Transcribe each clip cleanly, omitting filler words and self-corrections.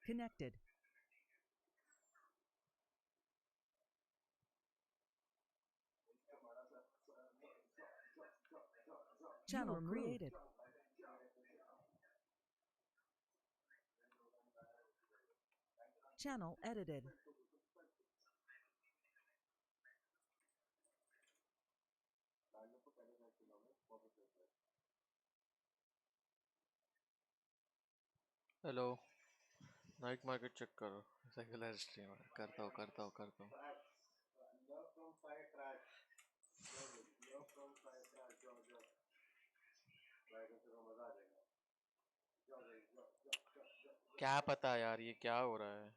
connected. Channel created. Channel edited. Hello night market check करो regular stream करता हूँ क्या पता यार ये क्या हो रहा है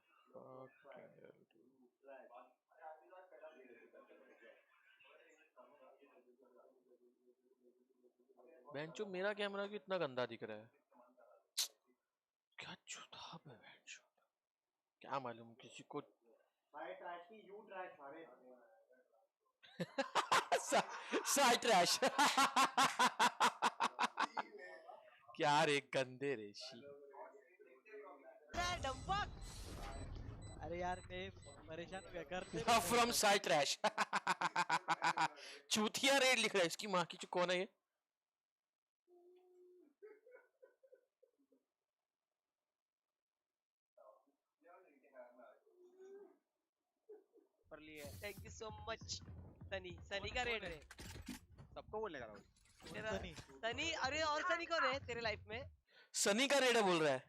बेंचो मेरा कैमरा क्यों इतना गंदा दिख रहा है क्या चुता है बेंचो क्या मालूम किसी को साइड ट्रैश क्या रे गंदे रेशी अरे यार मैं परेशान हो गया करते फ्रॉम साइड ट्रैश चूतिया रेड लिख रहा है इसकी माँ की कौन है ये पर लिए thank you so much Sunny Sunny का रेड है सबको बोलेगा तेरा सनी अरे और सनी कौन है तेरे लाइफ में सनी का रेड बोल रहा है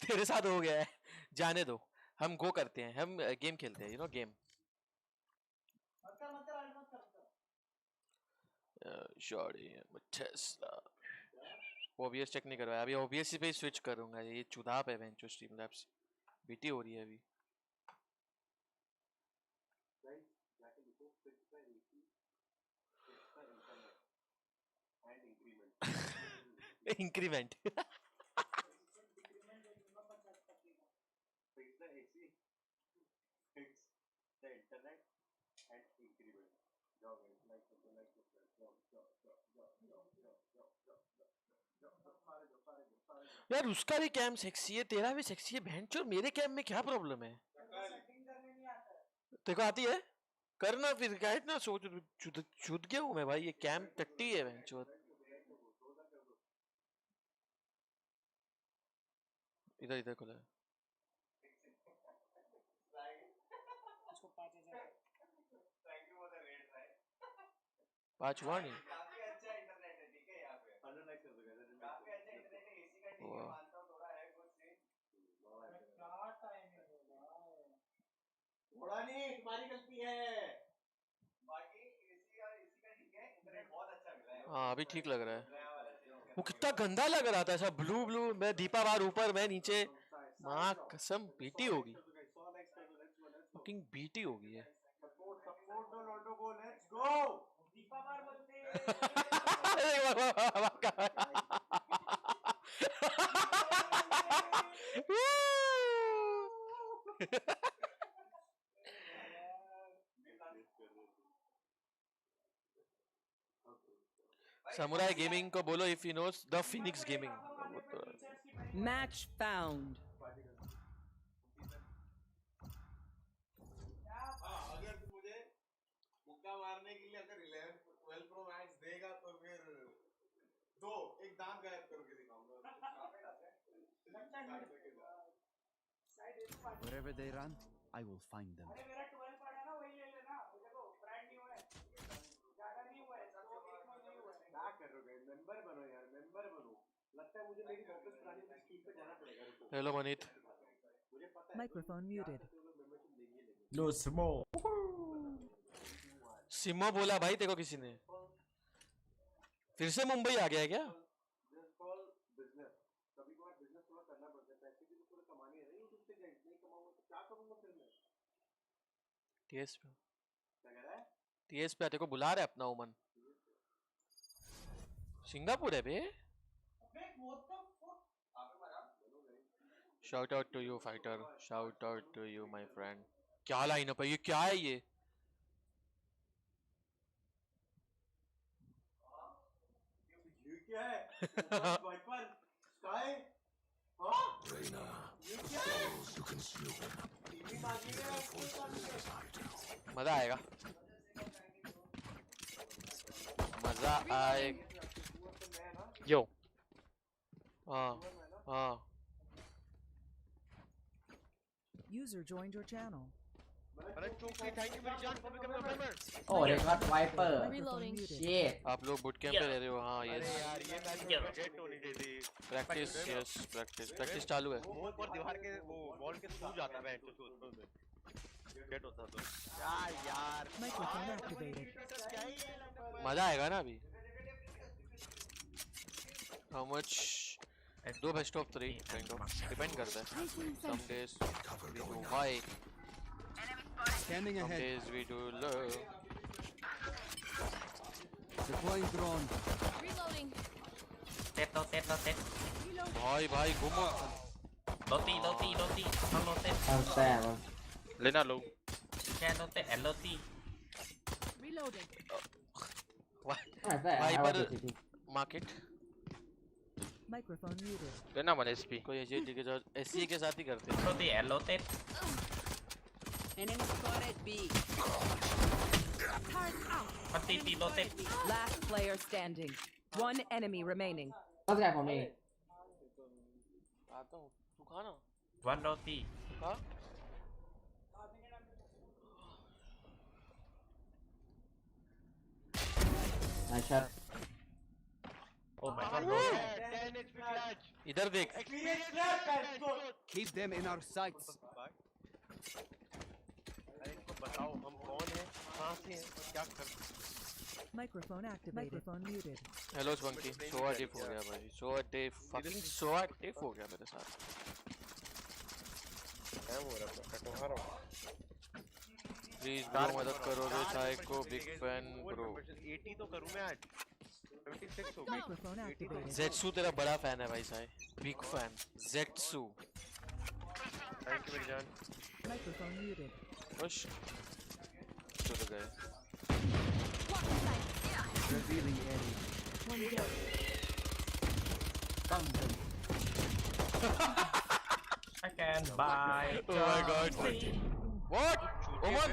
तेरे साथ हो गया है जाने दो हम गो करते हैं हम गेम खेलते हैं you know game shorty Tesla OBS check नहीं करवाया अभी ओबीएस पे स्विच करूंगा ये चुदाप है बेंचो स्ट्रीम लैब्स बीटी हो रही है अभी इंक्रीमेंट यार उसका भी कैम सेक्सी है तेरा भी सेक्सी है बहनचोद मेरे कैम में क्या प्रॉब्लम है तेरे को आती है करना फिर क्या इतना सोच चुद गया हूँ मैं भाई ये कैम टट्टी है बहनचोद इधर इधर खुला है पाँच हुआ नहीं काफी अच्छा इंटरनेट है ठीक है यहाँ पे काफी अच्छा इंटरनेट है एसी का ठीक है मानता हूँ थोड़ा है कुछ सीन थोड़ा नहीं तुम्हारी गलती है बाकी एसी का ठीक है इंटरनेट बहुत अच्छा मिला है हाँ अभी ठीक लग रहा है वो कितना गंदा लग रहा था ऐसा ब्लू ब्लू मैं दीपा बार ऊपर मैं नीचे माँ कसम बीटी होगी फकिंग बीटी होगी है दीपा बार बोलते समुराई गेमिंग को बोलो if you knows the Phoenix gaming Match found. अगर तू मुझे मुक्का मारने के लिए अगर 11 12 प्रो मैक्स देगा तो फिर दो एक दांत गायब करके दिखाऊंगा Wherever they run, I will find them. अरे मेरा 12 पड़ा है ना वही ले लेना देखो ब्रांड न्यू है ज्यादा नहीं हुआ है तो एक महीने ही हुआ है क्या करोगे मेंबर बनो यार मेंबर बनो लगता है मुझे मेरी वापस पुरानी स्कीम पे जाना पड़ेगा हेलो मनीत मुझे पता है Microphone muted. No small. सिमो बोला भाई तेरे को किसी ने फिर से मुंबई आ गया है क्या टीएस पे टीएस पे तेरे को बुला रहा है अपना उमन सिंगापुर है बे shout out to you fighter shout out to you my friend क्या लाइन अप है ये क्या है ये क्या है वाइपर स्काई हां मजा आएगा, मजा आएगा। यो हाँ हाँ User joined your channel. Oh, they got wiper. Reloading. Shit. आप लोग बुट कैंप पे रह रहे हो? हाँ yes, practice, yes practice, practice चालू है। पर दीवार के वो वॉल के थ्रू जाता है तो उसमें गेट होता तो यार Microphone activated. मजा आएगा ना अभी। How much? दो best of 3 kind of depend करता है। Some days we do high, Scanning some ahead. days we do low. Deploying drone. Reloading. Tết đâu, Tết đâu, Tết. भाई भाई घूमो। Loti, Loti, Loti. Không Loti. Không xe mà. लेना लो Xe Loti, Loti. Reloading. भाई पर market Microphone muted. लेना मन SP कोई agent के साथ एससी के साथ ही करते हैं। Loti, Loti. Enemy spotted B. Turret out. Pati, Loti. Last player standing. One enemy remaining. What's that for me? आता हूँ, तू खा ना। One Loti. खा। Nice shot. Oh my god. इधर देख। Keep them in our sights. अरे इनको बताओ हम कौन हैं, कहाँ से हैं, क्या कर। Microphone activated. Microphone muted. Hello Spunky, so अटिफ हो गया भाई, सो अटिफ, फकिंग सो अटिफ हो गया मेरे साथ। क्या हो रहा है, कटो हारो प्लीज ब्रो मदद करोगे साइक को, बिग फैन ब्रो। 80 तो करूँ मैं आज 76 हो गई। Microphone activated. जेट्सू तेरा बड़ा फैन है भाई साई, बिग फैन जेट्सू। थैंक यू मेरी जान। Microphone muted. खुश तो गए। Revealing area. One kill. Found them. I can buy. Oh my god. What? Oman?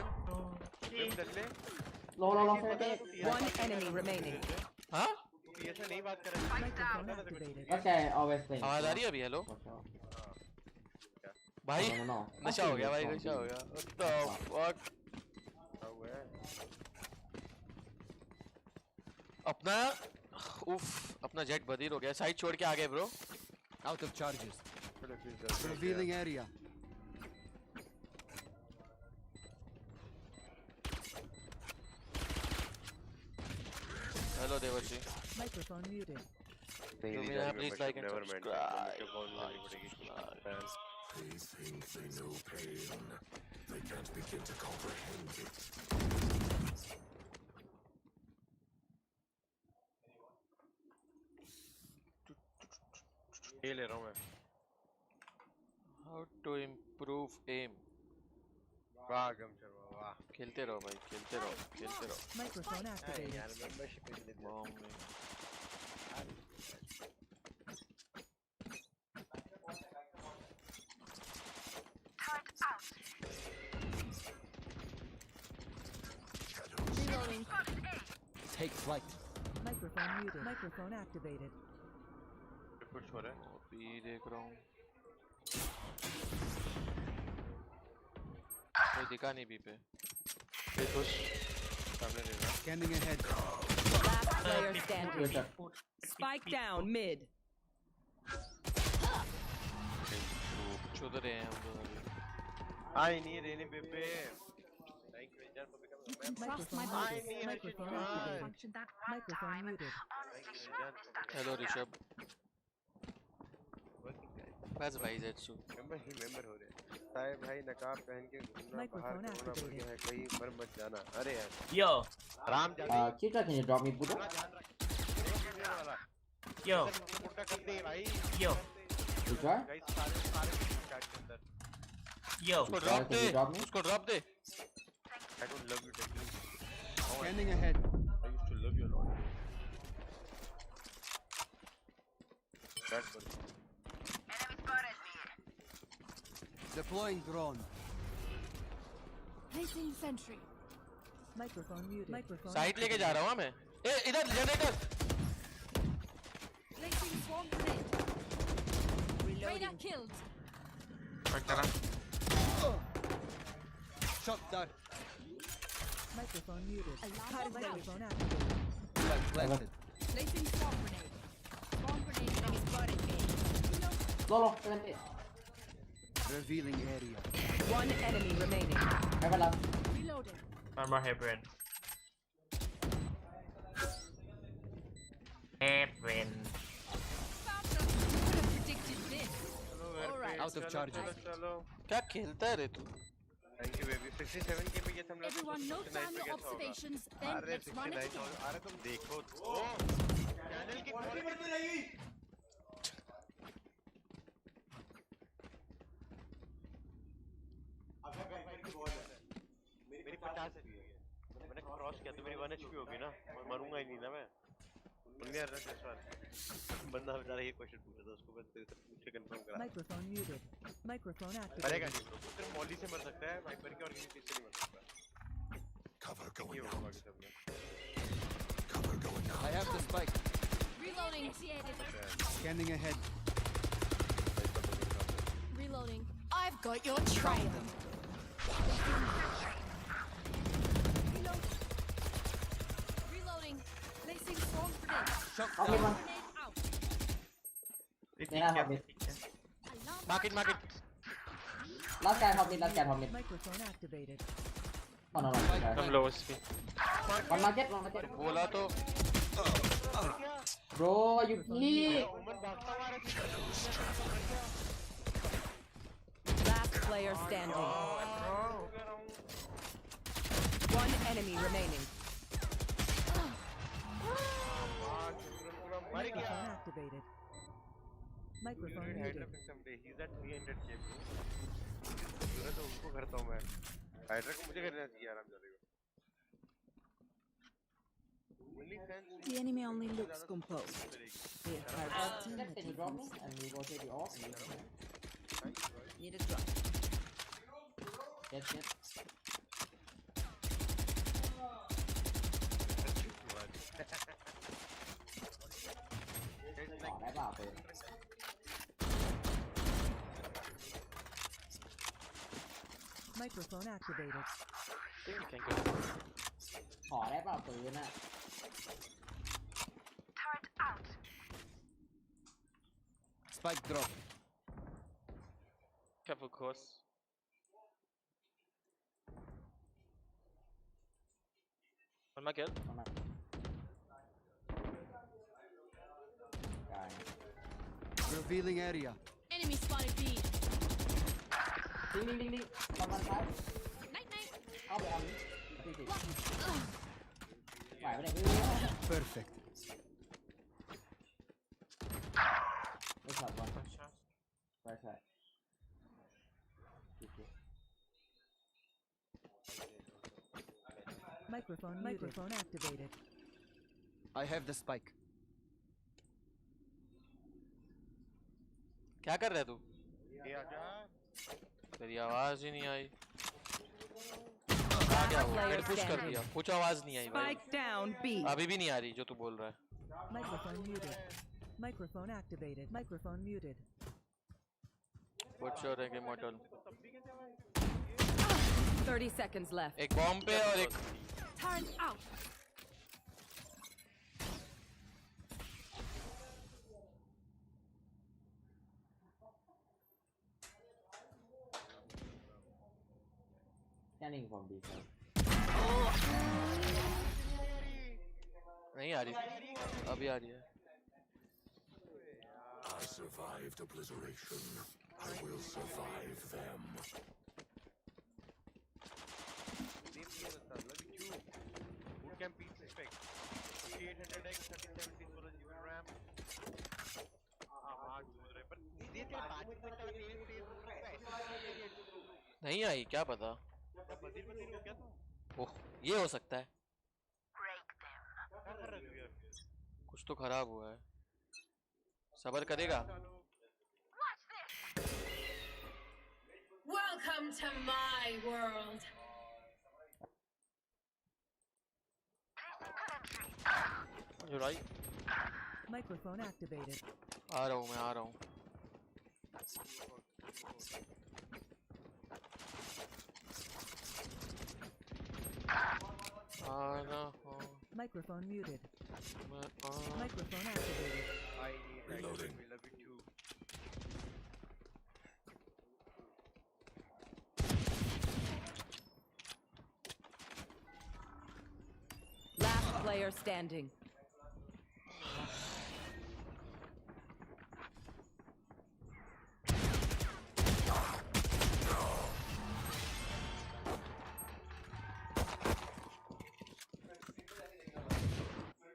One enemy remaining. हाँ? ऐसा नहीं बात कर रहा। Microphone activated. Okay, always think. आवाज आ रही है अभी? हेलो भाई, नशा हो गया भाई, नशा हो गया। What the fuck? अपना उफ, अपना जेट बदीर हो गया, साइड छोड़ के आ गए bro. Out of charges. Revealing area. Hello देवर्षि। Microphone muted. नहीं You दी may जाएगी, please membership like and never mind। subscribe. membership कौन लेनी पड़ेगी? They think they know pain. They can't begin to comprehend it. ये ले रहा हूँ मैं। How to improve aim? वाह गम शर्मा वाह। खेलते रहो भाई, खेलते रहो, खेलते रहो। Microphone activated. यार membership इसलिए दिया। बॉम में। Reloading. Take flight. Microphone muted. Microphone activated. कुछ हो रहा है। अभी देख रहा हूँ। कोई दिखा नहीं बी पे। ये कुछ सामने ले रहा। Scanning ahead. Last player standing. Spike down mid. चुद रहे हैं हम लोग अभी। आई नहीं रहने बेबे। थैंक यू जान for becoming a member। Microphone I muted. need Microphone to activated. Function that Microphone muted. Thank you जान for becoming hello Rishabh. working guy। बस भाई जेट्सू। मेंबर ही मेंबर हो रहे हैं। साहिब भाई नकाब पहन के घूमना बाहर Microphone कोरोना बढ़ activated. गया है, कहीं पर मत जाना। अरे यार Yo, राम जाने। Chitra, can you drop me Buddha? ध्यान रख। वाला। Yo, मोटा कर दे भाई। yo, Chitra? गाइस सारे चैट के अंदर। yo. उसको drop they, Can you drop me? उसको drop they. I don't love you technically। Scanning ahead. I used to love you a lot। That was Deploying drone. Placing sentry. Microphone muted. Microphone. Side लेके जा रहा हूँ मैं। ए इधर generator. Placing swarm grenade. Radar killed. Shot dart. Microphone muted. Alarm Microphone activated. Flag planted. Placing swarm grenade. Swarm grenade enemy spotted me. Solo 70. Revealing area. One enemy remaining. Heaven up. Reloading. Armor Headwind. Headwind. Could have predicted this. Alright. Out of charges. चलो क्या खेलता है रे तू? Thank you baby 67 के पे ये हम लोग Everyone note down your observations, then अरे let's run it 69 together. अरे तुम देखो तो चैनल की क्वालिटी रहेगी मेरी 50 है मैंने क्रॉस किया तो मेरी 1 एचपी होगी ना मैं मरूंगा ही नहीं ना मैं बोल यार इस बार बंदा बेचारा ये क्वेश्चन पूछा था उसको मैं तेरे से पूछ के कंफर्म करा Microphone muted. Microphone मरेगा activated. नहीं ब्रो सिर्फ मॉली से मर सकता है वाइपर के और किसी चीज से नहीं मर सकता Cover ये going होगा out. बाकी सब में Cover going out. I have the spike. Reloading. Scanning ahead. Reloading. I've got your trail. Reloading. Placing swarm grenade. Shot Up down. mid one. Grenade out. Meera hop mid. Alarm. Market market. Last guy hop mid. Last guy hop mid. Microphone activated. Oh no no. हम लोग उसकी। One market. One market. बोला तो Bro, you leave. Last player standing. One enemy remaining. Microphone activated. Microphone muted. तो उनको करता हूँ मैं हाइड्रा को मुझे करना चाहिए आराम जाने को The enemy only looks composed. They are Can you drop me and we rotate you off? Need a drop. Yes, yes. Oh, đấy vào rồi. Microphone activated. Họ đấy vào từ nè. Spike drop. Careful course. One more kill. Revealing area. Enemy spotted B. Ding ding ding ding. One side. Night night. Out there. Phải cái này cứ. Perfect. This one. Right side. Microphone activated. I have the spike. क्या कर रहा है तू? ये आजा तेरी आवाज ही नहीं आई। आ गया वो, मैंने पुश कर दिया, कुछ आवाज नहीं आई भाई। Spike down B. अभी भी नहीं आ रही जो तू बोल रहा है। Microphone muted. Microphone activated. Microphone muted. What's your rank immortal? 30 seconds left. एक बॉम्ब पे और एक Turn out. Scanning from B side. नहीं आ रही, अभी आ रही है। I survived obliteration. I will survive them. Boot camp peace respect 5800x 1370 storage given RAM हाँ दूर है पर ये तेरे बात में तेज नहीं आई, क्या पता? बदल हो क्या तू ओह, ये हो सकता है। क्या कर रहे हो यार कुछ तो खराब हुआ है। सबर करेगा? Welcome to my world. You're right. Microphone activated. आ रहा हूँ मैं आ रहा हूँ. आ रहा हूँ. Microphone muted. मैं आ Microphone activated. I need Reloading. we love you too. Last player standing.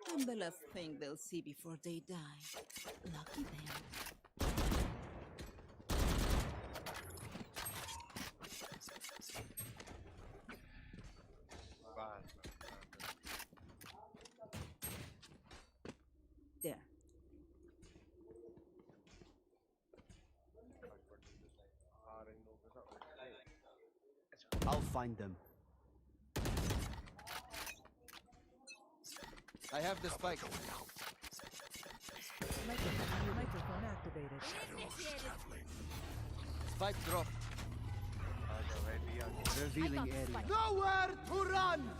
I'm the last thing they'll see before they die. Lucky them. There. I'll find them. I have the spike. Microphone activated. Spike drop. Revealing area. Nowhere to run!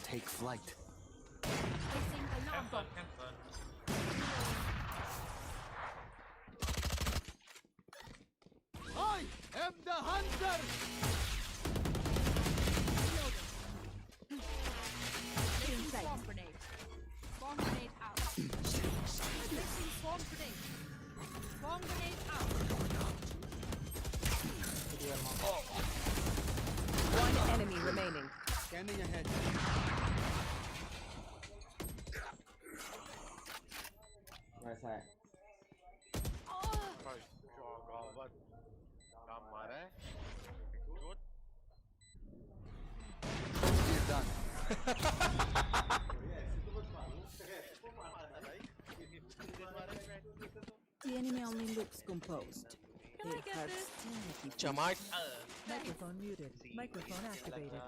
Take flight. Placing alarm bot. I am the hunter! Placing swarm grenade. Swarm grenade out. Placing swarm grenade. Swarm grenade out. One enemy remaining. Scanning ahead. वैसा है. काम मारा है. We're done. The enemy only looks composed. Their hearts tell me चमाट. Microphone muted. Microphone activated.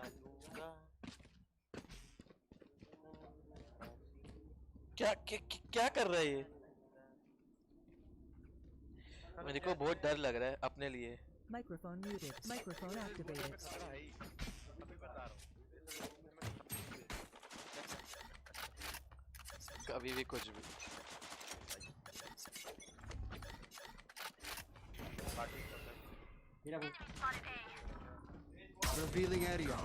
क्या क्या क्या कर रहा है ये? मेरे को बहुत डर लग रहा है अपने लिए. Microphone muted. Microphone activated. कभी भी कुछ भी. मेरा वो Revealing area.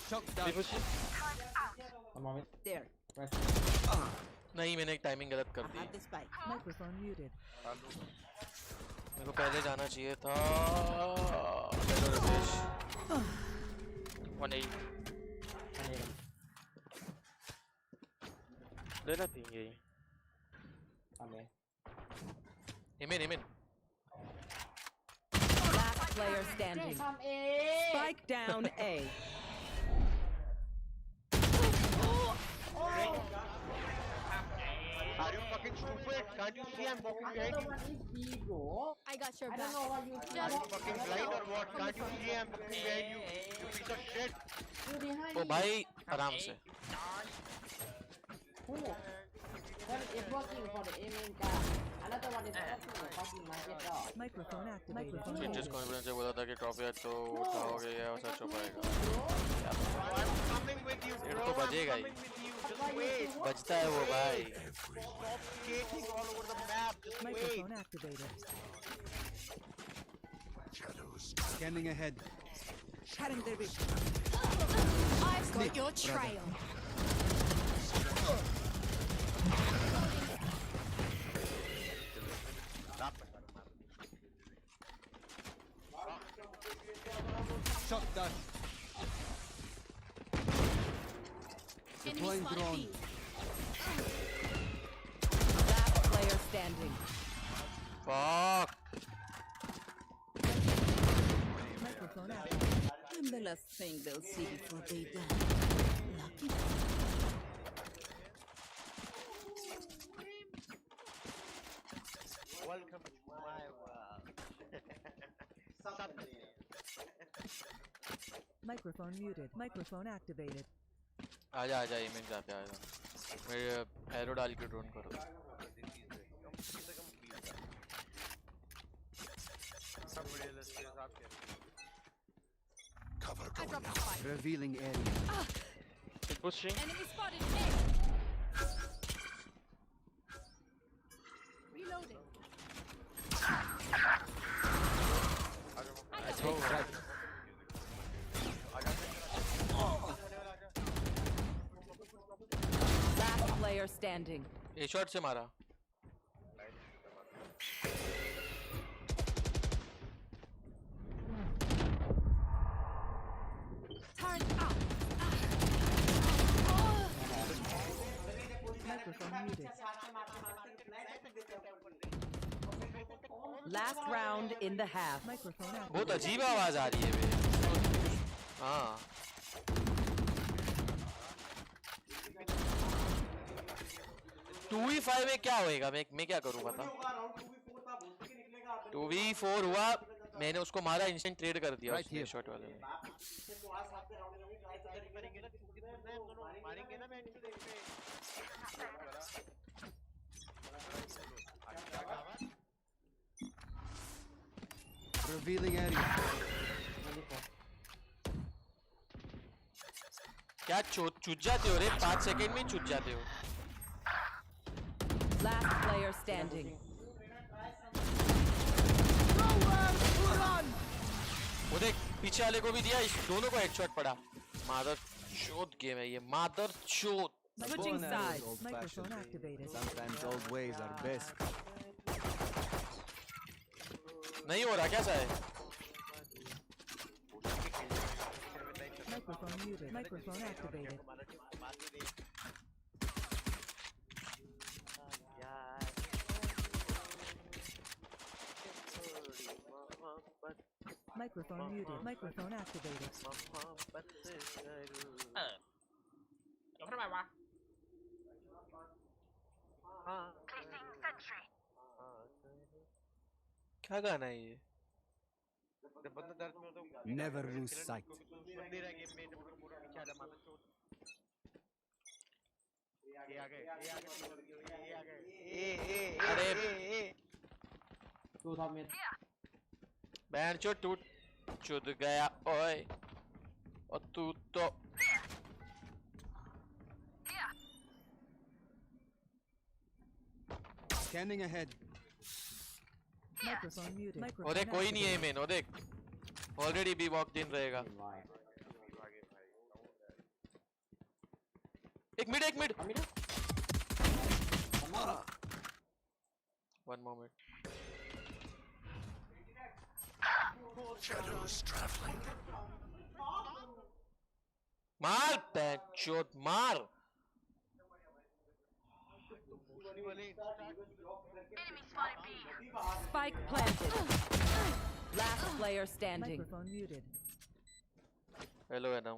Shock down. हमारे there. वैसा. नहीं मैंने एक टाइमिंग गलत कर I the. have the spike. Microphone muted. मेरे को पहले जाना चाहिए था. हेलो रमेश. 180. लेना चाहिए. हमें. Amen. Last player standing. Spike down A. Are you fucking stupid? Can't you see I'm walking behind you? I got your back. Are you fucking blind or what? Can't you see I'm walking behind you? You piece of shit. ओ भाई आराम से. Microphone activated. जिस confidence से बोला था कि trophy है तो उठाओगे या सच हो पाएगा. I'm coming with you, डेढ़ bro. तो I'm बजेगा ही. coming with you. Just wait. बजता है वो भाई. Stop skating all over the map. Just wait. Microphone activated. Scanning ahead. Cutting their vision. I've got your trail. Shock down. Enemy Deploying spotted drone. B. Last player standing. Fuck. Microphone activated. I'm the last thing they'll see before they die. Lucky them. Microphone muted. Microphone activated. आजा आजा image जाते आजा मेरे arrow डाल के drone करो Cover I going dropped out. a spike. Revealing area. Pushing Enemy spotted. A. Reloading. I got it. Last player standing. A shot से मारा Turn up. Microphone muted. Last round in the half. Microphone बहुत activated. अजीब आवाज आ रही है बे हाँ 2v5 में क्या होएगा मैं क्या करूं बता 2v4 हुआ मैंने उसको मारा इंस्टेंट ट्रेड कर दिया Right उसने here. शॉट वाले ने मारेंगे ना मैं Revealing area. क्या चूत जाते हो रे 5 सेकंड में चूत जाते हो Last player standing. वो देख पीछे वाले को भी दिया इस दोनों को हेडशॉट पड़ा मादर चोद गेम है ये मादर चोद Switching Born arrows sides. old-fashioned. Microphone activated. Sometimes old ways are best. नहीं हो रहा कैसा है Microphone muted. Microphone activated. Microphone muted. Microphone activated. จบทำไมวะ क्या गाना है ये जब बंदा दर्द में होता है Never lose sight. सुन नहीं रहा गेम में जब पूरा पीछे आ माता चोट ये आ गए अरे बैंड चो टूट चुद गया ओए और तू तो Scanning ahead. Microphone muted. Microphone और कोई नहीं है activated. मेन और देख ऑलरेडी बी वॉक इन रहेगा एक mid one moment Shadows traveling. मार पैंचोद मार Spike planted. Last player standing. Microphone muted. Hello है ना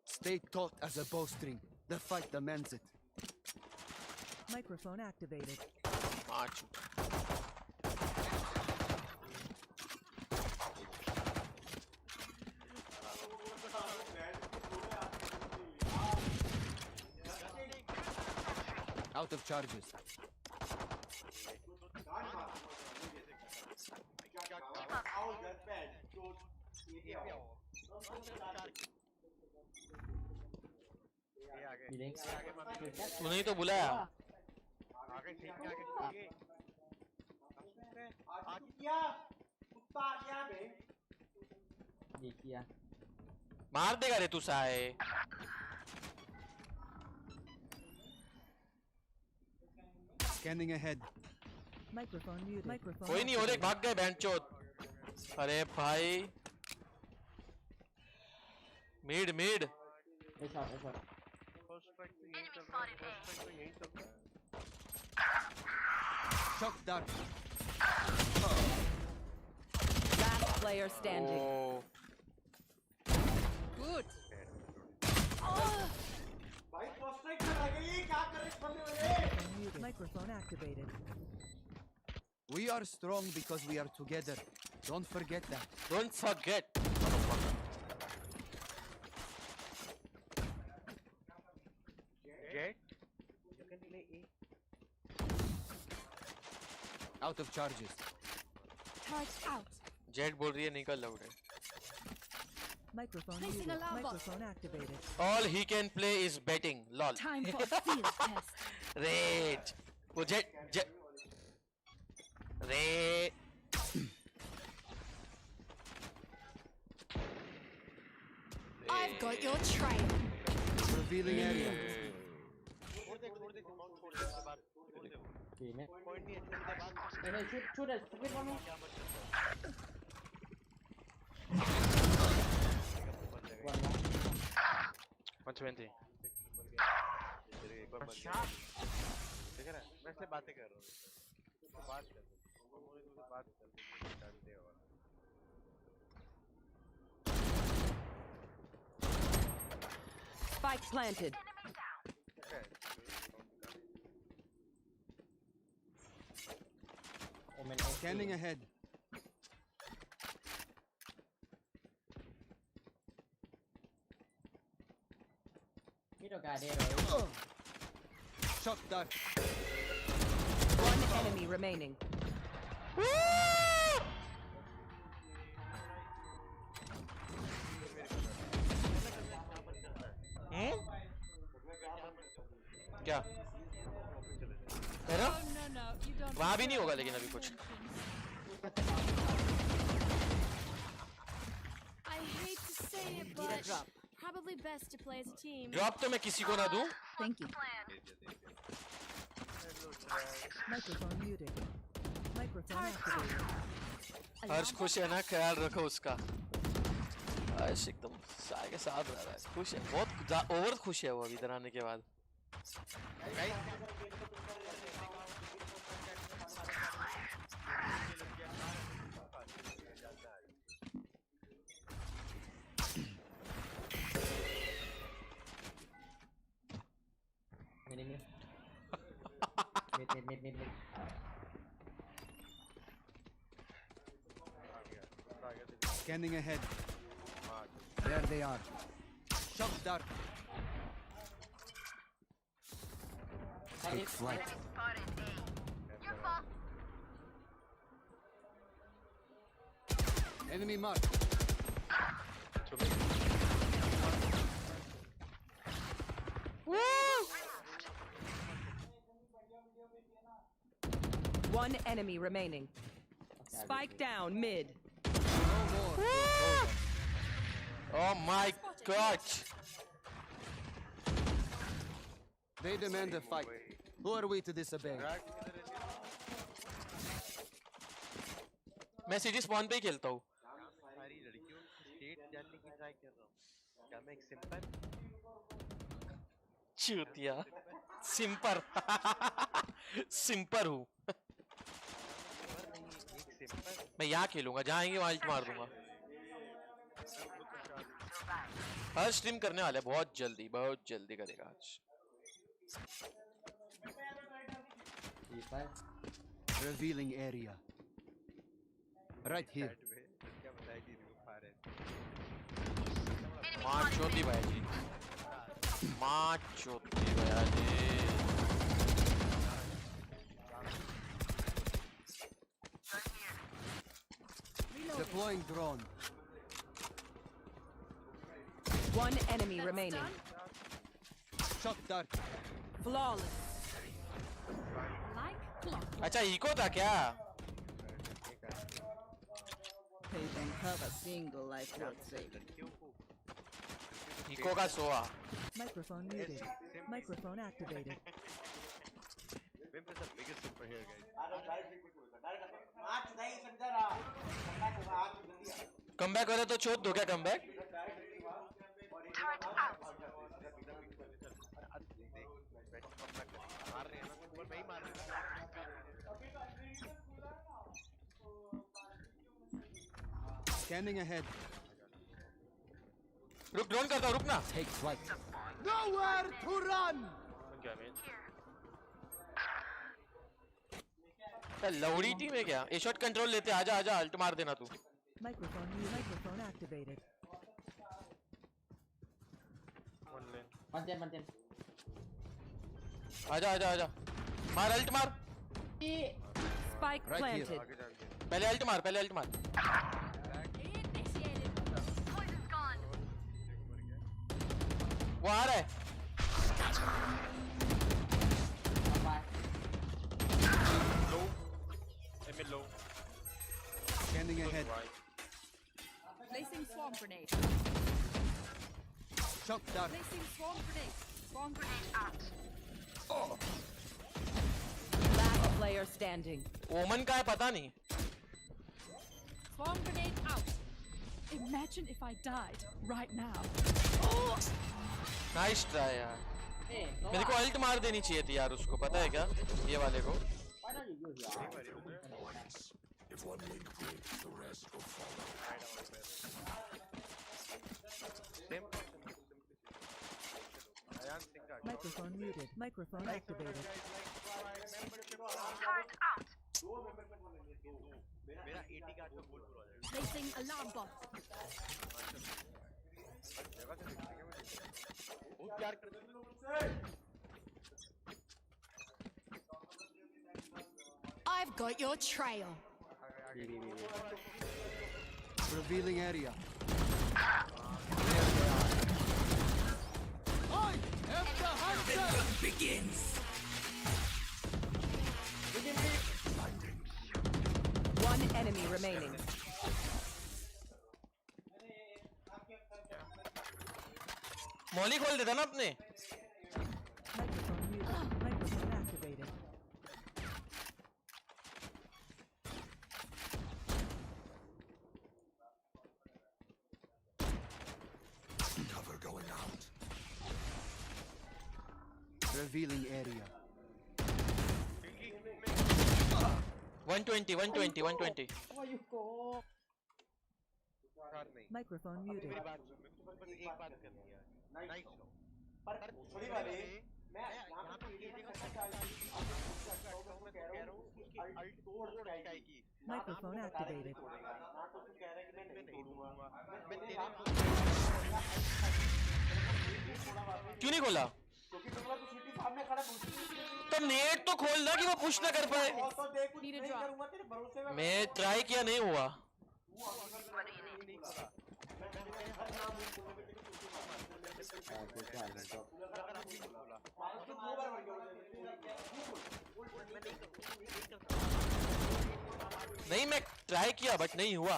Stay taut as a bowstring. The fight demands it. Microphone activated. मार Out of charges. तूने ही तो बुलाया आगे ठीक है आगे मार देगा रे तू साए Scanning ahead. Microphone muted. Microphone कोई नहीं हो रे भाग गए बैंचोद अरे भाई mid mid Shock dart. Last player standing. O Good. Microphone activated. We are strong because we are together. Don't forget that. Don't forget, motherfucker. Jet, you can play A. Out of charges. Turret out. Jet बोल रही है निकल लौट है. Microphone Placing muted. alarm bot. Microphone activated. All he can play is betting. Lol. Time for a field test. Rage. वो jet. Rage. I've got your trail. Revealing area. छोड़ दे mount छोड़ दे उसके बाद छोड़ दे वो पॉइंट नहीं है छोड़ दे बाद छोड़ दे फिर मानो क्या मत कर 120. तेरे एक बार मर गया देख रहा है मैं इससे बातें कर रहा हूँ तो बात कर मुझे तुझसे बात कर जानते हो Spike planted. Scanning ahead. Shot dark. One enemy remaining. क्या? No, no, you don't. वहाँ भी नहीं होगा लेकिन अभी कुछ. I hate to say it, but probably best to play as a team. Drop तो मैं किसी को ना दूँ. Thank you. Microphone muted. Microphone activated. हर्ष खुश है ना ख्याल रखो उसका. हर्ष एकदम साय के साथ रह रहा है. खुश है बहुत ओवर खुश है वो अभी इधर आने के बाद. Mid. Scanning ahead. There they are. Shot dark. Take flight. Enemy marked. One enemy remaining. Spike down mid. Oh my god. They demand a fight. Who are we to disobey? मैं city spawn पे ही खेलता हूँ. सारी लड़कियों state जानने की try कर रहा हूँ क्या मैं एक सिंपल चूतिया. सिंपर हूँ. मैं यहाँ खेलूंगा जहाँ आएंगे वहाँ मार दूंगा. हर स्ट्रीम करने वाले बहुत जल्दी करेगा आज. Revealing area. Right here. क्या बताएगी इसको खा रहे माँ चोती भाई जी. माँ चोती भाई जी. Deploying drone. One enemy remaining. Shot dark. Flawless. Like clock. अच्छा इको था क्या? They don't have a single life worth saving. Echo का सोआ. Microphone muted. Microphone activated. Wimp is the biggest superhero guys comeback करे तो छोड़ दो क्या कमबैक? मार रहे हैं ना ऊपर नहीं मार रहे Scanning ahead. रुक ड्रोन करता हूँ. रुक ना. Take flight. Nowhere to run. क्या मैं लौड़ी टीम है क्या? ए शॉट कंट्रोल लेते, आजा आजा, अल्ट मार देना तू। Microphone activated. आजा आजा आजा, मार अल्ट मार। Spike Right here. planted. पहले अल्ट मार, पहले अल्ट मार। वो आ रहा है। low. Scanning ahead. Placing swarm grenade. Shock dart. Placing swarm grenade. Swarm grenade out. Last player standing. ओमन का है पता नहीं। Swarm grenade out. Imagine if I died right now. Nice try यार। मेरे को अल्ट मार देनी चाहिए थी यार उसको, पता है क्या? ये वाले को। If one link breaks, the rest will follow. Microphone muted. Microphone activated. मेरा 80 का तो फुल पूरा हो जाएगा। Placing alarm bot. बहुत प्यार करते हैं लोग मुझसे। I've got your trail. Revealing area. One enemy remaining. मौली खोल देता ना अपने। Microphone muted. Microphone activated. Cover going out. Revealing area. 120 120 120। Microphone muted. मेरी बात सुन, मेरे को बस एक बात करनी है। नाइस हो। पर थोड़ी वाले मैं यहाँ पे एडी का सच्चा मैं कह रहा हूँ उसकी अल्ट तोड़ जाएगी। Microphone activated. ना तो तू कह रहा है कि मैं नहीं तोड़ूंगा। मैं तेरे क्यों नहीं खोला? क्योंकि तुमने तो सिटी सामने खड़ा पूछ तो नेट तो खोल ना कि वो पुश ना कर पाए। तो देख कुछ नहीं करूंगा तेरे भरोसे में। मैं ट्राई किया, नहीं हुआ। नहीं मैं ट्राई किया बट नहीं हुआ।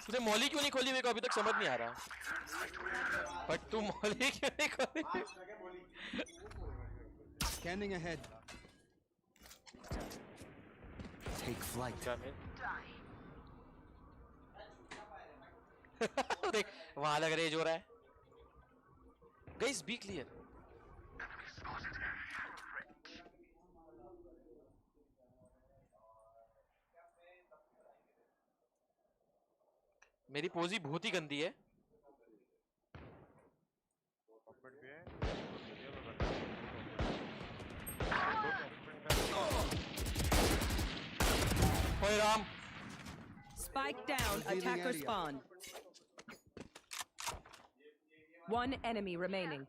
तूने मौली क्यों नहीं खोली मेरे को अभी तक समझ नहीं आ रहा। बट तू मौली क्यों नहीं खोली? Scanning ahead. Take flight. देख वहां अलग रेज हो रहा है। Guys be clear. मेरी पोजी बहुत ही गंदी है। ओए Ram. Spike down. Attacker spawn. One enemy remaining.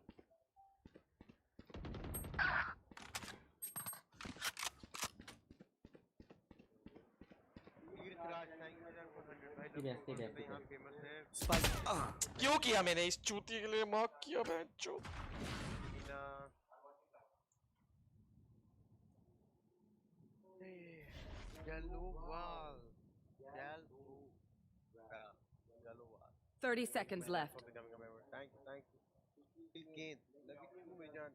Spike. क्यों किया मैंने इस चूती के लिए? मार्क किया मैं चो। Yellow wall. 30 seconds left. Thank you. Kill gain. Love you too, मेरी जान।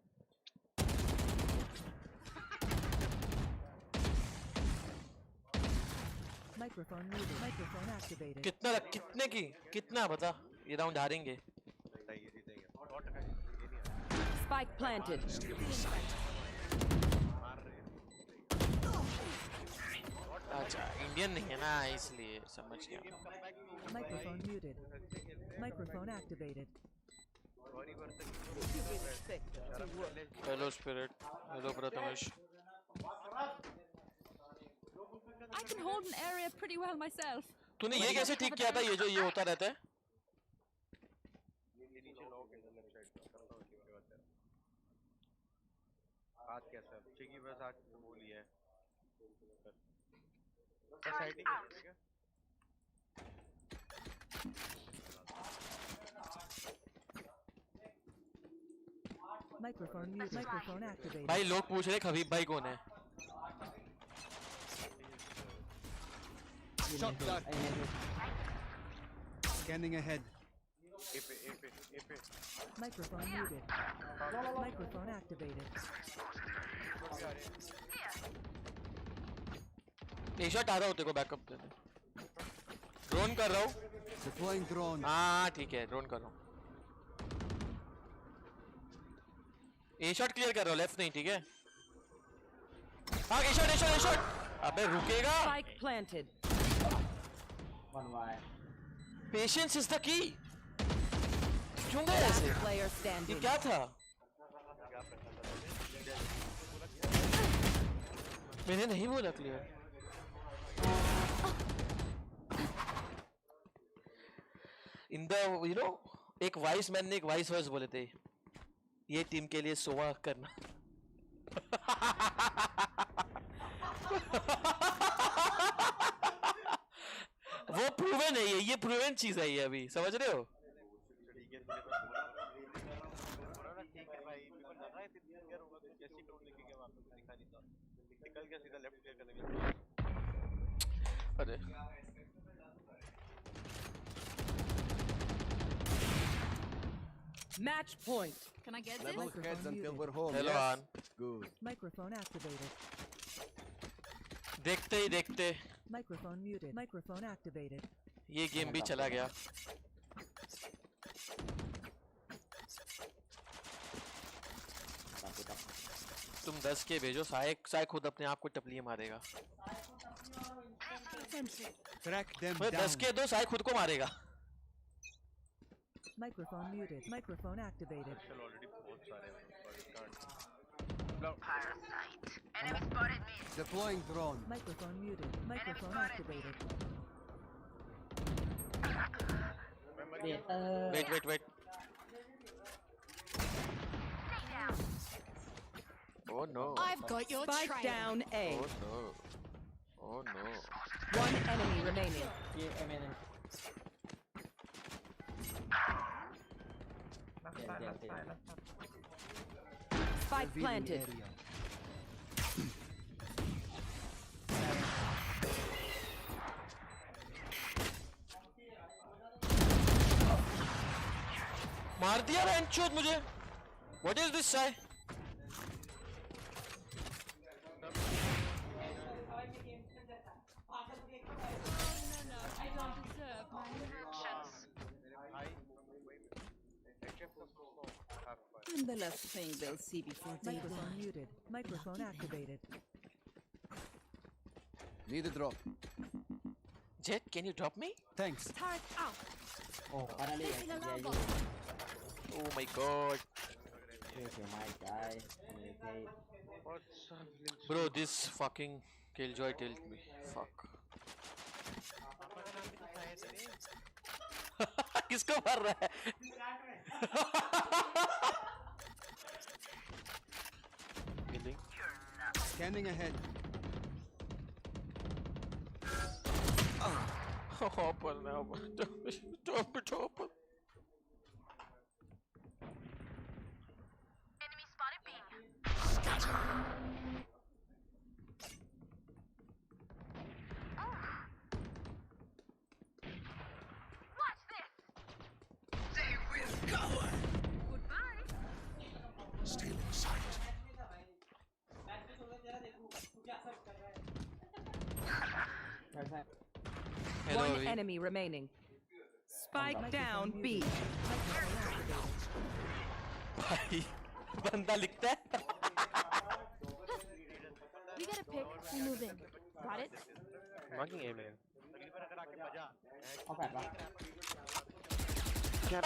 Microphone muted. Microphone activated. कितने की? कितना बता? ये राउंड हारेंगे। Spike planted. अच्छा इंडियन नहीं है ना इसलिए समझ गया। Microphone muted. Microphone activated. Sorry बरते You will expect to work. Hello spirit, hello Prathamesh. I can hold an area pretty well myself. तूने ये कैसे ठीक किया था, ये जो ये होता रहता है? ये नीचे लॉक है लेफ्ट साइड पे करता हूं उसके बाद तेरा हाथ कैसा है चिकी बस हाथ वो लिया है बस साइड ही कर ठीक है Microphone muted. Microphone activated. भाई लोग पूछ रहे खबीब भाई कौन है? Shot that. Scanning ahead. ए पे Microphone muted. Microphone activated. एक शॉट आ रहा हो तेरे को बैकअप देने। ड्रोन कर रहा हूँ। Deploying drone. हाँ ठीक है, ड्रोन कर रहा हूँ। ए शॉट क्लियर कर रहा हूँ, लेफ्ट नहीं, ठीक है? हाँ ए शॉट। अबे रुकेगा? Spike planted. Patience is the key. क्यों गए ऐसे? Player ये standing. क्या था? मैंने नहीं बोला क्लियर। इन द एक वाइस मैन ने एक वाइस वर्स बोले थे, ये टीम के लिए सोवा करना। वो प्रूवन है, ये प्रूवन चीज है, ये अभी समझ रहे हो? ठीक है तूने बस बोला ना ठीक है भाई मेरे को लगा है तेरे क्लियर होगा तो जैसे ड्रोन लेके गया वहां पे कुछ दिखा नहीं था निकल गया सीधा लेफ्ट क्लियर करने के लिए अरे Match point. Can I get Level this? heads until we're home. Hello yes? आन, Good. Microphone activated. देखते ही देखते Microphone muted. Microphone activated. ये गेम भी चला गया। तुम 10 के भेजो, साय खुद अपने आप को टपली मारेगा। Track them मैं 10 down. के दो, साय खुद को मारेगा। Microphone muted. Microphone activated. चल ऑलरेडी बहुत सारे हैं Deploying drone. Microphone muted. Microphone activated. Wait. Oh no. I've got your Spike trail. down A. Oh no. One enemy remaining. Spike Revealing planted. area. मार दिया बेंचोद मुझे। What is this Sai? I don't deserve my actions. I'm the last thing they'll see before they Microphone die. muted. Microphone activated. Need a drop. Jet, can you drop me? Thanks. Turret out. Placing alarm bot. Oh my god. Bro, this fucking killjoy killed me. Fuck. किसको मार रहा है? Killing. Scanning ahead. Open now. Open. Stealing sight. Hello, One V. enemy remaining. Spike down B. भाई बंदा लिखता है। We get a pick. We move in. Got it? अगली बार अगर आके बजा क्या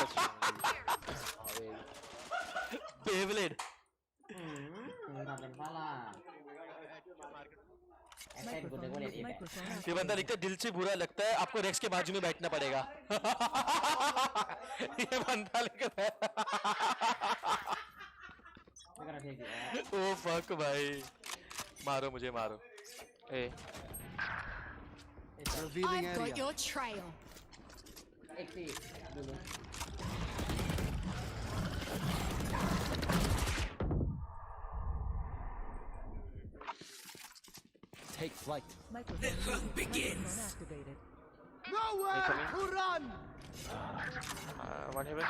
बेवलेड Microphone with microphone ये बंदा लिखता है दिल से बुरा लगता है आपको रेक्स के बाजू में बैठना पड़ेगा ये बंदा लिख रहा है ओ फक भाई मारो मुझे मारो ए Revealing I've got area. your trail. Take flight. microphone begins. Activated. Nowhere to run. One heaven.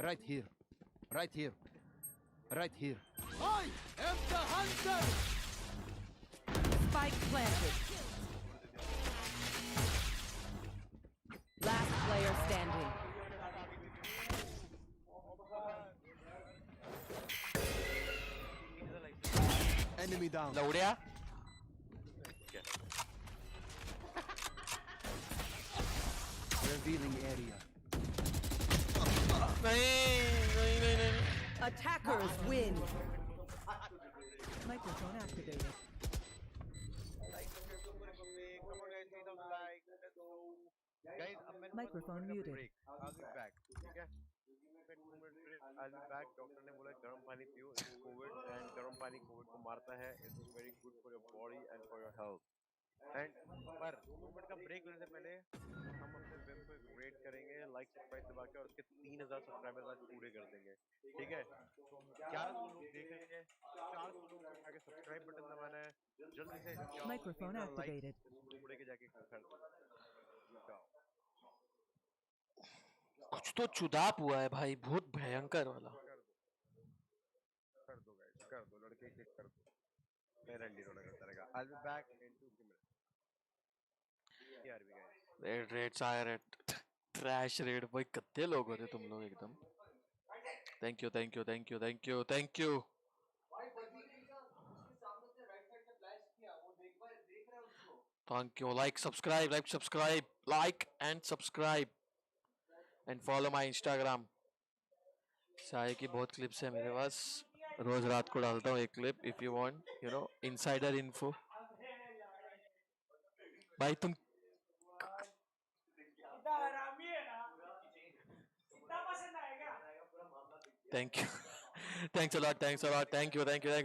Right here. Right here. Right here. I am the hunter. Spike planted. Last player standing. Enemy down. लौड़िया Revealing area. नहीं Attackers win. Microphone activated. Guys, अब मैं Microphone muted. break. I'll be back. ठीक है? 2 minute break. I'll be back. Doctor ने बोला गर्म पानी पियो. It's COVID and गर्म पानी COVID को मारता है. It's very good for your body and for your health. And पर 2 मिनट का ब्रेक लेने से पहले हम अपने वेब को एक रेट करेंगे, लाइक सब्सक्राइब दबा के, और उसके 3000 सब्सक्राइबर आज पूरे कर देंगे. ठीक है? 1100 लोग देख रहे हैं. 400 लोग को आगे सब्सक्राइब बटन दबाना है. जल्दी से जाओ. Microphone activated. टुकड़े के जाके कर दो. जाओ. कुछ तो चुदाप हुआ है भाई बहुत भयंकर वाला कर दो गाइस, कर दो. लड़के किक कर दो. मैं रैंडी रोना करता रहेगा. I'll be back in 2 minutes. यार भी गाइस. रेड्स आया रेड ट्रैश रेड भाई कितने लोग हो रहे तुम लोग एकदम thank you thank you thank you thank you thank you thank you like subscribe and follow my Instagram. Sai की बहुत क्लिप्स है मेरे पास रोज रात को डालता हूँ एक clip if you want you know insider info. भाई तुम thank you thanks a lot thank you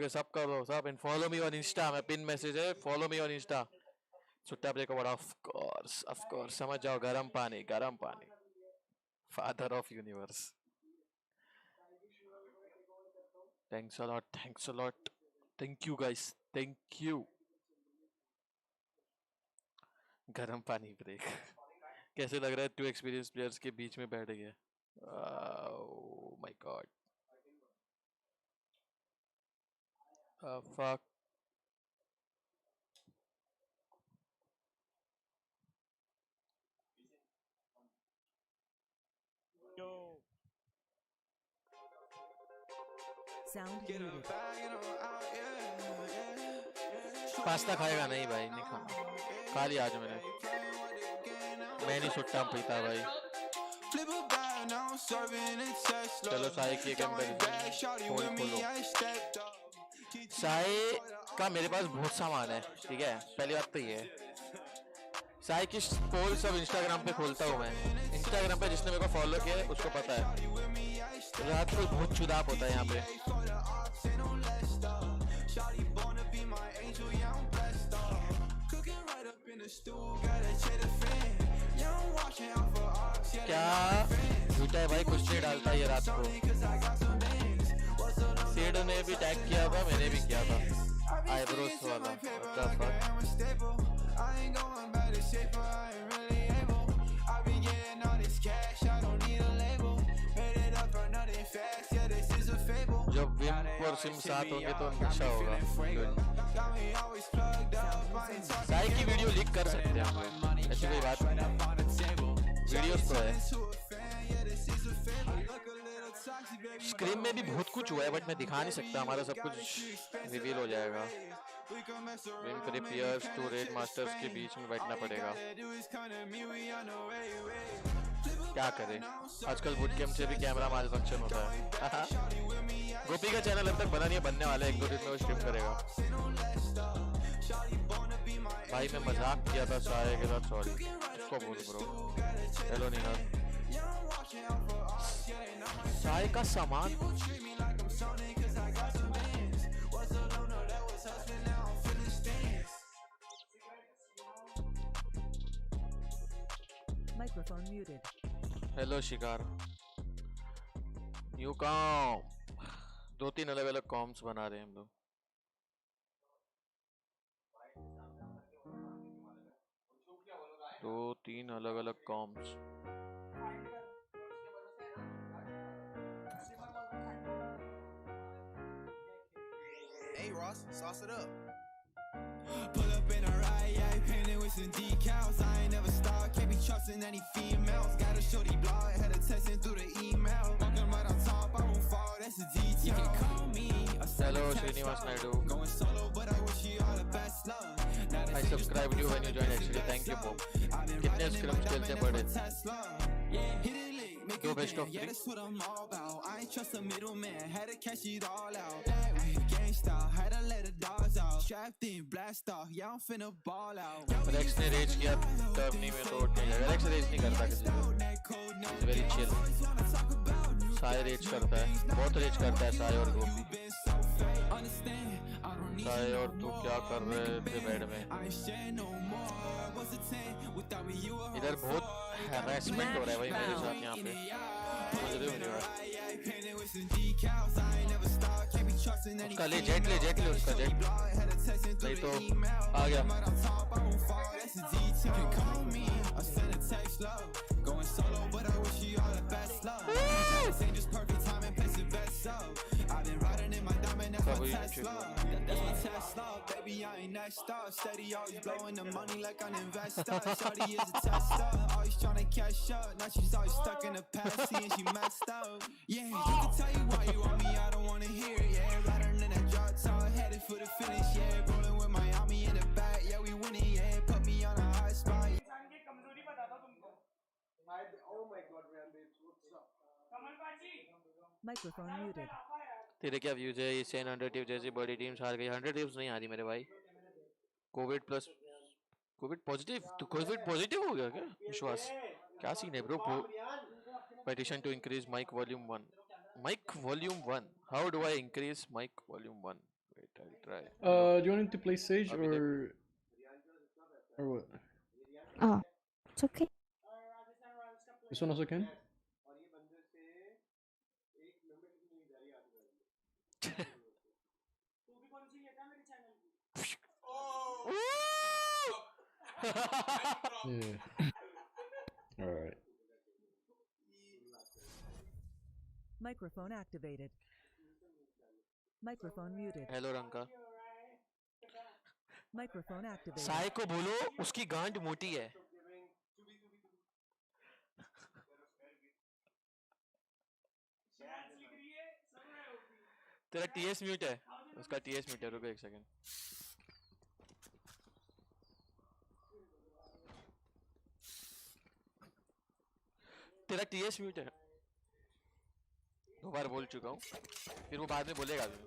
सब करो सब and follow me on insta. मैं पिन मैसेज है फॉलो मी ऑन इंस्टा. सुट्टा ब्रेक अवार्ड ऑफ कोर्स समझ जाओ. गरम पानी father of universe. Thanks a lot thank you guys thank you. गरम पानी ब्रेक कैसे लग रहा है 2 एक्सपीरियंस प्लेयर्स के बीच में बैठ गए. Oh my God fuck. Sound muted. Pasta खाएगा नहीं भाई नहीं खाना खा लिया आज मैंने. मैं नहीं सुट्टा पीता भाई. चलो साई की खोलो. साई का मेरे पास बहुत सामान है. ठीक है पहली बात तो ये है साई की पोल सब इंस्टाग्राम पे खोलता हूँ मैं. इंस्टाग्राम पे जिसने मेरे को फॉलो किया है उसको पता है रात को बहुत चुदाप होता है यहाँ पे. क्या झूठा है भाई कुछ नहीं डालता ये रात को. सेड ने भी टैग किया था मैंने भी किया था आईब्रोस वाला. जब विम और सिम साथ होंगे तो अच्छा होगा. साई की वीडियो लीक कर सकते हैं ऐसी कोई बात नहीं. वीडियोस तो है. स्क्रीन में भी बहुत कुछ हुआ है बट मैं दिखा नहीं सकता. हमारा सब कुछ रिवील हो जाएगा. विंग 3 पियर्स 2 रेड मास्टर्स के बीच में बैठना पड़ेगा। क्या करें, आजकल बूट कैंप से भी कैमरा माल फंक्शन होता है। गोपी का चैनल अब तक बना नहीं है, बनने वाला है, 1-2 दिन में वो स्ट्रीम करेगा। भाई मैं मजाक किया था सारे के साथ, सॉरी। उसको बोल ब्रो। हेलो निहाल। सारे का सामान Microphone muted. हेलो शिकार। न्यू कॉम 2-3 अलग अलग कॉम्स बना रहे हैं हम लोग। दो तीन अलग अलग corms. Hey Ross, sauce it up. Pull up in a ride, yeah, painted with some decals. I ain't never stopped, can't be trusting any females. Got a shorty blog, had her texting through the email. Walking right on top, I won't fall, that's a detail. You can call me a Hello Srinivas Naidu. Going solo, but I wish you all the best luck. I subscribed you when you joined actually, thank you Bob. कितने scripts खेलते पड़े? Go best of 3. Yeah, that's what I'm all about. I ain't trust a middleman, had to cash it all out. That way, gangsta, had to let the dogs out. Strapped in, blast off, yeah, I'm finna ball out. Rex ने raise किया टर्नी में तो उठने लगा। Rex raise नहीं करता किसी को, he's very chill। Sai raise करता है, बहुत रेज करता है साय और गोपी। साय और तू क्या कर रहे थे बेड में? इधर बहुत हैरेसमेंट हो रहा है भाई मेरे साथ यहाँ पे, मुझे भी नहीं हो रहा। उसका ले जेट ले उसका जेट नहीं तो आ गया। Baby, I ain't next up. Steady, always blowing the money like an investor. Shorty is a tester, always trying to catch up. Now she's always stuck in the past, seeing she messed up. Yeah, you can tell you why you want me, I don't wanna hear it. Yeah, riding in that drop top, headed for the finish. Yeah, rolling with Miami in the back. Yeah, we winning. Yeah, put me on a high spot. इंसान की कमजोरी बताता तुमको। Oh my God, man, what's up? कमल बाजी। Microphone muted. तेरे क्या views है? इससे 100 टीम जैसी बड़ी टीम्स हार गई। 100 टीम्स नहीं हारी मेरे भाई। कोविड पॉजिटिव, तो कोविड पॉजिटिव हो गया क्या? विश्वास क्या सीन है bro? Petition to increase mic volume 1। Mic volume 1, how do I increase mic volume 1? Wait I try. Do you want to play Sage or what? It's okay. This one also can? Yeah. All right. Microphone activated. Microphone muted. Hello Ranka. Microphone activated. Sai को बोलो उसकी गांड मोटी है। तेरा TS mute है, उसका TS mute है। रुको एक सेकंड। तेरा टीएस म्यूट है, 2 बार बोल चुका हूँ, फिर वो बाद में बोलेगा भी।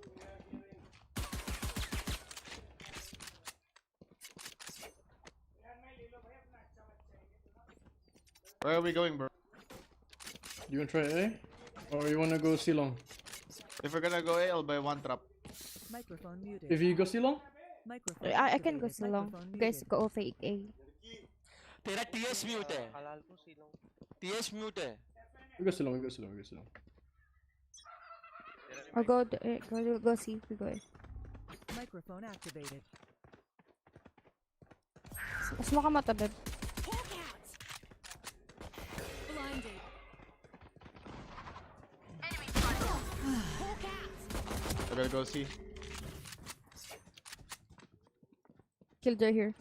Where are we going, bro? You want to try A? Or you want to go C-long? If we're gonna go A, I'll buy 1 trap. Microphone muted. If you go C-long? Microphone I can go activated. so long. Microphone You guys muted. go fake A. तेरा TS mute है, TS mute है। We go C-long, we go C-long, we go C-long. Or go see. We go A. Microphone activated. Smoke mo to bed. Blinded. I better go see. Killjoy here.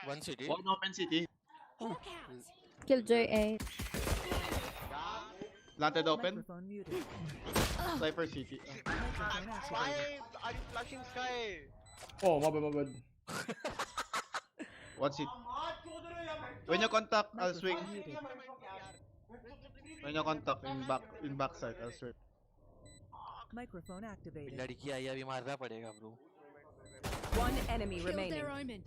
One city. One open city. Killjoy A. Planted open. Microphone muted. Cypher CT. Why are you flashing sky? Oh, my bad, my bad. One CT. When you contact, I'll swing. When you contact in backside, I'll swing. Microphone activated. लड़की आई अभी मारना पड़ेगा bro. One enemy Killed remaining. their omen.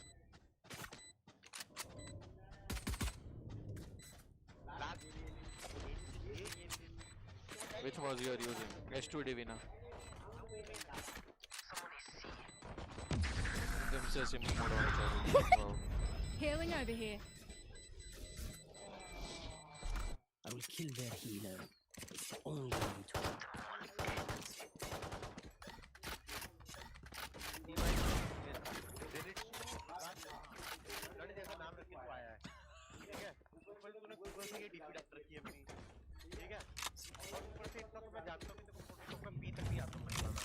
Which was you are using? S2 Divina. तुमसे SIM mode on चाहिए. Healing over here. I will kill their healer. It's the only way to win. लड़ने जैसा नाम रख के तो आया है, ठीक है? ऊपर तूने गूगल से ये डीपी डाल रखी है अपनी, ठीक है? और ऊपर से इतना तो मैं जानता हूँ कि तेरे को फोटोशॉप में पी तक नहीं आता मैं बनाना।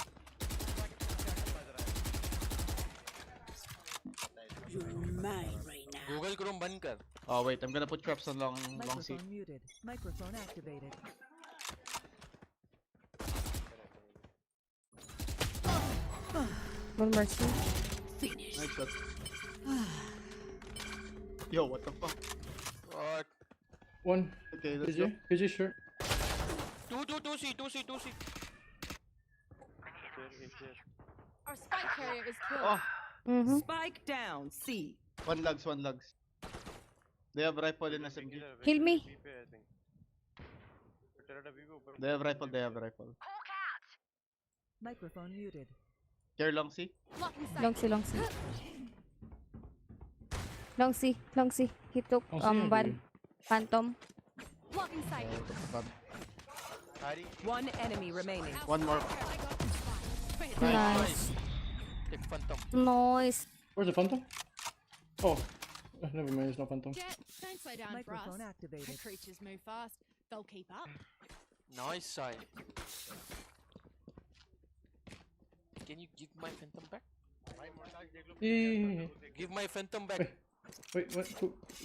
You're mine right now. Google Chrome बंद कर. Oh wait, I'm gonna put traps on long C. Microphone muted. Microphone activated. One more C. Nice shot. Yo, what the fuck? What? One. Okay, let's go. KJ, sure. 2 C. Our spike carrier is killed. Oh, Spike down. C. one lugs. They have rifle in SMG. Heal me. They have rifle. Microphone muted. Care long C. Blocking sight. Long C, long C. Long C. He took Long C, I one agree. phantom. Blocking sight. One enemy remaining. One more. I got this spike. Nice. Take Phantom. Nice. Where's the phantom? Oh, never mind. It's not phantom. Jet, don't slow down for us. Microphone activated. The creatures move fast. They'll keep up. Nice side. Can you give my Phantom back? Yeah. Give my Phantom back. Wait, what?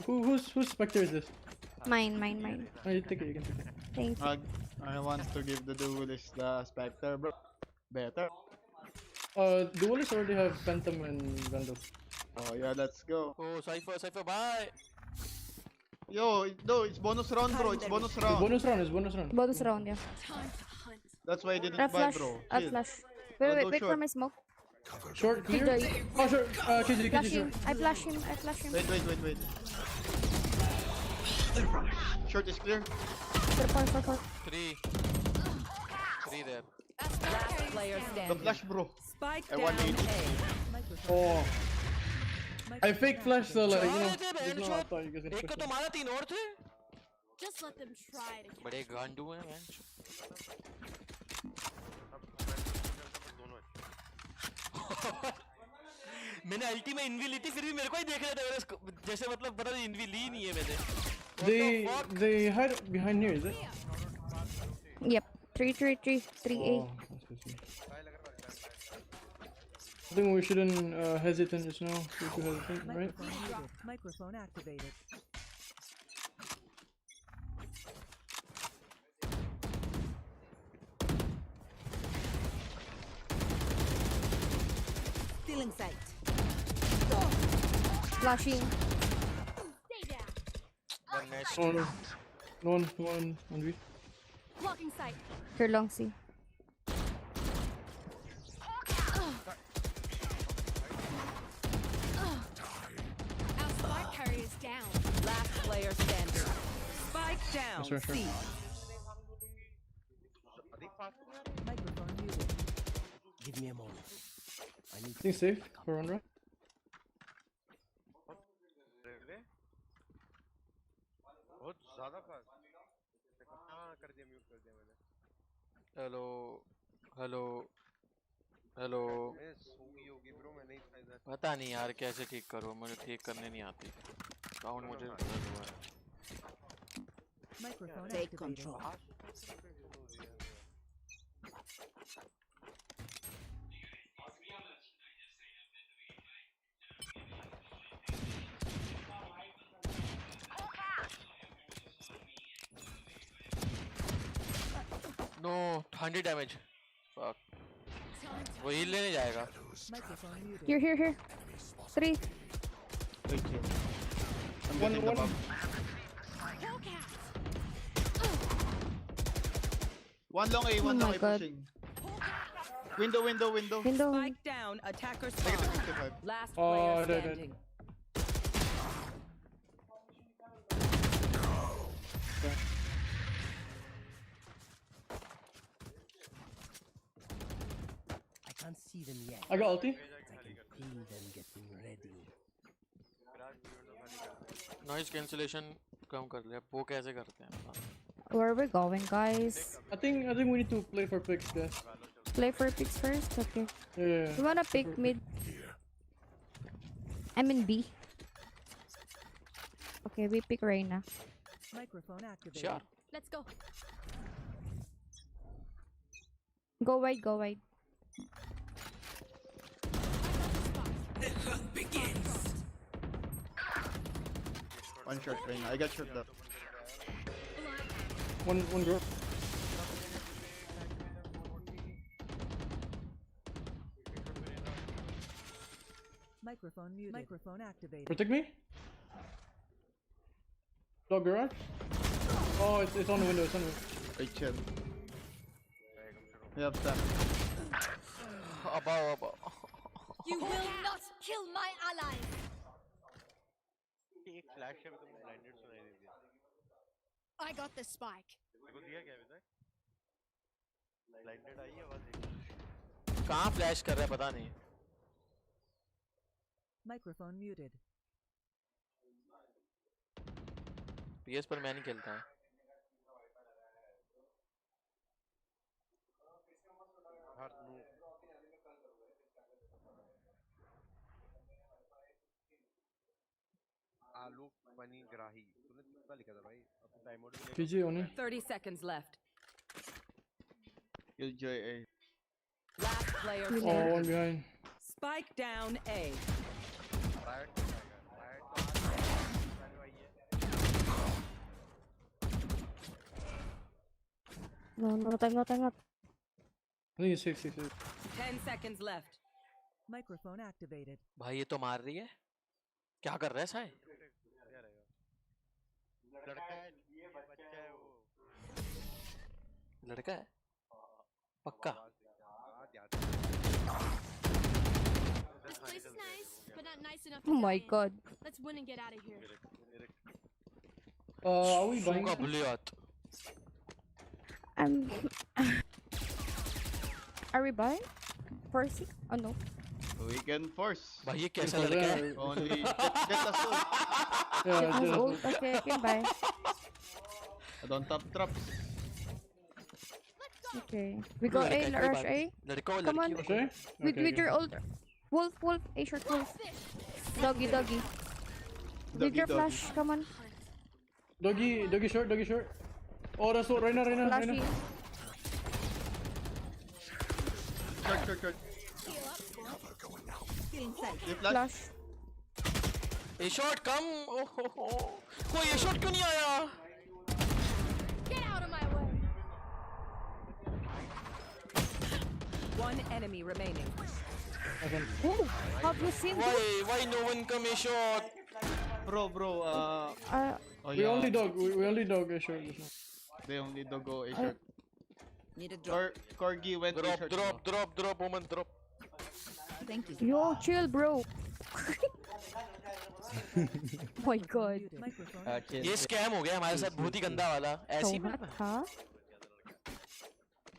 Whose spectre is this? Mine. Oh, you take it. You can take it. Thank you. I want to give the duelist the Spectre, bro. Better. Duelists already have phantom and vandal. Oh yeah, let's go. Oh, Cypher, bye. Yo, no, it's bonus round, bro. It's bonus It's round. bonus round. Bonus round, yeah. Time to hunt. That's why I didn't I'll buy, flash. bro. I'll Chill. flash. I'll Wait go for short. my smoke. Short, clear? Killjoy. Oh, short. KJ, Flash short. him. I flash him. Wait. Short is clear. 4. 3 there. Last player The standing. flash, bro. Spike I down want A. it. Oh. I fake flash, so like, you know. Chale the There's no bench. thought you guys can एक को push तो मारा 3 और थे. Just let them try to catch. बड़े गांडू हैं bench. मैंने अल्टी में इनवी ली थी फिर भी मेरे को ही देख रहा था मेरे जैसे मतलब पता नहीं इनवी ली नहीं है मैंने. They hide behind here, is it? Yep. 3A. Oh, that's good. I think we shouldn't hesitate just now. We should hesitate, right? Microphone muted. Microphone activated. Stealing sight. Flashing. Stay down. One nest. No one V. Blocking sight. Here long C. Our spike carrier is down. Last player standing. Spike down. Sure. C. Microphone muted. Give me a moment. I need Think safe for run right? बहुत ज़्यादा fast. हाँ कर दिया mute कर दिया मैंने. Hello मैं सूगी होगी ब्रो मैं नहीं फायदा. पता नहीं यार कैसे ठीक करूँ मुझे ठीक करने नहीं आती. साउंड मुझे गलत हुआ है. Microphone Take activated. control. No, 100 damage. वो हील लेने जाएगा। Here. 3. I'm getting the bomb. One long A, one Oh long my A God. pushing. Window. Window. Spike down. Attacker spawn. Negative 55. Last Oh, player dead. standing. I can't see them yet. I got ulti. I can feel them getting ready. Noise cancellation कम कर लिया। वो कैसे करते हैं? Where are we going, guys? I think we need to play for picks, guys. Play for picks first? Okay. Yeah. You wanna pick mid? I'm in B. Okay, we pick Reina. Microphone activated. Sure. Let's go. Go wide. One shot right now. I got shot up. One drop. Microphone muted. Microphone activated. Protect me. Dog garage. Oh, it's on the window. It's on the window. Wait, chill. We have time. Above. You will not kill my ally. एक flash है तो blinded सुनाई दे दिया। I got the spike. देखो दिया क्या अभी तक? ब्लाइंडेड आई है आवाज एक। कहाँ फ्लैश कर रहा है पता नहीं। Microphone muted. PS पर मैं नहीं खेलता है। आलू पनीर ग्राही तूने कितना लिखा था भाई अपने टाइम मोड में? PG only. 30 seconds left. Killjoy A. Last player Oh, standing. one behind. Spike down A. No time. I think it's safe. 10 seconds left. Microphone activated. भाई ये तो मार रही है। क्या कर रहा है साय? लड़का है ये बच्चा है वो। लड़का है? पक्का? This place is nice, but not nice enough. Oh my God. Let's win and get out of here. Are we buying? सूखा बुलियात। Are we buying? Forcing? Oh no. We can force. भाई ये कैसा लड़का है? Only get us all. Yeah, Get us ult. Okay, I can buy. I don't have traps. Okay. We go A, rush A. लड़का और Come on. लड़की Okay. With your ult. Wolf. A short wolf. Doggy. With your flash. Come on. Doggy short. Oh, that's what. Right now. Flashy. Short. You flash? Flash. ये shot कम। कोई ये shot क्यों नहीं आया? Get out of my way. One enemy remaining. Have you seen this? Why no one come a shot? Bro. We only dog a short. They only dog go A short. Need a drop. Corgi went A short. Drop, woman, drop. Thank you. Yo, chill, bro. My God. ये scam हो गया हमारे साथ बहुत ही गंदा वाला। ऐसी में Huh?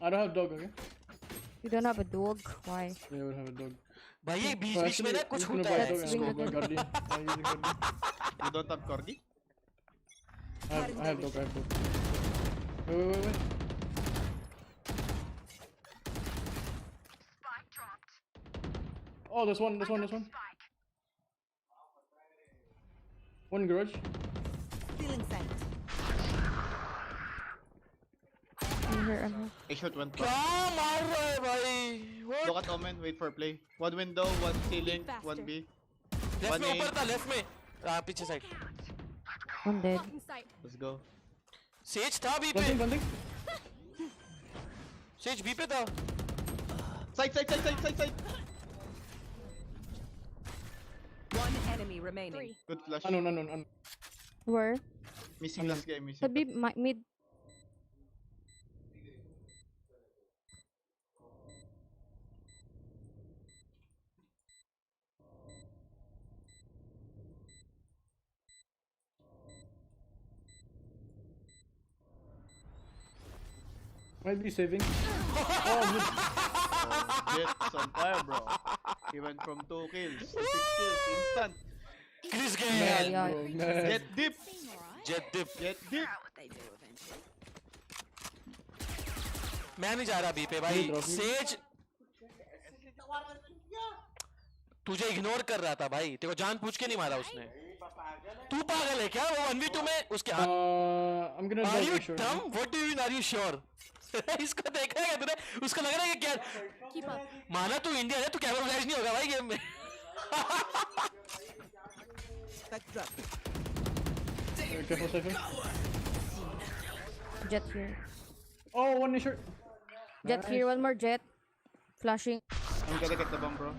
I don't have dog. Okay. You don't have a dog? Why? Yeah, we don't have a dog. भाई ये बीच Oh, बीच में ना actually, कुछ we're gonna होता buy है। dog and Swing go again. Guardian. I'm using Guardian. You don't have Corgi? I have dog. Wait. Oh, this one. One garage. Feeling sight. I'm here. A short went क्या back. मार रहा है भाई? What? Look at Omen, wait for play. One window, one ceiling, one B. Left One में A. ऊपर था, left में। पीछे side. I'm dead. Blocking sight. Let's go. Says था बी पे। One thing. Sage B पे था. Side. One enemy remaining. Good flash. Unknown. Where? Missing last game. Missing. Could be mid. Might be saving. Jet's on fire, bro. He went from 2 kills to 6 kills instant. Chris Man, Gale. bro, man. Jet dip. Jet dip. मैं नहीं जा रहा B पे भाई. Says तुझे ignore कर रहा था भाई. तेरे को जान पूछ के नहीं मारा उसने. तू पागल है क्या? वो 1v2 में उसके हाथ. I'm gonna Are you sure. dumb? What do you mean? Are you sure? इसको देखा है तूने? उसको लग रहा है कि क्या? माना तू इंडिया है, तू कैमोफ्लेज नहीं होगा भाई गेम में. Careful, safer. Jet here. Oh, one short. Jet here. One more jet. Flashing. I'm gonna get the bomb, bro.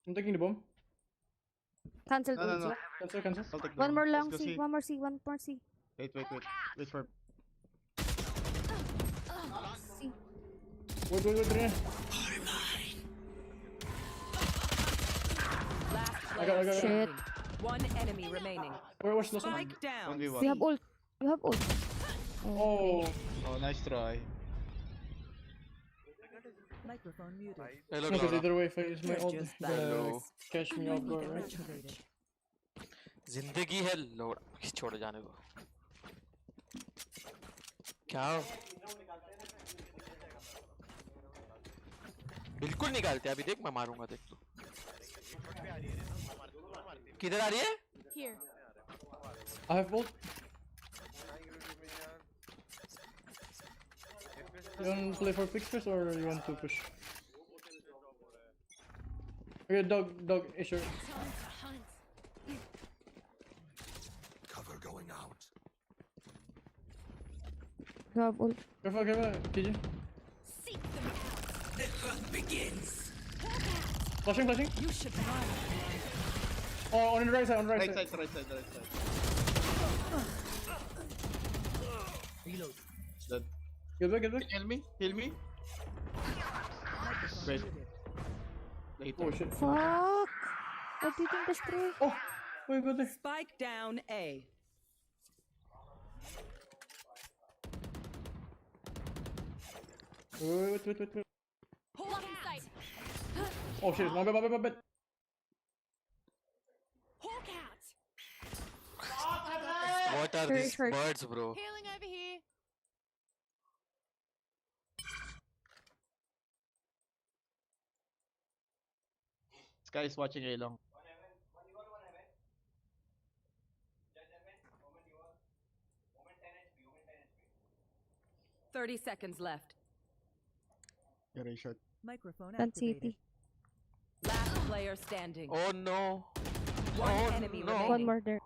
I'm taking the bomb. Cancel. No. Cancel. I'll take the One bomb. more long Let's go C. C. One more C. One more C. Wait for. C. Wait, Rene. I got it. Shit. One enemy remaining. Where's the last one? Spike down. 1v1. We have ult. Oh. Oh, nice try. Microphone muted. Hello, No, because Laura. either way, if I use my ult, Hello. catch me off guard, right? जिंदगी है load. छोड़ जाने दो. क्या? बिल्कुल निकालते. अभी देख मैं मारूंगा. देख तू. किधर आ रही है? Here. I have bolt. You want to play for fix first or you want to push? Okay, dog, sure. Cover going out. We have ult. Careful, TJ. The hunt begins. Flashing. You should run. Oh, on the right side, Right side. Reload. Dead. Get back. Heal me. Wait. Later. Oh shit. Fuck. I didn't destroy. Oh, wait, go there. Spike down A. Wait. Hold in sight. Oh shit, my bad. Hawk out. What are these birds, bro? Healing over here. This guy is watching A long. 30 seconds left. You're a shot. Microphone That's activated. CT. Last player standing. Oh no. One enemy remaining. One more there.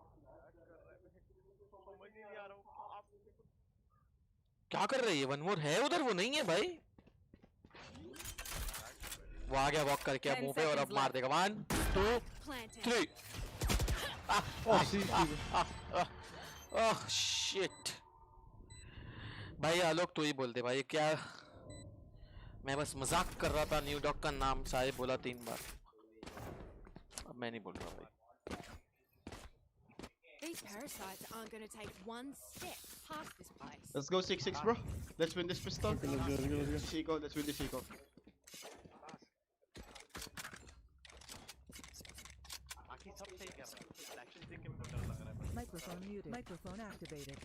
क्या कर रही है? One more है उधर. वो नहीं है भाई. वो आ गया वॉक करके अब मुंह पे और अब मार देगा. 1 2 3. Oh shit. भाई आलोक तू ही बोल दे भाई. क्या मैं बस मजाक कर रहा था. न्यू डॉग का नाम साहिब बोला 3 बार. अब मैं नहीं बोल रहा भाई. These parasites aren't going to take one step past this place. Let's go 6-6, bro. Let's win this pistol. Okay, let's go. Seagull, let's win the Seagull. Microphone muted. Microphone activated.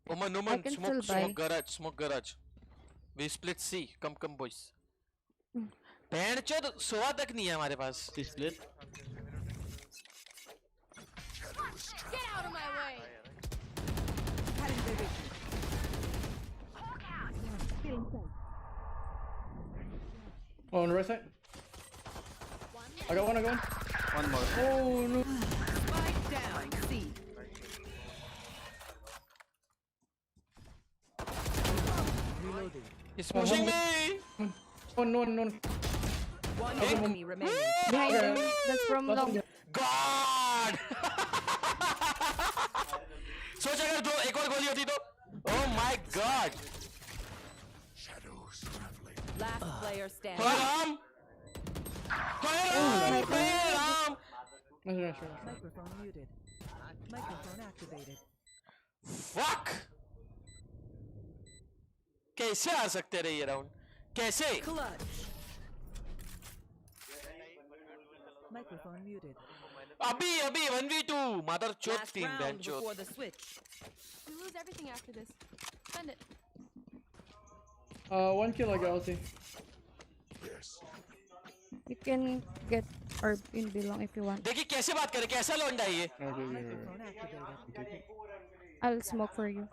Oman, I can smoke still buy. smoke garage. We split C. Come boys. पैंचोद 16 तक नहीं है हमारे पास. C split. Get out of my way. Oh, on the right side. I got one. One more. Oh no. Spike down C. He's pushing me. No. One enemy remaining. Behind him. That's from long. God. सोच अगर दो एक और गोली होती तो. Oh my God. Shadows traveling. Last player standing. Ram. Microphone muted. Microphone activated. Fuck. कैसे आ सकते रहे ये राउंड? कैसे? Clutch. Microphone muted. अभी 1v2 मदर चोट Last टीम round बहन चोट. before the switch. We lose everything after this. Spend it. 1 kill I got ulti. Yes. You can get orb in belong if you want. देखिए कैसे बात करे कैसा लौंडा है ये? Microphone activated. I'll smoke for you.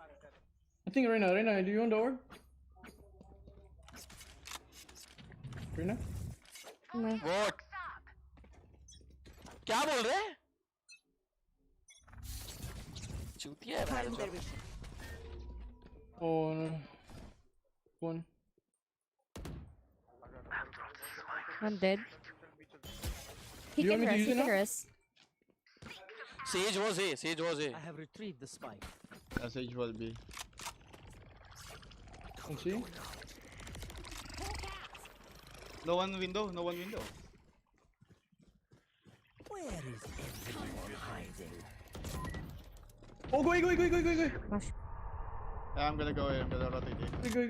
I think Reina, do you want the orb? Reina? No. What? क्या बोल रहे हैं? चूतिया है भाई जो. Oh no. One. I'm dead. He You can want me to rest. use He it can now? rest. Sage was A. I have retrieved the spike. Message will be. Let's see. No one window. Where is everyone hiding? Oh, go. Gosh. Yeah, I'm gonna go. I'm gonna rotate it. Go.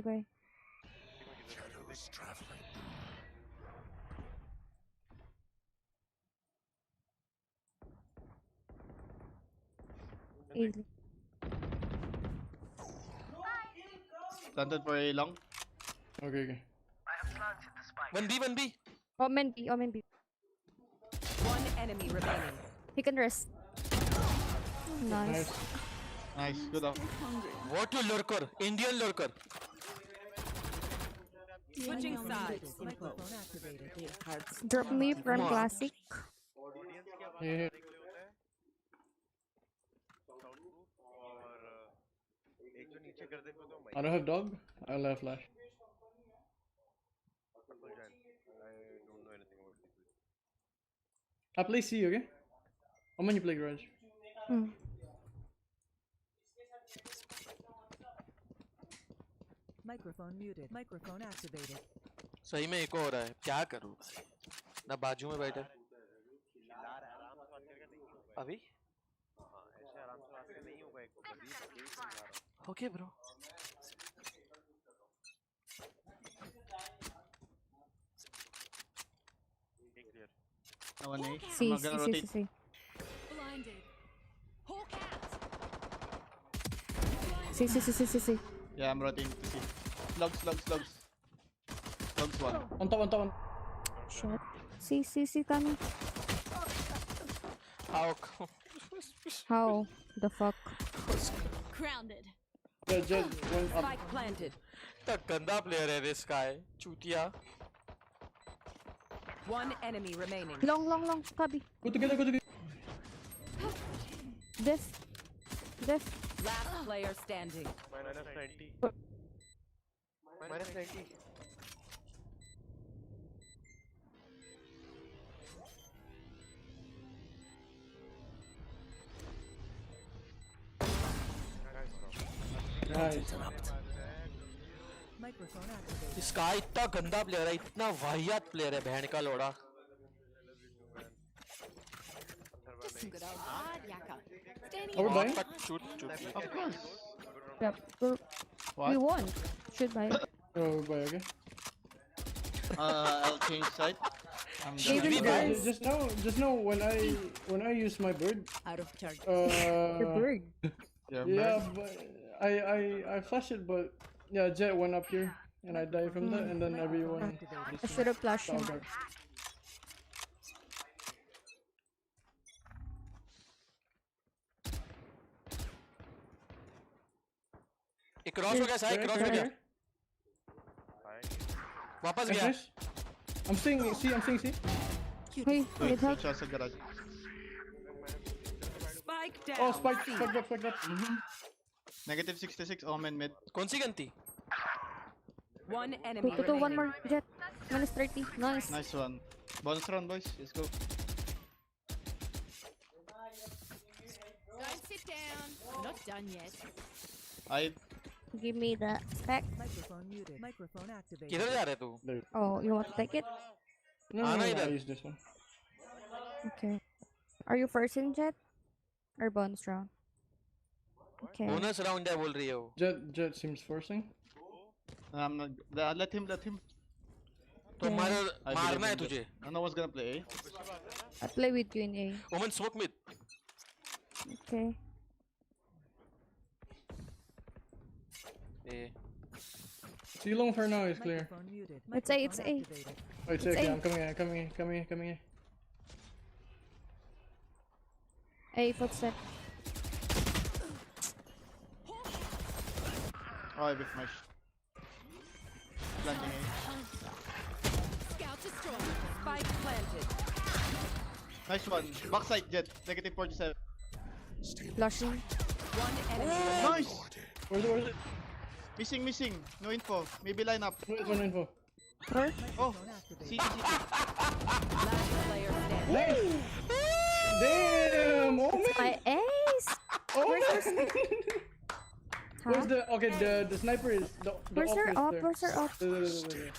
Go. Shadows traveling. Easy. Planted for a long. Okay. 1B. Omen B. One enemy remaining. He can rest. Nice. Nice. Good up. What to lurker? Indian lurker. Switching sides. Microphone activated. Drop me from classic. Yeah. I don't have dog. I'll have flash. I play C, okay? How many you play garage? Microphone muted. Microphone activated. सही में एक हो रहा है क्या करूँ ना बाजू में बैठे अभी okay bro No one A. I'm See. not gonna rotate. Blinded. Hawk out. See. Yeah, I'm rotating to C. Slugs. Slugs one. On top. Shit. See, coming. How the fuck? Grounded. Jet went up. Spike planted. इतना गंदा player है this guy चूतिया One enemy remaining. Long, Kabi. Go together. This. Last player standing. -90. Nice. Microphone activated. इसका इतना गंदा player है इतना वाहियात प्लेयर है बहन का लोड़ा Just some good old hard yakka. Standing Are we buying? Of course. Yep. What? We won. Should buy. Oh, bye, okay. I'll change side. I'm Even gonna guys. Just know when I use my bird. Out of charge. Your bird. Yeah, Yeah, but I flashed it, but yeah, Jet went up here and I died from that, and then everyone. I should have flashed him. Okay. एक cross हो गया side cross हो गया वापस गया I'm seeing C. Hey, Wait, with help. just a garage. Spike Spike down. Oh, spike that. Negative 66, Omen mid. कौन सी गंती? One enemy 2 to 2, one remaining. more jet. Minus 30. Nice. Nice one. Bonus round, boys. Let's go. Don't sit down. We're not done yet. I Give me the spec. Microphone muted. Microphone activated. किधर जा रहे तू? Oh, you want to take it? No, Ah, no, I either. use this one. Okay. Are you first in jet? Or bonus round? Okay. Bonus round है बोल रही है वो. Jet seems forcing. I'm not. Let him. तो मारना है तुझे. No one's gonna play. I'll play with you in A. Omen smoke mid. Okay. A. See long for now is clear. Microphone muted. It's A, it's Microphone A. activated. Oh, it's It's okay. A. I'm coming here. A footstep. Oh, I whiffed my planting A. Scout destroyed. Spike planted. Nice one. Backside jet. Negative 47. Flushing. One enemy. Nice. Where's it? Missing. No info. Maybe line up. No info. Where? Oh. Microphone activated. CT. Last player standing. Nice. Damn! Oh man! My ace! Oh Where's man! the Where's the the sniper is the Where's op her is up? there. Where's her up? There.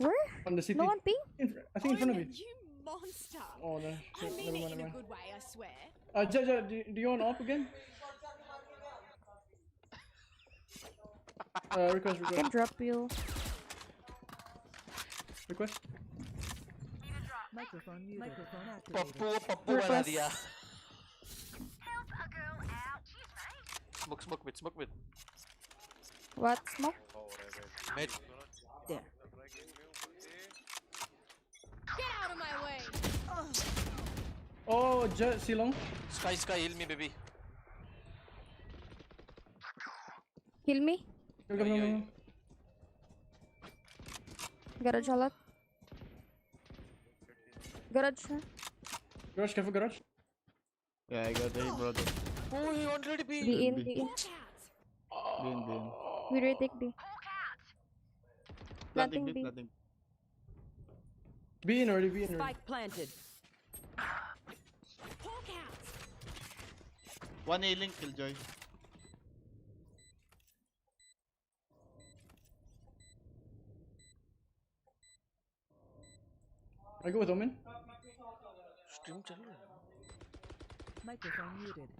Where? On the CT. No one ping? I think in front of me. You monster. Oh no! I Shit, mean never it in a mind. good way, I swear. Jaja, do you want op again? Request. I can drop you. Request. Microphone muted. Microphone activated. Pappu बना Request. दिया. Smoke mid. What? Smoke? Mid. There. Get out of my way. Oh, Jet, see long. Sky, heal me baby. Kill me? Come. Garage halat. Garage na. Garage, careful, garage. Yeah, I got A, brother. Oh, he already be. Be in. Bin. We retake B. Planting Planting B. planting. Be in already. Spike planted. Hawk out. One A link, Killjoy. I go with Omen. Stream चल रहा है. Microphone muted.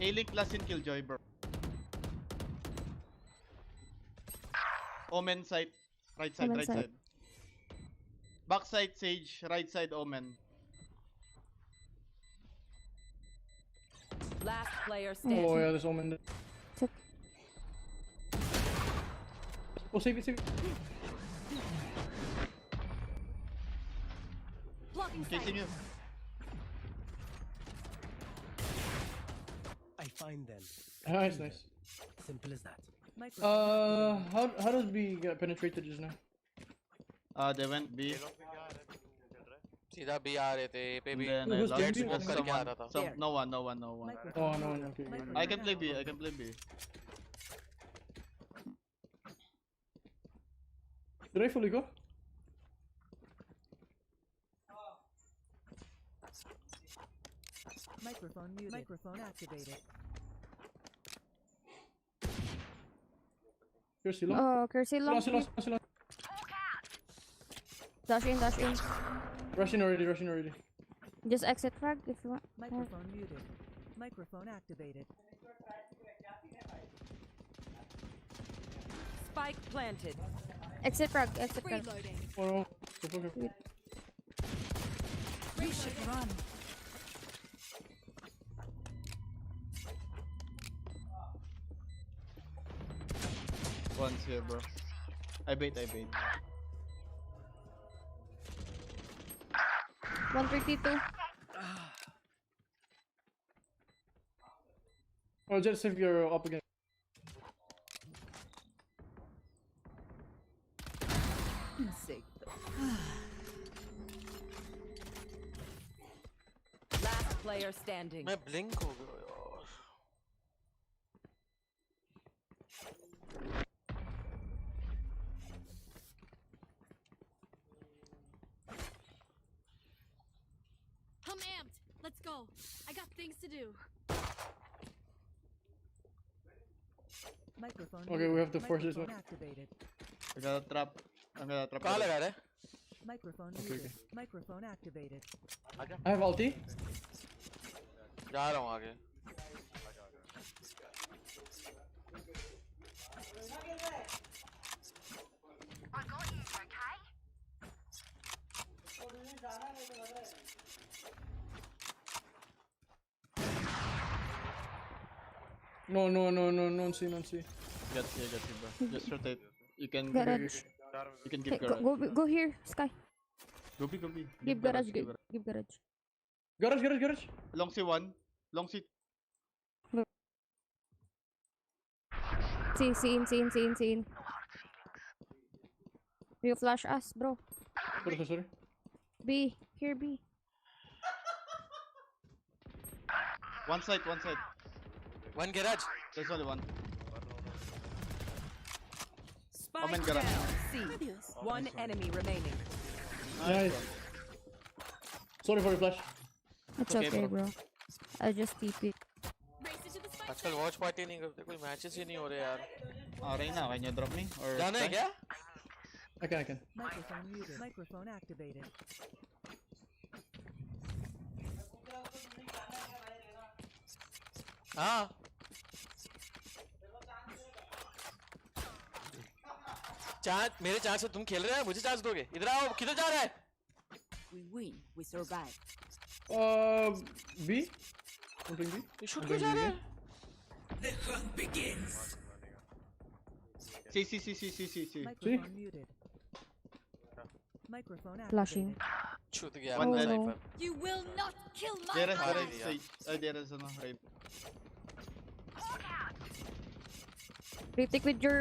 A link plus in Killjoy, bro. Omen side. Right side. Omen side. Back side Sage. Right side Omen. Last player standing. Oh yeah, there's Omen. Check. Oh, save it. Blocking Chasing you. I find them. Nice. Simple as that. How does B get penetrated just now? They went B. सीधा B आ रहे थे. पे भी. Then I Who's lost jumping? Smoke करके आ रहा था. No one. Oh no, okay. I can play B. Did I fully go? Microphone muted. Microphone activated. Here's long. Oh, Kersey long. Long. Dash in. Rushing already. Just exit frag if you want. Microphone muted. Microphone activated. Spike planted. Exit frag. Reloading. Oh no. Careful. We should run. One's here, bro. I bait. 132. Oh, just if you're up again. Insect. player standing. मैं blink हो गया यार. I'm amped. Let's go. I got things to do. Microphone. Okay, we have to force this one. Activated. I got a trap. I'm gonna trap. कहाँ लगा रहे? Microphone. Okay, okay. Microphone activated. I have ulti. जा रहा हूँ आगे. No, non see. Get here, bro. Just rotate. You can. Garage. You can give Okay, garage. go here, Sky. Go B. Give garage. Give garage. Garage. Long C one. Long C. See in. You flash us, bro. Sorry. B. Here, B. One side. One garage. There's only one. Spike in down. garage. C. One enemy remaining. Nice. Sorry for the flash. It's okay, bro. I just TP. Race into the spike. आजकल watch party नहीं करते, कोई matches ही नहीं हो रहे यार. Reina, can you drop me? Or जाना है क्या? I can. Microphone muted. Microphone activated. हाँ. चांस मेरे चांस से तुम खेल रहे हैं, मुझे चांस दोगे? इधर आओ, किधर जा रहा है? We win, we survive. B? Something B? ये shoot क्यों जा रहा है? The hunt begins. See. Microphone muted. Microphone Flashing. activated. छूट गया. One अपना dead. sniper. You will not kill my There is ally. there is no raid. Retake with your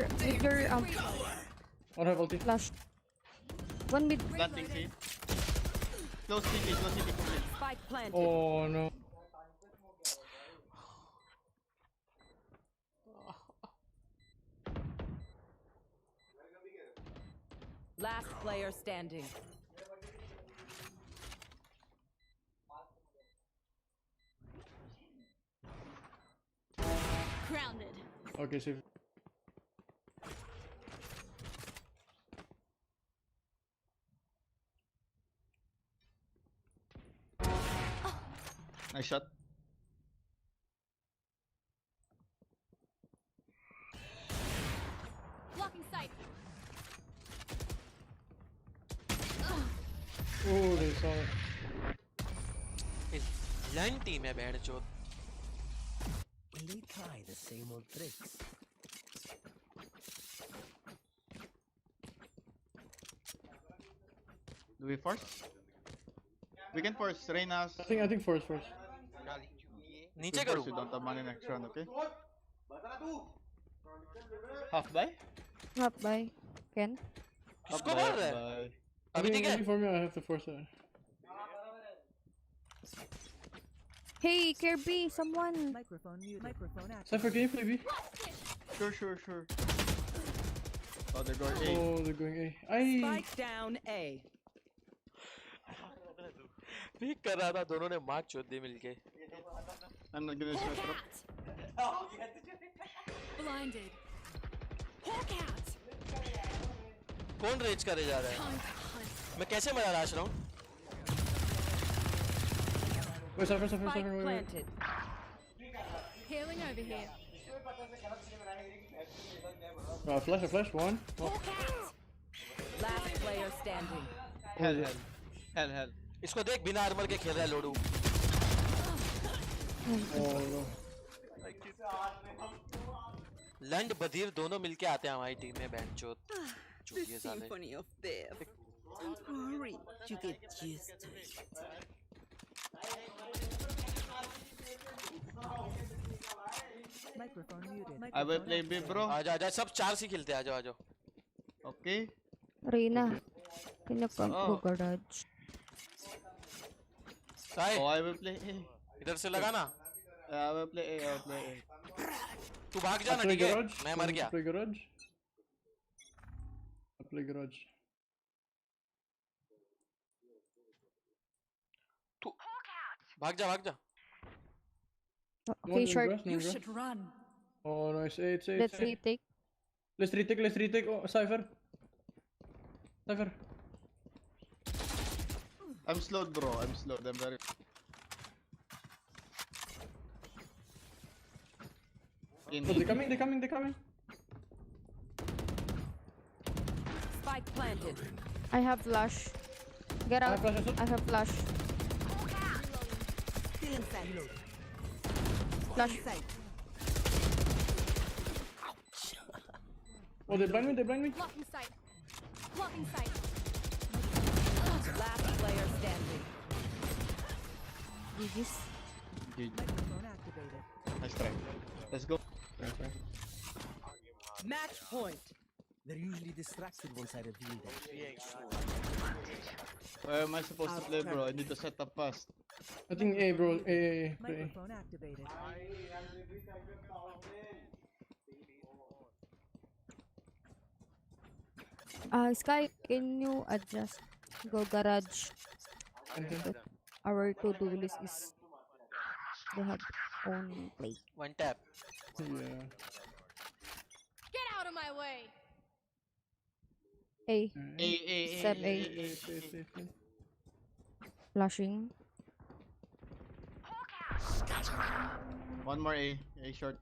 I don't have ulti. flash. One mid. Planting C. Close CT. Complete. Spike planted. Oh no. Last player standing. Grounded. Okay, safe. Nice shot. Blocking sight. Oh, they saw it. Line team है बैठ चोद. Will they try the same old tricks? Do we force? We can force Reina's. I think force. नीचे Force, करूँ. we don't have money next round, okay? Half buy? Up by Ken. उसको मार रहा है. अभी ठीक है. For me, I have to force it. Hey, care B, someone. Microphone muted. Microphone activated. Cypher, can you play B? Sure. Oh, they're going A. Oh, they're going A. Aye. Spike down A. Peak कर रहा था, दोनों ने मार चोद दी मिलके. I'm not gonna smoke drop. Blinded. Hawk out. कौन raise करे जा रहा है? मैं कैसे मजा लाश रहा हूँ? Wait, Cypher, Spike wait. planted. Healing over here. Flash, one. Oh. Hawk out. Last player standing. Hell. इसको देख, बिना आर्मर के खेल रहा है लोडू. Oh no. लंड बधीर दोनों मिलके आते हैं हमारी टीम में बैंड चोद. The चूतिए साले. symphony of death. Don't worry, you get used to it. Microphone muted. I will play B, bro. आजा सब चार से खेलते हैं. आजा. Okay. Reina, can you come Oh. to garage? Sai. Oh, I will play A. इधर से लगाना। I will play A, I will play A. तू भाग I जाना play ठीक है, garage. मैं मर गया। Play garage. I play garage. तू भाग जा भाग जा। Okay, short. You should run. Oh nice, it's Let's retake. Let's retake. Oh, Cypher. I'm slowed, bro. I'm slowed. I'm very. Oh, they're coming. Spike planted. I have flash. Get out. flash also. I have flash. Still inside. Flash. Inside. Oh, they blind me. Blocking sight. Blocking sight. Last player standing. GG's. GG. Microphone activated. Nice try. Let's go. Match point. They're usually distracted once I reveal them. Where am I supposed to play, bro? I need to set up fast. I think A, bro. A. Microphone activated. Sky, can you adjust? Go garage. Our to-do list is they have own play. One tap. Yeah. Get out of my way. A. A. Step A. Flashing. One more A. A short.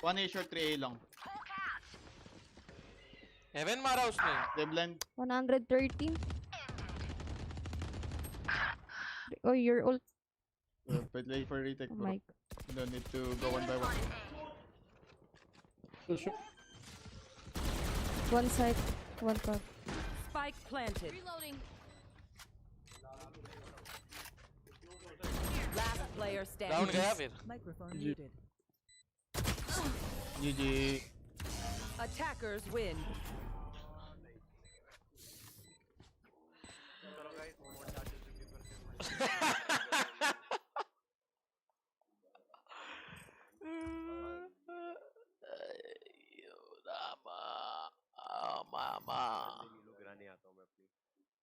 One A short, 3 A long. Haven मारा उसने। They blend. 113. Oh, you're ult. But wait for retake, Oh bro. my. You don't need to go one by one. One side, one top. Spike planted. Reloading. Last player Down standing. गया फिर। Microphone muted. GG. Attackers win.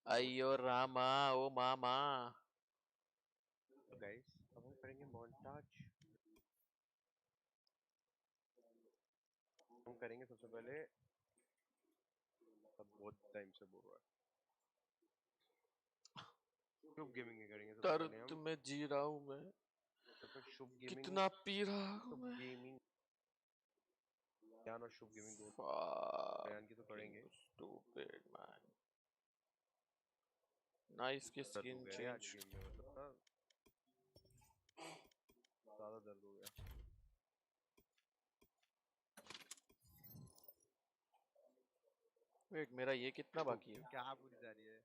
अयो रामा ओ मामा। तो guys अब हम करेंगे montage। हम करेंगे सबसे पहले, सब बहुत टाइम से बोल रहा है, शुभ गेमिंग करेंगे सबसे पहले दर्द हम। में जी रहा हूँ मैं, तो शुभ गेमिंग, कितना पी रहा हूँ शुभ मैं। गेमिंग ज्ञान और शुभ गेमिंग दोनों ज्ञान की तो करेंगे। Stupid man. Nice की स्किन चेंज। ज़्यादा दर्द हो गया। वेट मेरा ये कितना बाकी है? क्या पूरी जा रही है?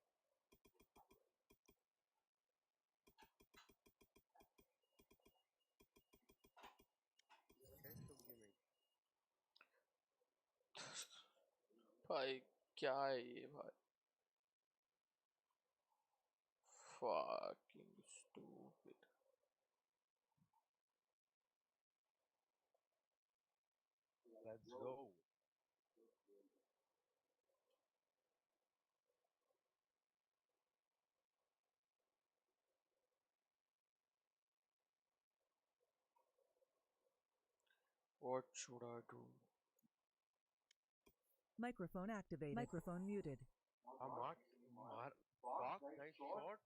भाई क्या है ये भाई? Fucking stupid. Let's go. What should I do? Microphone activated. Microphone muted. Fuck, nice shot.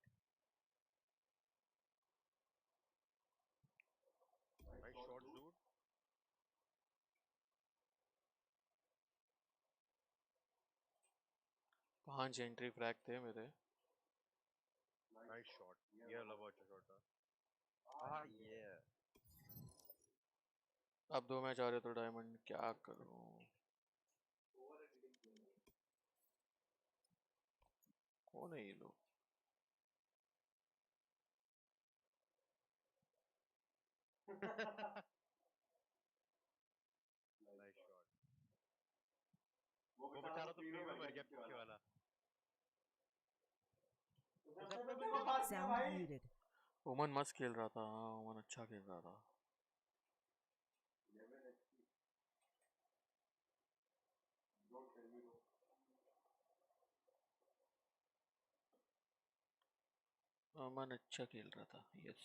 Nice shot, dude. पांच एंट्री फ्रैग थे मेरे। Nice shot. ये वाला बहुत अच्छा shot था। Ah yeah. अब दो मैच आ रहे तो डायमंड क्या करूं? कौन है ये लोग? Nice shot. वो बेचारा तो फ्री में मर गया पीछे वाला। Sound muted. ओमन मस्त खेल रहा था, हाँ ओमन अच्छा खेल रहा था। ओमन अच्छा खेल रहा था, यस।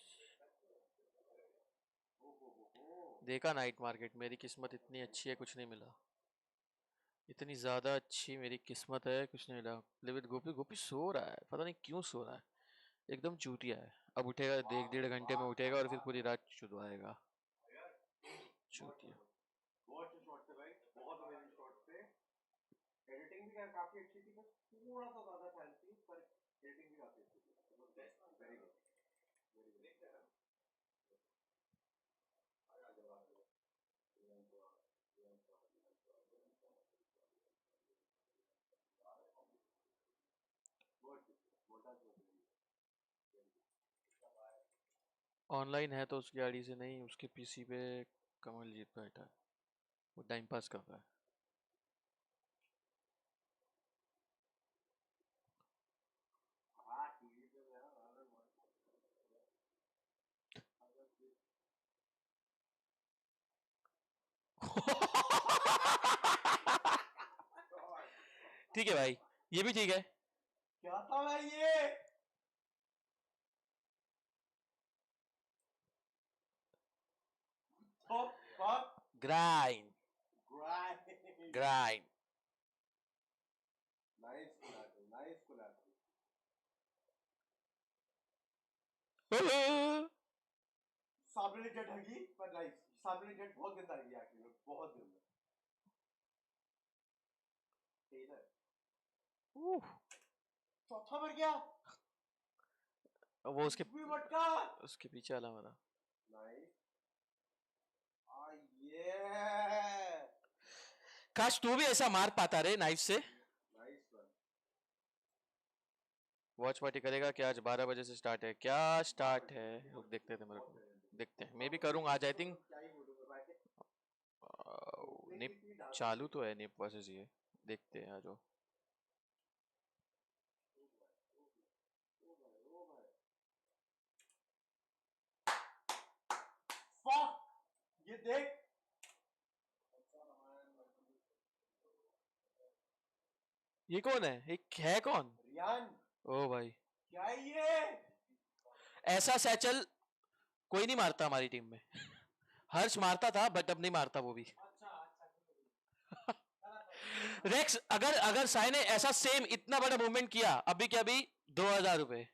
देखा नाइट मार्केट, मेरी किस्मत इतनी अच्छी है कुछ नहीं मिला। इतनी ज्यादा अच्छी मेरी किस्मत है कुछ नहीं मिला। प्ले विद गोपी, गोपी सो रहा है, पता नहीं क्यों सो रहा है, एकदम चूतिया है। अब उठेगा, देख 1.5 घंटे में उठेगा और फिर पूरी रात चुदवाएगा, चूतिया। बहुत अच्छे शॉट थे भाई, बहुत अमेजिंग शॉट थे। एडिटिंग भी काफी अच्छी थी, बस थोड़ा सा ज्यादा फैंसी, पर एडिटिंग भी काफी अच्छी थी। Very good, very good. Online है तो उसकी आईडी से नहीं, उसके पीसी पे कमल जीत बैठा है, वो टाइम पास कर रहा है। हाँ टीवी पे मेरा ठीक है भाई, ये भी ठीक है। क्या था भाई ये? Oh, fuck. Grind Grind. Grind. Nice collateral, nice collateral. सामने जेट हगी, पर नाइस। सामने जेट बहुत गंदा हगी एक्चुअली, बहुत गंदा। टेलर। चौथा मर गया। वो उसके मटका। उसके पीछे वाला मरा। नाइस। ये। काश तू भी ऐसा मार पाता रे नाइफ से। Nice one. वॉच पार्टी करेगा क्या? आज 12 बजे से स्टार्ट है। क्या स्टार्ट है? लोग देखते थे मेरे को, देखते हैं। मैं भी करूंगा आज, आई थिंक। निप चालू तो है, निप वर्सेस ये, देखते हैं आज। फक, ये देख। ये कौन है? एक है कौन? रियान। ओ भाई, क्या है ये? ऐसा सैचल कोई नहीं मारता हमारी टीम में। हर्ष मारता था बट अब नहीं मारता वो भी। रेक्स, अगर अगर साई ने ऐसा सेम इतना बड़ा मूवमेंट किया अभी के अभी 2000 रुपए,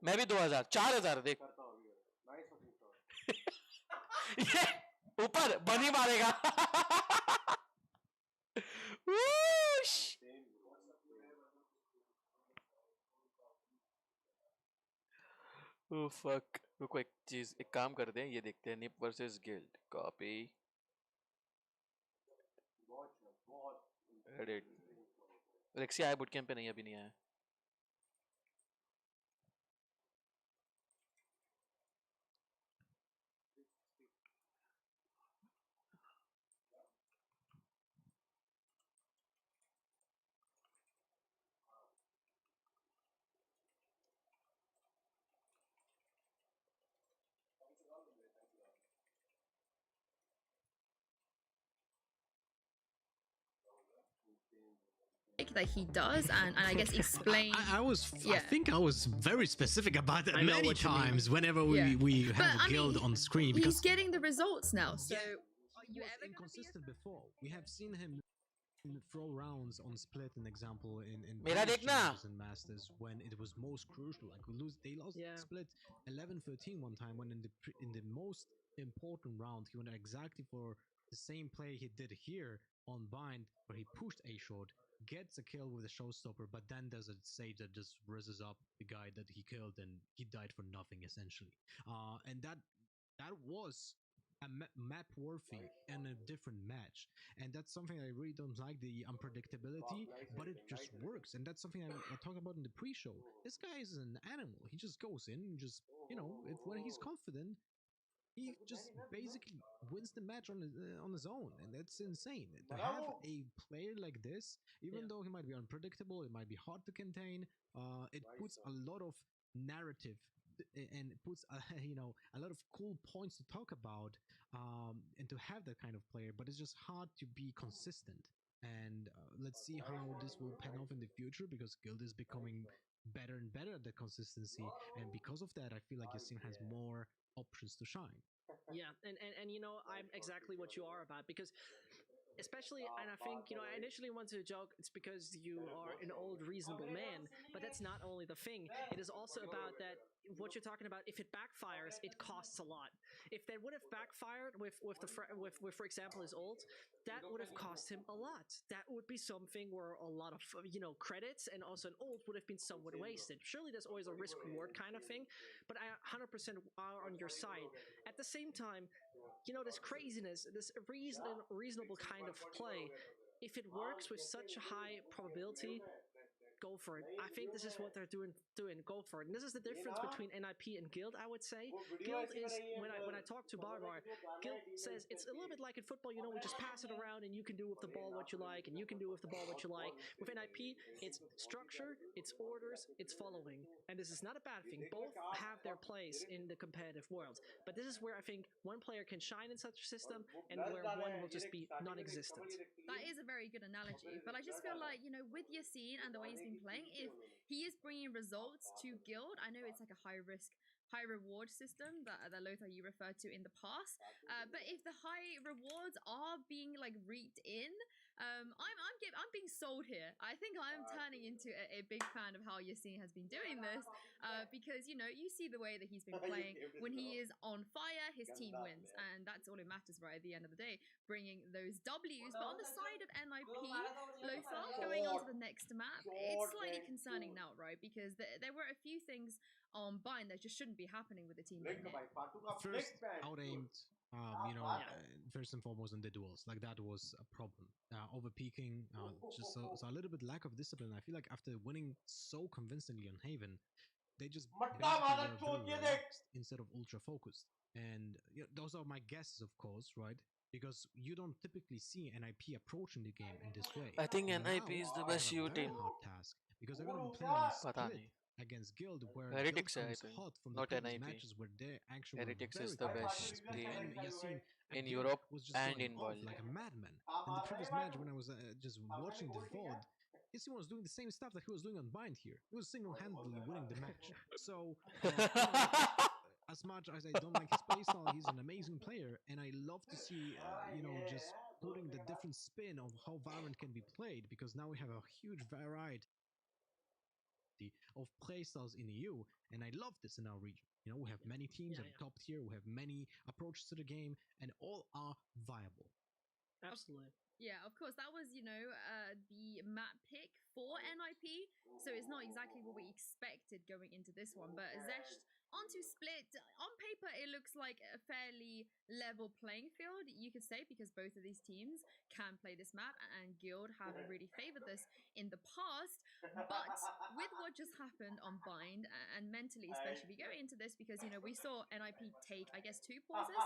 मैं भी 2000, 4000 देख। ये ऊपर बनी मारेगा। ओह फक, रुको एक चीज, एक काम करते हैं, ये देखते हैं। निप वर्सेस गिल्ड, कॉपी एडिट। रेक्सी आया बूट कैंप पे? नहीं, अभी नहीं आया। that he does and I guess explain. I think I was very specific about that many times whenever Yeah. we But, have I a guild mean, on screen. He's Because getting the results now, so are you ever inconsistent before? We have seen him throw rounds on split, an example in मेरा previous देखना। challenges and masters when it was most crucial. Like they lost split 11-13 one time when in the most important round he went exactly for the same play he did here on bind, where he pushed a short, gets a kill with a showstopper, but then there's a sage that just rises up the guy that he killed and he died for nothing essentially. And that was a map worthy and a different match, and that's something I really don't like, the unpredictability, but it just works. And that's something I talked about in the pre-show. This guy is an animal. He just goes in and just, if when he's confident, he just basically wins the match on his own, and that's insane. To have a player like this, even though he might be unpredictable, it might be hard to contain, it puts a lot of narrative and puts a lot of cool points to talk about, and to have that kind of player, but it's just hard to be consistent. And let's see how this will pan off in the future, because Guild is becoming better and better at the consistency, and because of that I feel like Yasin has more options to shine. Yeah, and I'm exactly what you are about, because especially, and I think, I initially wanted to joke it's because you are an old reasonable man, but that's not only the thing. It is also about that what you're talking about. If it backfires, it costs a lot. If that would have backfired with for example his ult, that would have cost him a lot. That would be something where a lot of credits and also an ult would have been somewhat wasted. Surely there's always a risk reward kind of thing, but I 100% are on your side. At the same time, this craziness, this reasonable kind of play, if it works with such a high probability, go for it. I think this is what they're doing. Go for it. And this is the difference between NIP and Guild, I would say. Guild is, when I talk to Barbar, Guild says it's a little bit like in football, we just pass it around and you can do with the ball what you like, and you can do with the ball what you like. With NIP, it's structure, it's orders, it's following. And this is not a bad thing. Both have their place in the competitive world. But this is where I think one player can shine in such a system, and where one will just be non-existent. That is a very good analogy, but I just feel like, with Yasin and the way he's been playing, if he is bringing results to Guild, I know it's like a high risk, high reward system that Lothar you referred to in the past, but if the high rewards are being like reaped in, I'm being sold here. I think I'm turning into a big fan of how Yasin has been doing this, because you see the way that he's been playing. When he is on fire, his team wins, and that's all it matters, right? At the end of the day, bringing those W's. But on the side of NIP, Lothar, going on to the next map, it's slightly concerning now, right? Because there were a few things on Bind that just shouldn't be happening with the team. First, out-aimed, first and foremost in the duels. Like, that was a problem. Over peaking, just so a little bit lack of discipline. I feel like after winning so convincingly on Haven, they just basically were very relaxed instead of ultra focused. And those are my guesses, of course, right? Because you don't typically see NIP approaching the game in this way. I think Now, NIP is the best they have a very team. hard task, because they're going to be playing on Pata split nahi. against Guild, where Heretics Guild hai, I comes think. hot from Not the previous NIP. matches where they actually Heretics were is very the good best at split. team And Yasin at in Guild Europe was just and going in off world. like a madman. In the previous match, when I was just watching the VOD, Yasin was doing the same stuff that he was doing on Bind here. He was single-handedly winning the match. So, as much as I don't like his playstyle, he's an amazing player, and I love to see, just putting the different spin of how Valorant can be played, because now we have a huge variety of playstyles in EU, and I love this in our region. We have many teams at the top tier, we have many approaches to the game, and all are viable. Absolutely. Yeah, of course, that was, the map pick for NIP, so it's not exactly what we expected going into this one, but Zesht onto Split, on paper it looks like a fairly level playing field, you could say, because both of these teams can play this map, and Guild have really favored this in the past, but with what just happened on Bind, and mentally especially, we go into this because, we saw NIP take, I guess, 2 pauses,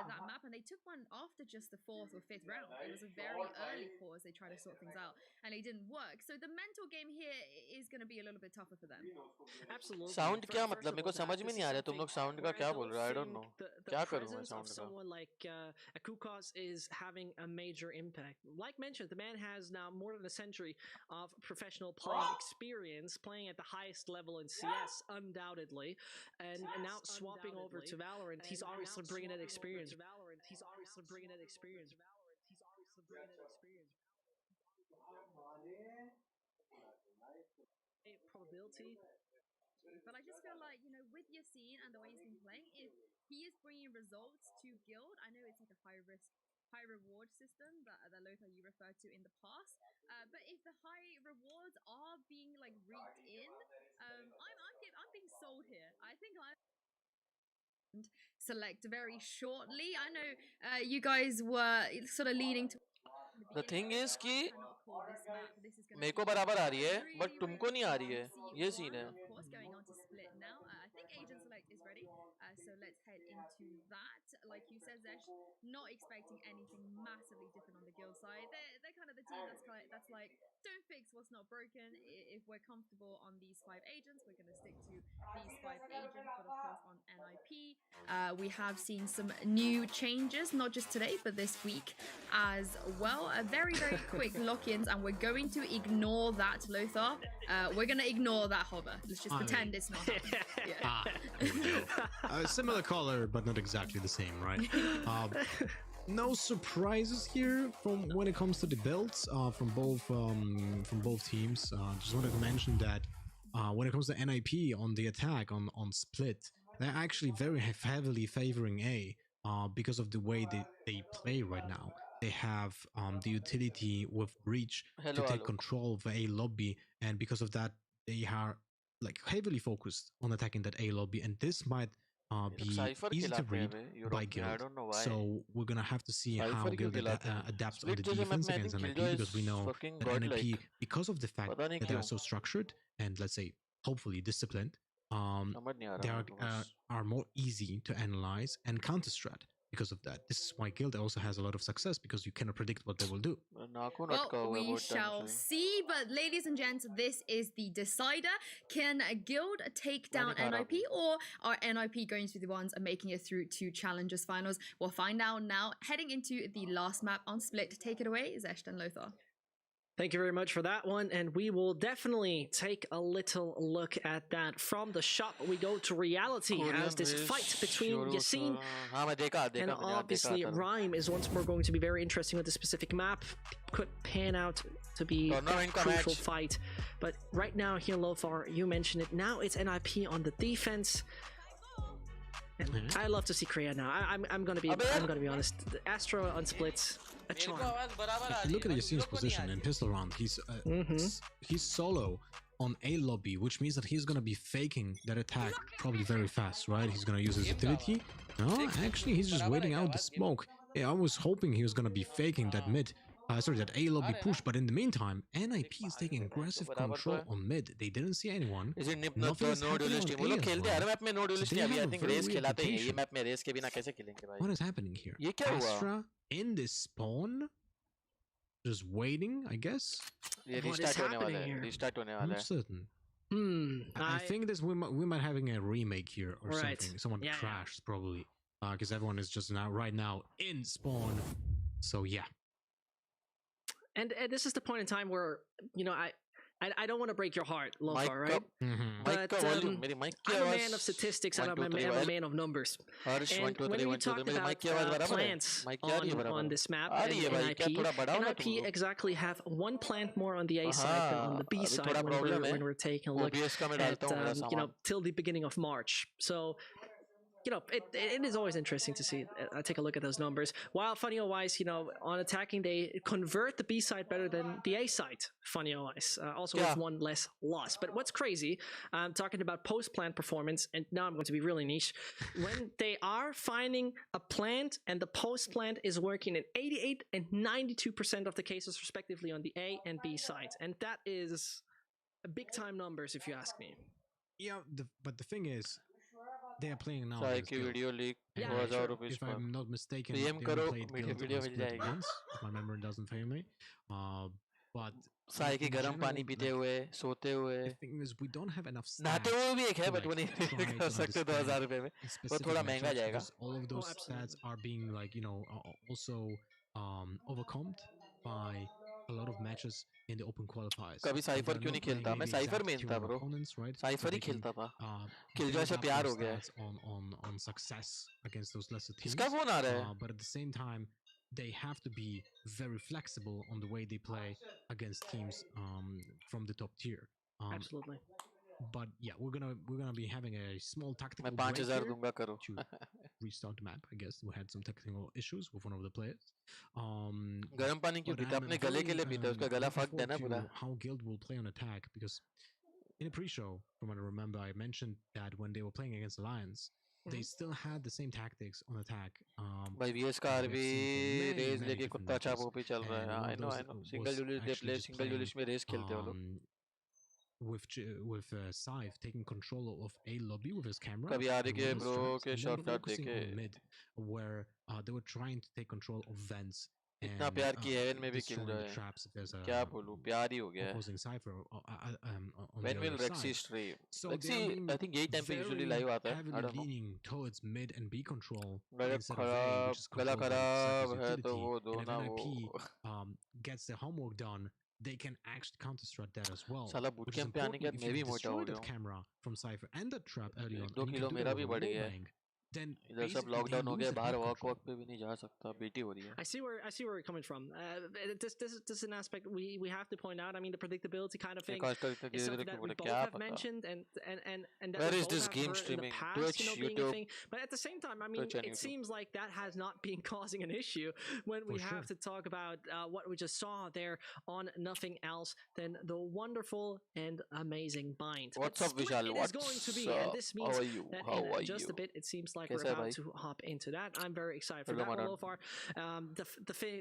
that map, and they took one after just the 4th or 5th round. It was a very early pause, they tried to sort things out, and it didn't work, so the mental game here is going to be a little bit tougher for them. Absolutely. Sound क्या मतलब मेरे को समझ में नहीं आ रहा तुम लोग sound का क्या बोल रहे हो I don't know क्या करूँ मैं presence of sound का someone like Akukos is having a major impact. Like mentioned, the man has now more than a century of professional playing experience, playing at the highest level in CS, undoubtedly, and now swapping over to Valorant, he's obviously bringing that experience. Probability. But I just feel like, with Yasin and the way he's been playing, if he is bringing results to Guild, I know it's like a high risk, high reward system that Lothar you referred to in the past, but if the high rewards are being like reaped in, I'm being sold here. I think I'm select very shortly. I know you guys were sort of leaning to The thing is कि मेरे को बराबर आ रही है but तुमको नहीं आ रही है ये सीन है of course going on to split now. I think Agent Select is ready, so let's head into that. like you said, Zesh, not expecting anything massively different on the guild side. They're kind of the team that's like, don't fix what's not broken. If we're comfortable on these 5 agents, we're going to stick to these 5 agents. But of course, on NIP, we have seen some new changes, not just today, but this week as well. A very, very quick lock-ins, and we're going to ignore that, Lothar. We're going to ignore that hover. Let's just pretend it's not. Similar color, but not exactly the same, right? No surprises here from when it comes to the builds from both teams. Just wanted to mention that when it comes to NIP on the attack on split, they're actually very heavily favoring A because of the way they play right now. They have the utility with Breach to take control of A lobby, and because of that, they are like heavily focused on attacking that A lobby, and this might be easy to read by guild. So we're gonna have to see how guild adapts on the defense against NIP, because we know that NIP, because of the fact that they are so structured and, let's say, hopefully disciplined, they are more easy to analyze and counter strat. Because of that, this is why guild also has a lot of success, because you cannot predict what they will do. Well, we shall see, but ladies and gents, this is the decider. Can a guild take down NIP, or are NIP going to be the ones making it through to Challengers Finals? We'll find out now, heading into the last map on Split. Take it away, Zesh and Lothar. Thank you very much for that one, and we will definitely take a little look at that. From the shop, we go to reality as this fight between Yassine and obviously Rhyme is once more going to be very interesting with this specific map. Could pan out to be a crucial fight, but right now here, Lothar, you mentioned it. Now it's NIP on the defense. I love to see Korea now. I'm gonna be honest. Astra on splits. If you look at Yassine's position in pistol round, he's solo on A lobby, which means that he's gonna be faking that attack probably very fast, right? He's gonna use his utility. No, actually, he's just waiting out the smoke. Yeah, I was hoping he was gonna be faking that that A lobby push, but in the meantime, NIP is taking aggressive control on mid. They didn't see anyone. Nothing is happening on A as well. What is happening here? Astra in this spawn, just waiting, I guess. What is happening here? I'm not certain. I think we might having a remake here or something. Someone crashed probably, because everyone is just right now in spawn. So yeah. And this is the point in time where, you know, I don't want to break your heart, Lothar, right? But I'm a man of statistics and I'm a man of numbers. And when we talk about plants on this map and NIP exactly have one plant more on the A side than on the B side when we're taking a look at, you know, till the beginning of March. So, you know, it is always interesting to see. Take a look at those numbers. While funny-wise, you know, on attacking, they convert the B side better than the A side, funny-wise. Also with one less loss. But what's crazy, talking about post-plant performance, and now I'm going to be really niche, when they are finding a plant and the post-plant is working in 88 and 92% of the cases, respectively, on the A and B sides. And that is big-time numbers, if you ask me. Yeah, but the thing is, they are playing now. video leak. If I'm not mistaken, they only played Guild on Split once, if my memory doesn't fail me. But Sai के गरम पानी पीते हुए सोते हुए the thing is, we don't have enough stats. नहाते हुए भी एक है, but वो नहीं कर सकते 2000 रुपए में. वो थोड़ा महंगा जाएगा. All of those stats are being, like, you know, also overcome by a lot of matches in the open qualifiers. कभी साइफर क्यों नहीं खेलता? मैं साइफर में था ब्रो. साइफर ही खेलता था. किलजॉय से प्यार हो गया. On success against those lesser teams. इसका फोन आ रहा है. But at the same time, they have to be very flexible on the way they play against teams from the top tier. Absolutely. But yeah, we're gonna be having a small tactical break here to restart the map. I guess we had some technical issues with one of the players. गरम पानी क्यों पीता? अपने गले के लिए पीता है. उसका गला फट है ना पूरा. How Guild will play on attack, because in a pre-show, from what I remember, I mentioned that when they were playing against Alliance, they still had the same tactics on attack. भाई VS का भी race लेके कुत्ता चाप पे चल रहा है. I know. Single duelist they play, single duelist में रेस खेलते हो लोग. Saif taking control of a lobby with his camera. कभी आ रही है and bro running के strats, shot and then card focusing देखे on mid, where they were trying to take control of vents. इतना And प्यार की हेवन में भी किल destroying रहा the है traps if there's a क्या बोलूं प्यार ही हो गया है opposing cipher on when the will other Rexy side. stream So Rexy they are being I think यही time पे usually very live आता है I heavily don't know leaning towards mid and B control गला instead of A, which is गला controlled by the खराब Cypher's है तो utility. वो दो And ना if वो NIP gets their homework done, they can actually counter-strat that as well. साला Which is bootcamp पे आने के important. बाद If मैं you भी मोटा हो destroy गया that हूँ camera from Cypher and that trap early on, 2 and you kilo can do मेरा that भी with a बढ़ low गया है bank, then इधर सब basically they लॉकडाउन हो lose गया that बाहर head वॉक control. वॉक पे भी नहीं जा सकता बीटी हो रही है I see where you're coming from. This is an aspect we have to point out. I mean, the predictability kind of thing आजकल इतना is धीरे something धीरे that क्यों we बढ़े both क्या have पता mentioned and that Where we is both this have game heard in the streaming? past, Twitch, being YouTube? a thing. But at the same time, I mean, Twitch and it YouTube. seems like that has not been causing an issue when we For have sure. to talk about what we just saw there on nothing else than the wonderful and amazing bind. What's But up, Vishal? split it is going to be, and this How means are you? that How in are just you? a bit, it seems like कैसा we're है about भाई? to hop into that. I'm very excited for Hello, that, Maran. Olofar.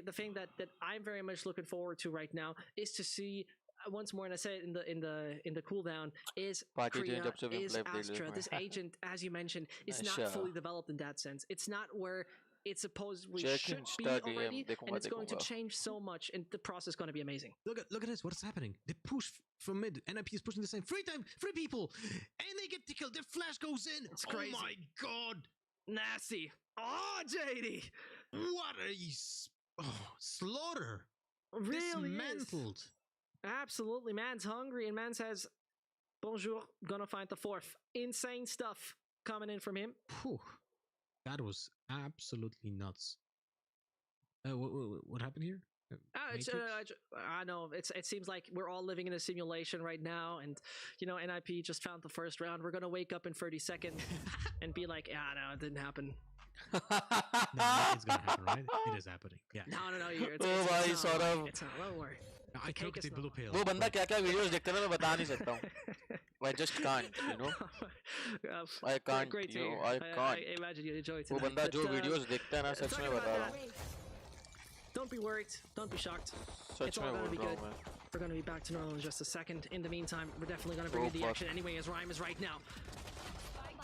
The thing that I'm very much looking forward to right now is to see once more, and I said it in the cooldown, is Party change Kriya, जब से भी is play playlist Astra. में This agent, as you mentioned, is not अच्छा fully developed in that sense. It's not where it's supposed we check should be Insta DM already, and देखूंगा it's going to देखूंगा change so much, and the process is going to be amazing. Look at this. What's happening? They push from mid. NIP is pushing the same. Free time, free people, and they get killed. Their flash goes in. It's crazy. Oh my god! Nasty. Oh, JD. What a slaughter! Really is. Dismantled. Absolutely, man's hungry, and man says, "Bonjour, gonna find the fourth." Insane stuff coming in from him. Whew. That was absolutely nuts. What happened here? I know it seems like we're all living in a simulation right now, and NIP just found the first round. We're gonna wake up in 30 seconds and be like, no, it didn't happen. No, it's gonna happen, right? It is happening. Yeah. No. ओ भाई Saurabh It's not. Don't worry. I cooked the blue pill. वो बंदा क्या क्या videos देखता है ना मैं बता नहीं सकता हूँ I just can't I can't Great to hear. I I can't imagine you enjoy it वो tonight. बंदा but, जो वीडियोस देखता है ना सच talking में about बता रहा that, हूँ Don't be worried. Don't be shocked. Such It's में all gonna बोल be रहा good. हूँ मैं We're gonna be back to normal in just a second. In the meantime, we're definitely gonna bring you the fuck. action anyway, as Rhyme is right now.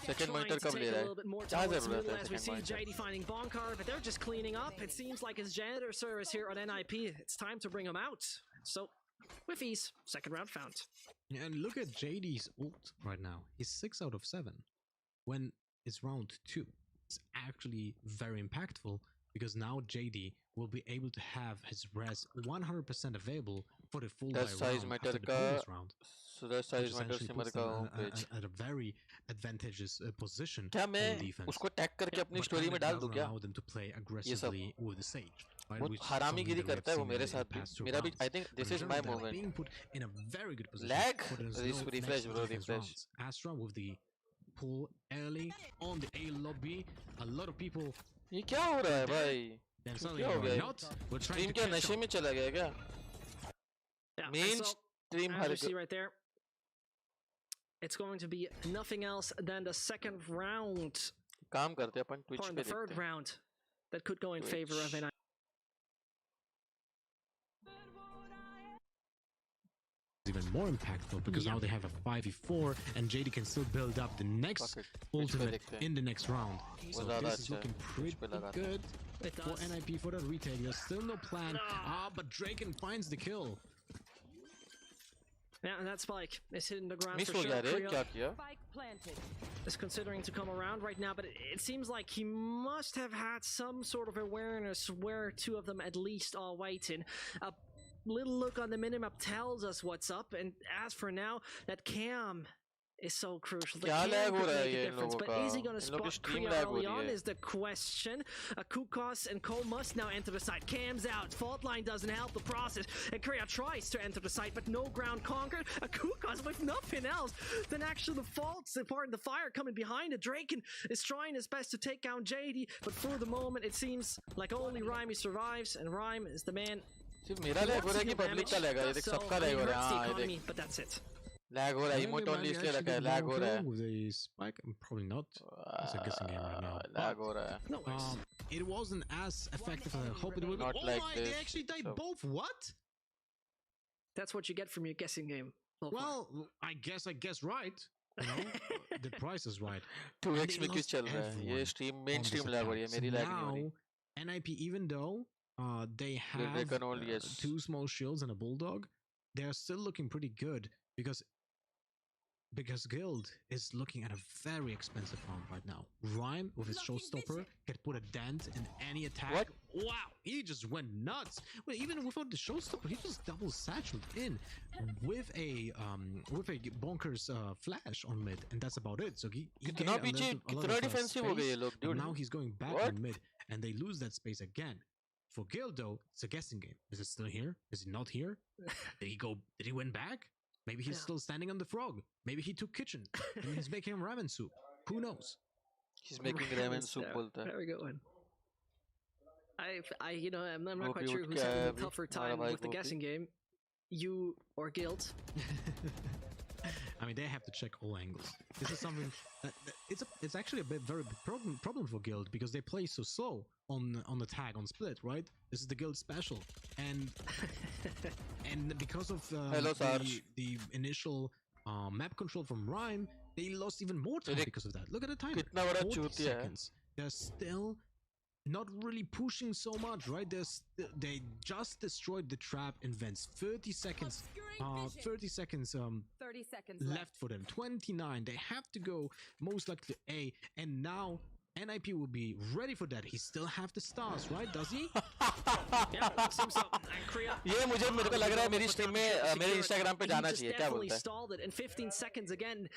Second Trying monitor to कब take ले a रहा little bit more है क्या towards जरूरत middle है as we second see monitor JD finding Bonkar, but they're just cleaning up. It seems like his janitor service here on NIP. It's time to bring him out. So, with ease, second round found. And look at JD's ult right now. He's 6 out of 7. When it's round 2, it's actually very impactful because now JD will be able to have his res 100% available for the full That size round matter after the का bonus round. so that size matter Essentially सिमर puts का them home page at a very advantageous position क्या मैं on defense. उसको tag करके अपनी But story में that डाल doesn't दूं क्या allow them to play aggressively with the Sage. Right, वो which is हरामीगिरी something that करता है वो we've मेरे seen in साथ the भी past 2 मेरा भी rounds. I think this But is in my general, they're moment being put in a very good position. lag for there's refresh no refresh next bro defense refresh rounds. Astra with the pull early on the A lobby. A lot of people. ये क्या हो रहा है भाई Then क्या suddenly हो you are गया not. We're trying stream to क्या catch नशे up. में चला गया क्या Yeah, main and so, stream as her you see right there, it's going to be nothing else than the second round, काम करते हैं अपन ट्विच or पे the देखते third हैं round, that could go in favor of NIP. Even more impactful because now they have a 5v4 and JD can still build up the next ultimate in the next round. So this is looking pretty good for NIP, for the retailers. Still no plan. But Draken finds the kill. Yeah, and that spike is hitting the ground miss for हो sure. गया रे Kriya क्या किया Spike planted. is considering to come around right now, but it seems like he must have had some sort of awareness where two of them at least are waiting. A little look on the minimap tells us what's up, and as for now, that cam is so crucial. The क्या cam lag हो could रहा है make a ये इन difference, लोगों but का is he going to इन लोगों की spot stream Kriya lag हो early रही on है is the question. Kukos and Cole must now enter the site. Cam's out. Fault line doesn't help the process, and Kriya tries to enter the site, but no ground conquered. Kukos with nothing else than actually the faults, pardon the fire coming behind it. Draken is trying his best to take down JD, but for the moment it seems like only Rhyme survives, and Rhyme is the man. सिर्फ मेरा lag हो रहा है कि public का lag है ये देख सबका लैग हो रहा है हां ये देख but that's it. लैग हो रहा है इमोट ओनली इसलिए रखा है लैग हो रहा है With a spike, probably not. It's a guessing game right now. Lag हो रहा है No worries. It wasn't as effective as I hoped it would be. Not Oh like my, this, they actually died so- both. What? That's what you get from your guessing game. so far? Well, I guess right. You know, the price is right. 2x में And they क्यों lost चल रहा है? ये everyone stream main on this stream lag हो रही है, attack. So मेरी lag नहीं हो रही. now, NIP, even though they have Dragon hold, yes. 2 small shields and a bulldog, they are still looking pretty good because Guild is looking at a very expensive round right now. Rhyme with his showstopper could put a dent in any attack. What? Wow, he just went nuts. Well, even without the showstopper, he just double satcheled in with a bonkers flash on mid, and that's about it. So he कितना पीछे कितना defensive हो गए ये लोग, dude. now he's going back What? on mid, and they lose that space again. For Guild though, it's a guessing game. Is it still here? Is it not here? Did he go? Did he win back? Maybe he's still standing on the frog. Maybe he took kitchen and he's making ramen soup. Who knows? He's making ramen soup बोलता है. Very good one. You know, I'm not Hope quite you sure would who's having a carry tougher हमारा time भाई with the Gopi. guessing game. You or Guild. I mean, they have to check all angles. This is something that it's actually a very big problem for Guild because they play so slow on the tag on split, right? This is the Guild special, and because of Hello, Sarge. the initial map control from Rhyme, they lost even more time because of that. Look at the timer. कितना बड़ा 40 चूतिया है. seconds. They're still not really pushing so much, right? They just destroyed the trap in vents. 30 seconds. 30 seconds 30 seconds left for them. 29. They have to go most likely A, and now NIP will be ready for that. He still have the stars, right? Does he? Yeah, seems so. And Kriya, ये मेरे को लग रहा है मेरी stream में मेरे Instagram पे he जाना just चाहिए. क्या definitely बोलता है? stall it in 15 seconds again.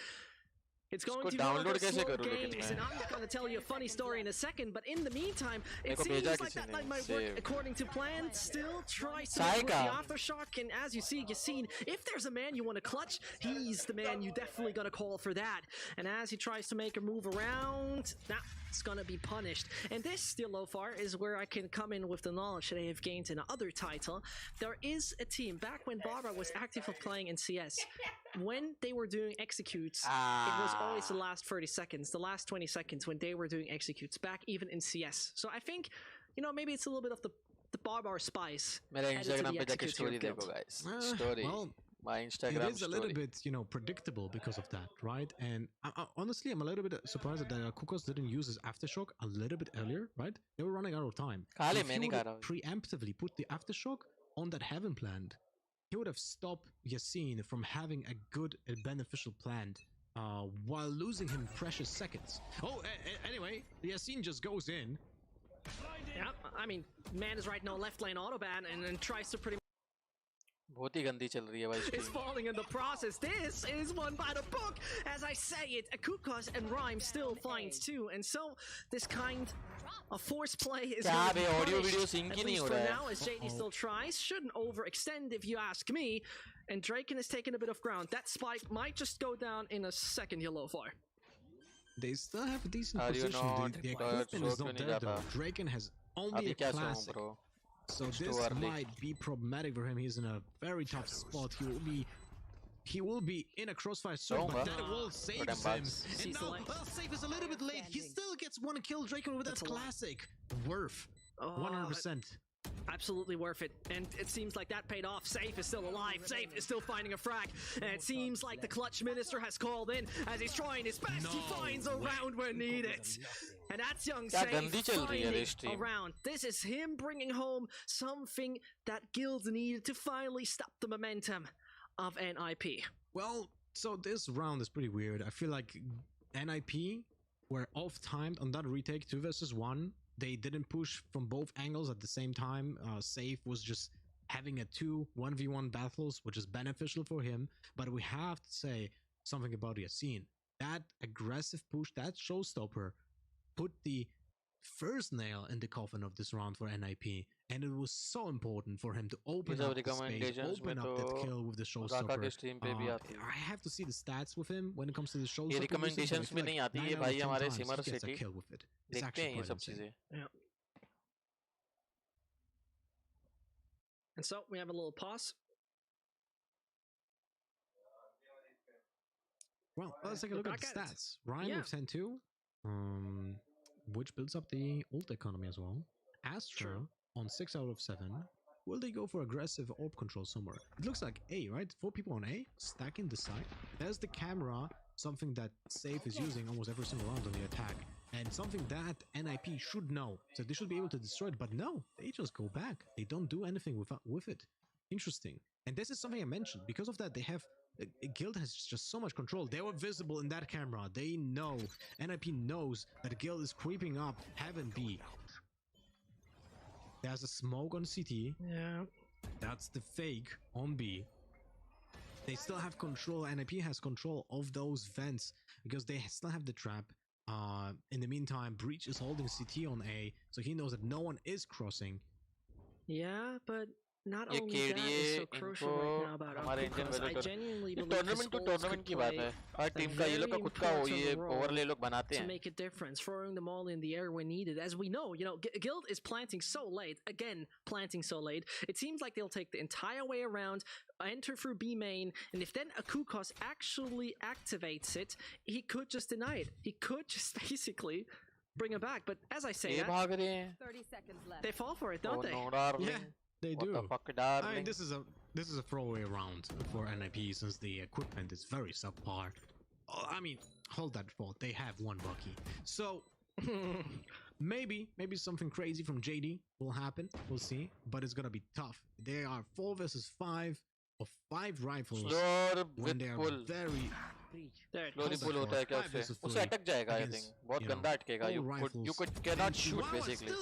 It's going इसको to be one of download those कैसे slow करूँ लेकिन games, मैं? and I'm going to tell you a funny story in a second. But in the meantime, मेरे it को seems भेजा like किसी that ने. night might work Save. according to plan. Still tries to Sai make the का. aftershock, and as you see, Yassine, if there's a man you want to clutch, he's the man you definitely going to call for that. And as he tries to make a move around, that's going to be punished. And this, still Lofar, is where I can come in with the knowledge that I have gained in another title. There is a team back when Barbara was actively playing in CS. When they were doing executes, it was always the last 30 seconds, the last 20 seconds when they were doing executes back even in CS. So I think, you know, maybe it's a little bit of the Barbara spice. मेरा added to Instagram the पे जाके executes story here, देखो Guild. guys. Story. Well, My Instagram it is a story. little bit, you know, predictable because of that, right? And honestly, I'm a little bit surprised that Kukos didn't use his aftershock a little bit earlier, right? They were running out of time. खा ले, If मैं he नहीं would खा रहा have हूँ. preemptively put the aftershock on that heaven plant, he would have stopped Yassine from having a good and beneficial plan while losing him precious seconds. Oh, anyway, Yassine just goes in. Yeah, I mean, man is right now left lane autoban and then tries to pretty बहुत ही गंदी चल रही है भाई is stream. falling in the process. This is one by the book. As I say it, Kukos and Rhyme still finds two. And so this kind of force play is क्या going to bay, be audio punished, video sync at ही नहीं least हो for रहा है. now, as JD still tries. Shouldn't overextend if you ask me. And Draken is taking a bit of ground. That spike might just go down in a second, Yellow Far. They still have a decent Are you position. not? The equipment is not there though. जाता. Draken has only अभी a क्या सोऊं classic. bro? So It's this too early. might be problematic for him. He's in a very tough spot. He will be in a crossfire soon, but that will save him. And now, well, save is a little bit late. He still gets one kill. Draken with that classic. Worth. 100%. Absolutely worth it. And it seems like that paid off. Safe is still alive. Safe is still finding a frag. And it seems like the clutch minister has called in as he's trying his best. He finds a round where needed. And that's young क्या Safe गंदी चल रही है ये finding stream. a round. This is him bringing home something that Guild needed to finally stop the momentum of NIP. Well, so this round is pretty weird. I feel like NIP were off-timed on that retake 2 versus 1. They didn't push from both angles at the same time. Safe was just having a 1v1 battles, which is beneficial for him. But we have to say something about Yassine. That aggressive push, that showstopper, put the first nail in the coffin of this round for NIP, and it was so important for him to open up the space, open up that kill with the showstopper. I have to see the stats with him when it comes to the showstopper. ये recommendations में नहीं आती ये भाई हमारे सिमर city kill with it. देखते हैं ये सब चीजें. Yeah. And so we have a little pause. Well, let's take a look at the stats. Ryan Yeah. with 10-2, which builds up the ult economy as well. Astra on 6 out of 7. will they go for aggressive orb control somewhere? It looks like A, right? 4 people on A, stacking the side. There's the camera, something that Safe is using almost every single round on the attack. And something that NIP should know. So they should be able to destroy it, but no, they just go back. They don't do anything with it. Interesting. And this is something I mentioned. Because of that, they have... Guild has just so much control. They were visible in that camera. They know. NIP knows that Guild is creeping up Heaven B. There's a smoke on CT. Yeah. That's the fake on B. They still have control. NIP has control of those vents because they still have the trap. In the meantime, Breach is holding CT on A, so he knows that no one is crossing. Yeah, but not ये only that is so crucial right now about हमारे Indian Okicici, I वेलो genuinely ये believe his tournament to holds tournament could की बात play है हर a team का ये लोग का very खुद का important ये role ओवरले लोग बनाते to हैं make a difference, throwing them all in the air when needed. As we know, Guild is planting so late. Again, planting so late. It seems like they'll take the entire way around, enter through B main, and if then Akukos actually activates it, he could just deny it. He could just basically bring it back. But as I say, ये भाग रहे हैं 30 seconds left. they fall for it, don't they? no darling Yeah, they what do. the fuck I darling mean, this is a throwaway round for NIP since the equipment is very subpar. I mean, hold that thought. They have one Bucky, so maybe something crazy from JD will happen. We'll see, but it's gonna be tough. They are 4 versus 5 of 5 rifles Slur when with they are pull very. Slowly pull होता है क्या उससे उससे अटक जाएगा I think बहुत गंदा अटकेगा you cannot shoot basically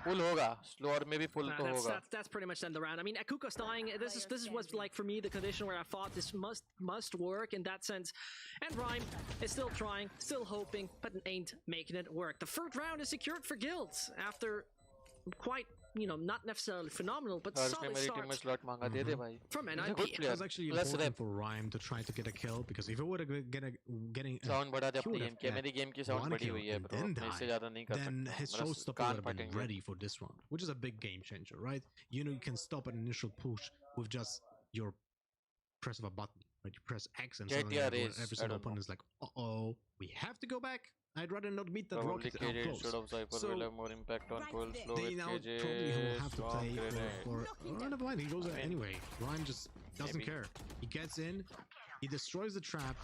पुल होगा स्लो और में भी पुल तो होगा That's pretty much end the round. I mean, Akuko's dying. This is what's like for me the condition where I thought this must work in that sense. And Rhyme is still trying, still hoping, but ain't making it work. The third round is secured for Guilds after quite, not necessarily phenomenal, but solid start from NIP. It was actually important for Rhyme to try to get a kill because if it would have getting sound बढ़ा दे अपनी game की मेरी game की sound बढ़ी हुई है bro मैं इससे ज़्यादा नहीं कर सकता then his showstopper would have been ready for this round, which is a big game changer, right? You can stop an initial push with just your press of a button, right? You press X and suddenly every single opponent is like, uh-oh, we have to go back. I'd rather not meet that rocket out close. So will have more impact on pull slow they now probably will have to play for never mind, he goes anyway. Rhyme just doesn't care. He gets in, he destroys the trap.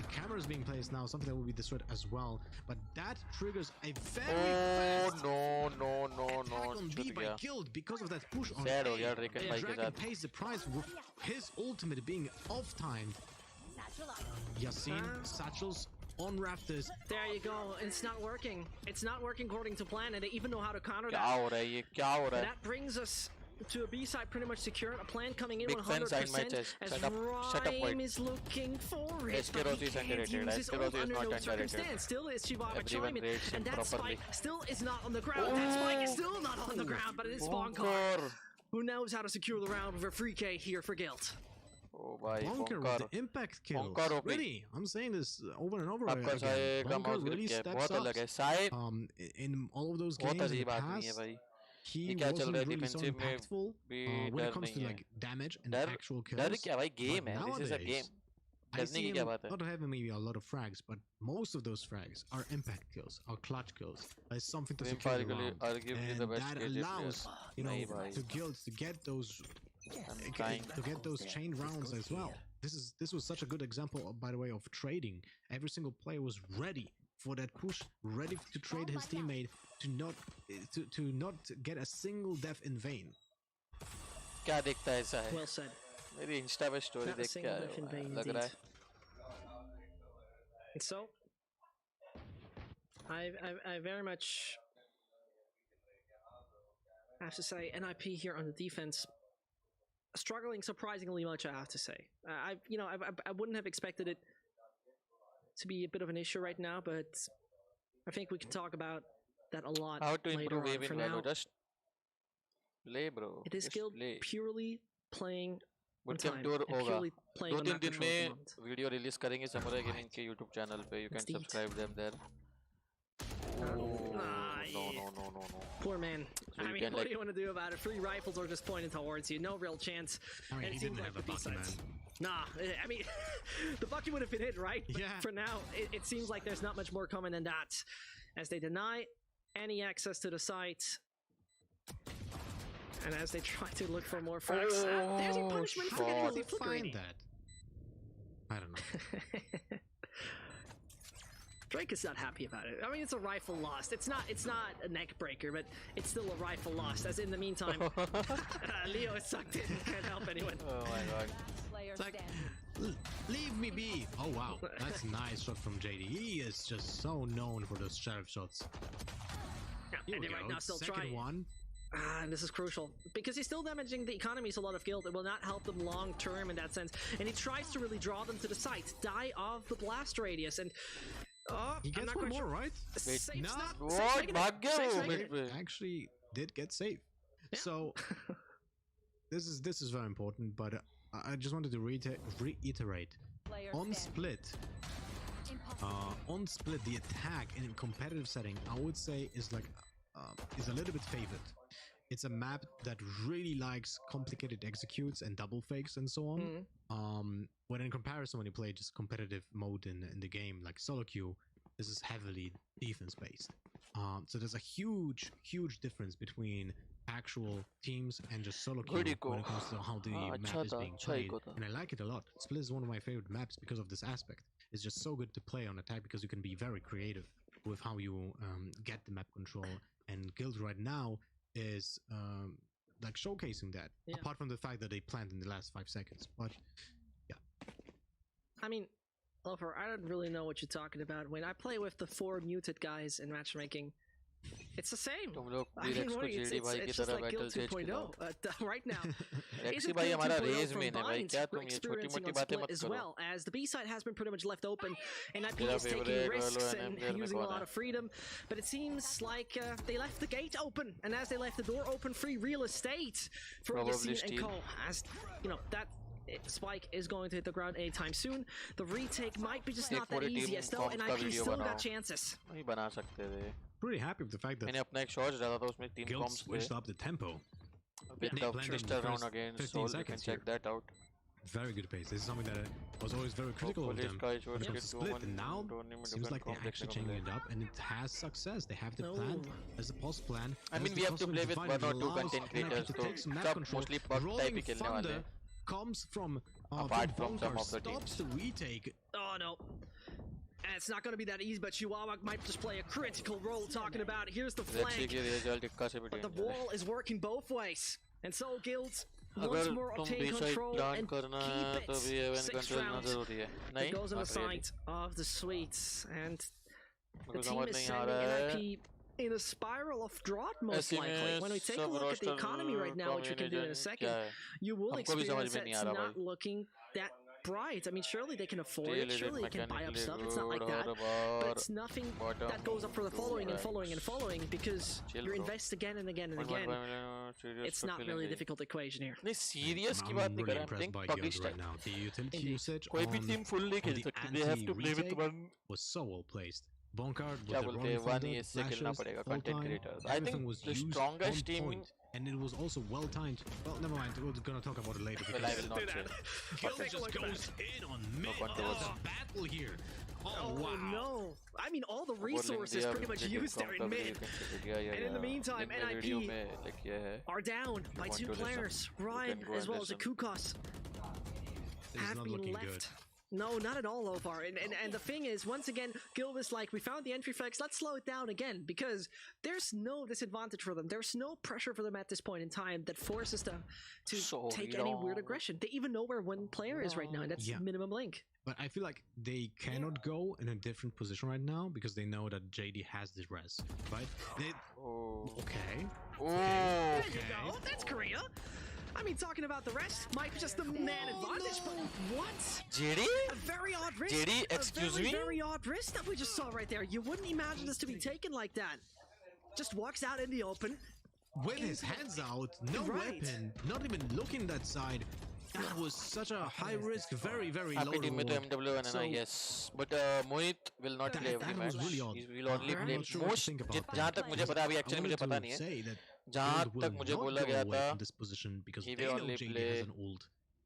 The camera is being placed now, something that will be destroyed as well. But that triggers a very fast attack on B by Guild because of that push on A. Dragon pays the price with his ultimate being off-timed. Yasin, Satchels on Raptors. There you go. It's not working. It's not working according to plan, and they even know how to counter क्या हो रहा है ये क्या हो रहा है That brings us to a B side pretty much secured. A plan coming in Big 100% as Rhyme is looking for it, but he can't use his ult under no circumstance. Still is Shivava chiming, and that spike still is not on the ground. That spike is still not on the ground, but it is Spawncar, who knows how to secure the round with a free K here for Guild. Oh भाई Bonker with the impact kills. Really, I'm saying this over and over again. Bonker really steps up. In all of those games in the past, he wasn't really so impactful when it comes to like damage and actual kills. डर क्या भाई game है this is a game डरने की क्या बात है not having maybe a lot of frags but most of those frags are impact kills are clutch kills it's something to secure the round and that allows to Guilds to get those chain rounds as well. This was such a good example, by the way, of trading. Every single player was ready for that push, ready to trade his teammate to not get a single death in vain. क्या दिखता है ऐसा है? Well said. मेरी Insta पे story देख के लग रहा है. So, I very much have to say NIP here on the defense. Struggling surprisingly much, I have to say. I wouldn't have expected it to be a bit of an issue right now, but I think we can talk about that a lot How to later improve on. For value? now, Just play, bro. it is Guild purely playing on Bootcamp time tour and होगा. purely playing on 2-3 map दिन control में command. Video release करेंगे samurai gaming के YouTube channel पे. You can subscribe them there. No. Poor man. So I mean, what do you want to do about it? 3 rifles are just pointed towards you. No real chance. I mean, And he it didn't seems have like the the Bucky, B-sides. man. Nah, I mean, the Bucky would have been hit, right? But Yeah. for now, it seems like there's not much more coming than that. As they deny any access to the site. And as they try to look for more frags, there's your punishment for getting How the did he flickering. find that? I don't know. Drake is not happy about it. I mean, it's a rifle lost. It's not a neck breaker, but it's still a rifle lost. As in the meantime, Leo is sucked in. Can't help anyone. Oh my god. Player Like, standing. leave me be. Oh wow, that's a nice shot from JD. He is just so known for those sheriff shots. Yeah, Here and we they're right go. now still Second trying. one. And this is crucial because he's still damaging the economies a lot of guild. It will not help them long term in that sense. And he tries to really draw them to the site, die of the blast radius, and He I'm gets not one quite more, sure. right? Safe's No. not- What? Safe's making it. Bhag Safe's gaya wo making it. mid pe. Actually did get safe. Yeah. So this is very important, but I just wanted to reiterate Player on standing. split. On split, the attack in a competitive setting, I would say, is like is a little bit favored. It's a map that really likes complicated executes and double fakes and so on. When in comparison, when you play just competitive mode in the game, like solo queue, this is heavily defense based. So there's a huge difference between actual teams and just solo queue when it comes to how the map is being played. And I like it a lot. Split is one of my favorite maps because of this aspect. It's just so good to play on attack because you can be very creative with how you get the map control. And Guild right now is like showcasing that. Yeah. Apart from the fact that they planned in the last 5 seconds, but yeah. I mean, Lofer, I don't really know what you're talking about. When I play with the 4 muted guys in matchmaking, it's the same. तुम लोग I mean, T-Rex को it's JD भाई की just तरह like battle Guild stage 2.0 right now. Rexy Isn't भाई Guild हमारा 2.0 raise में है भाई combined? क्या We're तुम ये छोटी experiencing मोटी on बातें split मत as करो well, as the B side has been pretty much left open, and IP मेरा is taking favorite risks Valo and NM using a कौन lot है? of freedom. But it seems like they left the gate open, and as they left the door open, free real estate for Probably Yassine and steal. Co. As you know, that Spike is going to hit the ground anytime soon. The retake might be just एक not that पूरी easy, team as though, comms and का IP video still got बनाओ chances. नहीं बना सकते थे Pretty happy with the fact that मैंने अपना एक शॉट डाला था उसमें टीम Guild कॉम्स थे switched up the tempo. with They the planned on pistol the round first against 15 Soul you can seconds check here. that out Very good pace. This is something that I was always very critical of Hopefully them इसका ही when छोड़ it के comes to split, and now tournament seems like they're देखने actually को changing मिले it up, and it has success. They have the plan. There's a post plan. I mean, there's we the have to possible play with divide. one or It two allows content NIP creators to तो take some map सब control. mostly pub type Rolling ही खेलने वाले Thunder हैं comes from Apart from some Bonkar, of the stops teams. the retake. Oh no. And it's not going to be that easy, but Chihuahua might just play a critical role talking about here's the Rexy flank. की result इक्का से भी But the danger है wall is working both ways. And so Guilds once अगर more तुम obtain B side control plan and करना है keep तो भी it. event 6 control ना rounds. जरूरी है It नहीं goes on the not really side of the sweets. And the मुझे team समझ is नहीं आ sending रहा है NIP in a spiral of drought most ऐसे likely. में When we take a सब look at the roster economy right now, which we can do in a combination second, क्या है you will हमको भी समझ experience में that नहीं it's आ रहा not भाई looking that bright. I mean, surely they can afford it. Still, Surely they can buy up mechanically stuff. It's not like good that. or But bar, it's nothing bottom, that goes up for the following and two following and ranks. following because Chill, you bro. invest again and again and 1.5 again. million serious It's for not killing really a the- difficult equation here. नहीं serious की I'm बात नहीं really कर रहा I'm impressed playing by PUBG Guild right style now. The utility Indeed. usage कोई भी on, team full नहीं on खेल the सकती they have to play with anti-retake one was so well placed. Bonkard with क्या the बोलते हैं rolling one thunder, ही इससे खेलना flashes, पड़ेगा full content time, creators I everything think was the used strongest on team point, and it was also well timed. Well, never mind. We're gonna talk about it later. well I will not Do say that. Guild Take a just look at goes in on mid. There's controversy. a battle here. Oh, wow. no. I mean, all the Bowling resources दिया pretty much लेकिन used there in comfortably mid. you can check it. Yeah, And in the meantime, दिन में video NIP में like ये है are down by want 2 to listen, players. you Ryan can go as and well as a listen. Kukos This is have not been looking left. good. No, not at all, Lovar. And the thing is, once again, Guild is like, we found the entry flex, let's slow it down again, because there's no disadvantage for them. There's no pressure for them at this point in time that forces them to take any weird aggression. They even know where one player is right now, and that's Yeah. minimum link. But I feel like they cannot go in a different position right now because they know that JD has this res, right? They, oh okay. oh There you go, that's Korea. I mean, talking about the rest might be just the man advantage, but what? JD A very odd risk. JD excuse a very, me very odd risk that we just saw right there. You wouldn't imagine this to be taken like that. Just walks out in the open. With his hands out, no Right. weapon, not even looking that side. That was such a high risk, very, very happy low team with reward. MW and So, yes but Mohit will not play every that match was really odd. he will only I'm play not sure what to most think about जहाँ that. तक मुझे पता है अभी I actually wanted मुझे पता to नहीं है say that जहाँ Guild तक will मुझे not बोला go गया away था from this position because he they will know only JD play has an ult.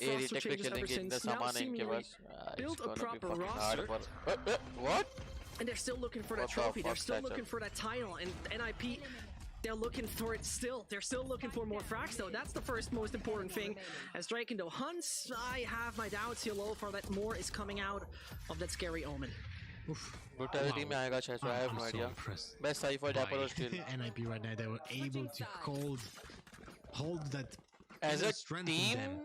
A roster retake पे changes ever खेलेंगे इतना since. Now सामान है इनके seemingly pass built it's a gonna be proper fucking hard roster. for what And they're still looking for that What the trophy. They're fuck, still Thatcher? looking for that title. And NIP, they're looking for it still. They're still looking for more frags though. That's the first most important thing. As Drakendo hunts, I have my doubts here low for that more is coming out of that scary omen. brutality में आएगा शायद I have no idea best Cypher Dapper or still NIP right now, they were able to hold that as a strengthen team, them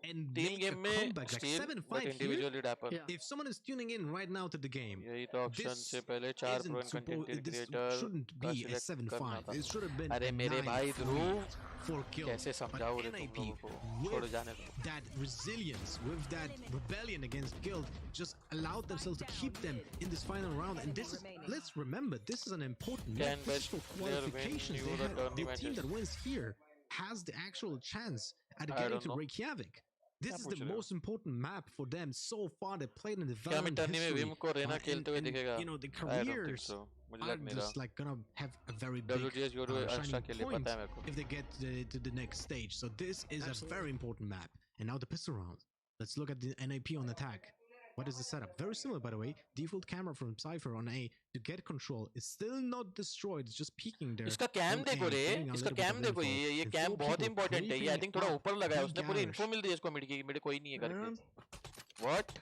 and team make game a में comeback like steal, 7-5 but here. individually dapper. If someone is tuning in right now to the game, यही तो option this से पहले 4 isn't pro and content this creator shouldn't का be a select 7-5. करना था. It should have been अरे a मेरे भाई 9-3 ध्रुव for kills. कैसे समझाओ रे तुम NIP लोगों को, छोड़ with जाने दो. that resilience, with that rebellion against Guild, just allowed themselves to keep them in this final round. And this is, let's remember, this is an important Can match. This is for best player win qualifications. you They the had, the tournament team that matches? wins here has the actual chance at I getting don't to know. Reykjavik. This क्या is पूछ the रहे हो? most important map for them so far. They played in the क्या Valorant मिटनी में history. Vim को रेना खेलते हुए And, दिखेगा? you know, the I don't think careers so. मुझे are लग नहीं रहा. just like gonna have a very big WTS go to Asha shining के लिए point पता है मेरे को. if they get to the next stage. So this is a very important map. And now the pistol round. Let's look at the NIP on attack. What is the setup? Very similar, by the way. Default camera from Cypher on A to get control. It's still not destroyed. It's just peeking there. इसका cam देखो रे, इसका cam देखो, ये cam बहुत important है. ये I think थोड़ा ऊपर लगा है. उसने पूरी इन्फो मिल दी है इसको मिड की, मिड कोई नहीं है करके. What?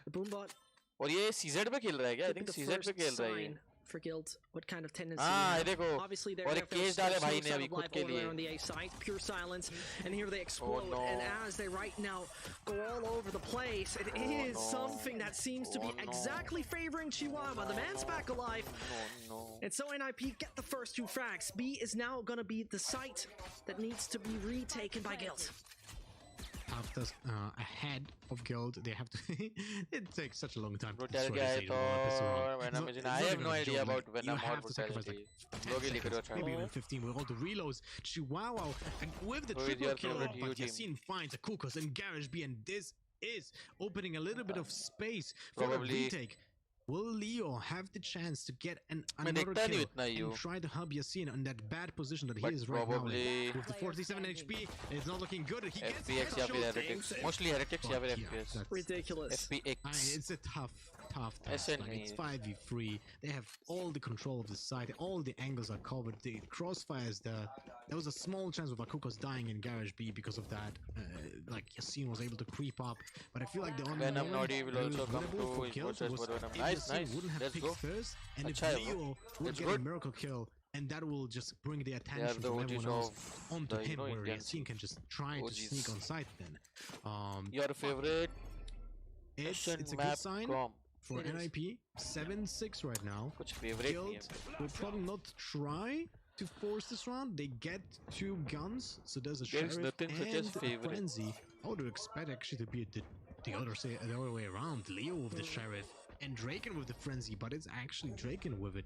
और ये CZ पे खेल रहा है क्या? आई थिंक CZ पे खेल रहा है ये. For Guild, what kind of tendency? हाँ, ये देखो. Obviously, they're और एक केस डाले भाई ने अभी खुद के लिए. on the A side, pure silence, and here they explode. no. And as they right now go all over the place, it is something that seems to be exactly favoring Chihuahua. The man's back alive, and so NIP get the first 2 frags. B is now going to be the site that needs to be retaken by Guild. After ahead of Guild, they have to. It takes such a long time. To Brutal destroy guy the तो Venom is in. I have no idea like, about Venom you or have to sacrifice Brutality. like 10 लोग ही लिख रहे हो seconds, maybe even 15 with all the reloads. Chihuahua and with the Who is triple your kill, favorite but team? Yasin finds a Kukas and Garage B, and this is opening a little bit of space for a Probably. retake. Will Leo have the chance to get मैं another देखता नहीं kill उतना ही and हूँ. try to help Yasin on that bad position that he But is right now probably- in? With the 47 HP, it's not looking good. He gets FPX या फिर headshot. Heretics. Mostly Heretics या फिर But yeah, FPS. that's- Ridiculous. FPX. I mean, it's a tough task. SNE. Like, it's 5v3. They have all the control of the site. All the angles are covered. The crossfires. There was a small chance of Akukos dying in Garage B because of that. Like Yasin was able to creep up, but I feel like the only Venom moment Nodi will that also was come winnable to for his kills versus was Venom. if Nice, Yasin nice. wouldn't have Let's picked go. first, and if अच्छा है वो. Leo would It's get good. a miracle kill, and that will just bring the They are attention the from OGs everyone else of onto the, him, where Indian Yasin can just try to OGs. sneak on site. Then, Your favorite it's Asian a good map sign com. for NIP. 7-6 right now. कुछ favorite नहीं Guild है. will probably not try to force this round. They get 2 guns, so there's a There's sheriff nothing such as and a favorite. frenzy. I would expect actually to be the other way around. Leo with the sheriff and Draken with the frenzy, but it's actually Draken with it.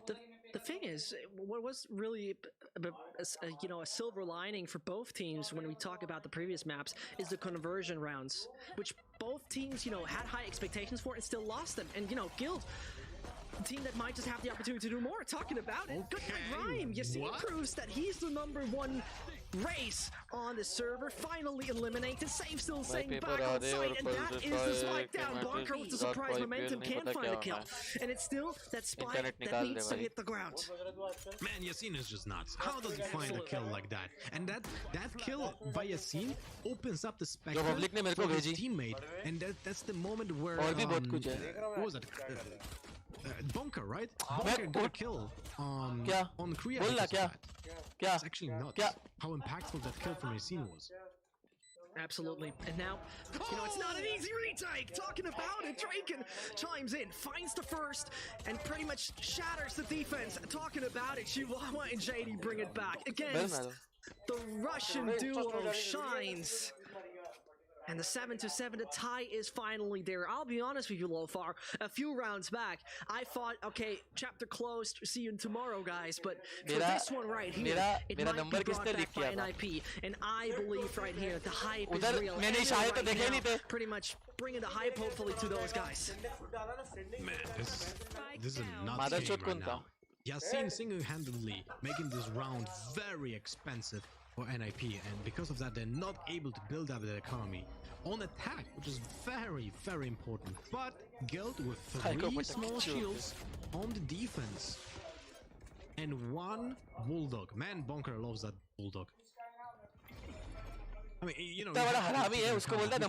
The thing is, what was really a silver lining for both teams when we talk about the previous maps is the conversion rounds, which both teams had high expectations for and still lost them. And Guild, a team that might just have the opportunity to do more. Talking about it, good night Rhyme. Yasin proves that he's the #1 race on the server. Finally eliminated. Same still saying back on site, and that is the spike down. Bunker with the surprise momentum can't find a kill, and it's still that spike that needs to hit the ground. Man, Yasin is just nuts. How does he find a kill like that? And that kill by Yasin opens up the spectrum for his teammate, and that's the moment where what was it? Bunker, right? Bunker got a kill on Kriya. It's actually nuts how impactful that kill from Yasin was. Absolutely. And now, it's not an easy retake. Talking about it, Draken chimes in, finds the first, and pretty much shatters the defense. Talking about it, Chihuahua and JD bring it back against the Russian duo Shines. And the 7-7, the tie is finally there. I'll be honest with you, Lofar. A few rounds back, I thought, okay, chapter closed. See you tomorrow, guys. But for this one right here, it might be brought back by NIP. And I believe right here that the hype is real. And right now, pretty much bringing the hype, hopefully, to those guys. Man, this is a nuts game right now. Yasin single-handedly making this round very expensive for NIP, and because of that, they're not able to build up their economy on attack, which is very, very important. But Guild with 3 small shields on the defense and 1 bulldog. Man, Bunker loves that bulldog. I mean, इतना बड़ा हरामी है, उसको बोलता है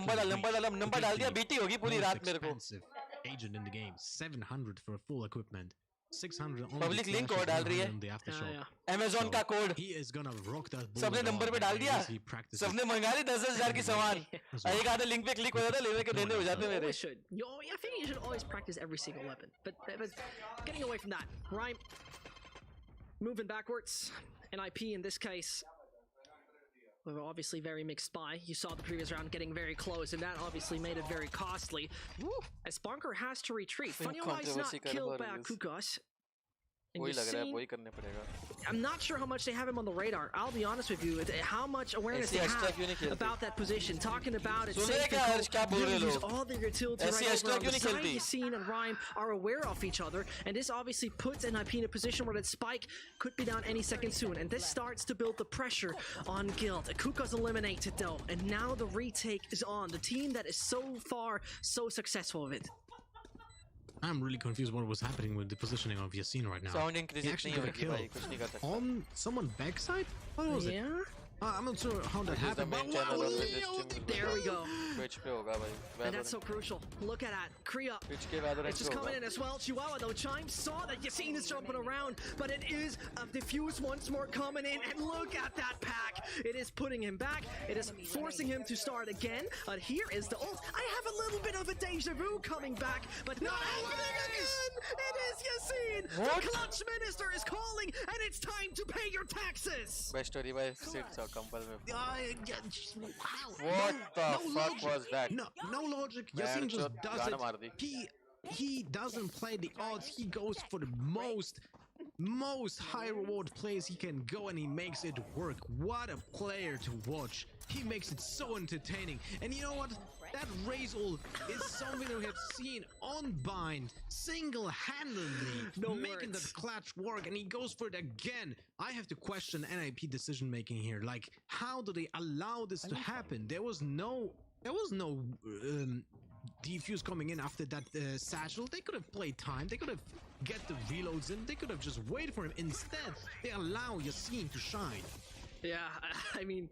number डाल दिया, BT होगी पूरी रात मेरे को. Agent in the game, 700 for a full equipment. 600 only Public link flashes और डाल रही है। 100 in the aftershock. Amazon का code। He is gonna rock that bull सबने at नंबर all, पे डाल and दिया। as he practices. सबने मंगा ली 10,000 की सामान। एक आधे लिंक पे क्लिक हो जाता लेने के देने हो जाते मेरे। Always should. I think you should always practice every single weapon. But getting away from that, right? Moving backwards, NIP in this case. Well, obviously very mixed spy. You saw the previous round getting very close, and that obviously made it very costly. Woo! As Bonker has to retreat. Funny why he's not killed by Kukos. वही लग रहा है वही करने पड़ेगा। I'm not sure how much they have him on the radar. I'll be honest with you, how much awareness they have about that position, talking about it, use all their utility right over on the side. Yassine and Rhyme are aware of each other, and this obviously puts NIP in a position where that spike could be down any second soon, and this starts to build the pressure on Guild. Kuko's eliminated though, and now the retake is on. The team that is so far so successful of it. I'm really confused what was happening with the positioning of Yassine right now. Sound increase He actually got a kill on someone backside? What was it? I'm not sure how that happened. There we go. And that's so crucial. Look at that. Kriya. It's just coming in as well. Chihuahua though. Chime saw that Yassine is jumping around, but it is a diffuse once more coming in. And look at that pack. It is putting him back. It is forcing him to start again. But here is the ult. I have a little bit of a deja vu coming back, but not happening again. It is Yassine. The clutch minister is calling, and it's time to pay your taxes. Best story by Sid Saw Compal में। What the fuck was that? No logic. Yassine just does it. He doesn't play the odds. He goes for the most high reward plays he can go, and he makes it work. What a player to watch. He makes it so entertaining. And you know what? That raise ult is something that we have seen on Bind single-handedly making the clutch work, and he goes for it again. I have to question NIP decision making here. Like, how do they allow this to happen? There was no defuse coming in after that satchel. They could have played time. They could have get the reloads in. They could have just waited for him. Instead, they allow Yassine to shine. Yeah, I mean,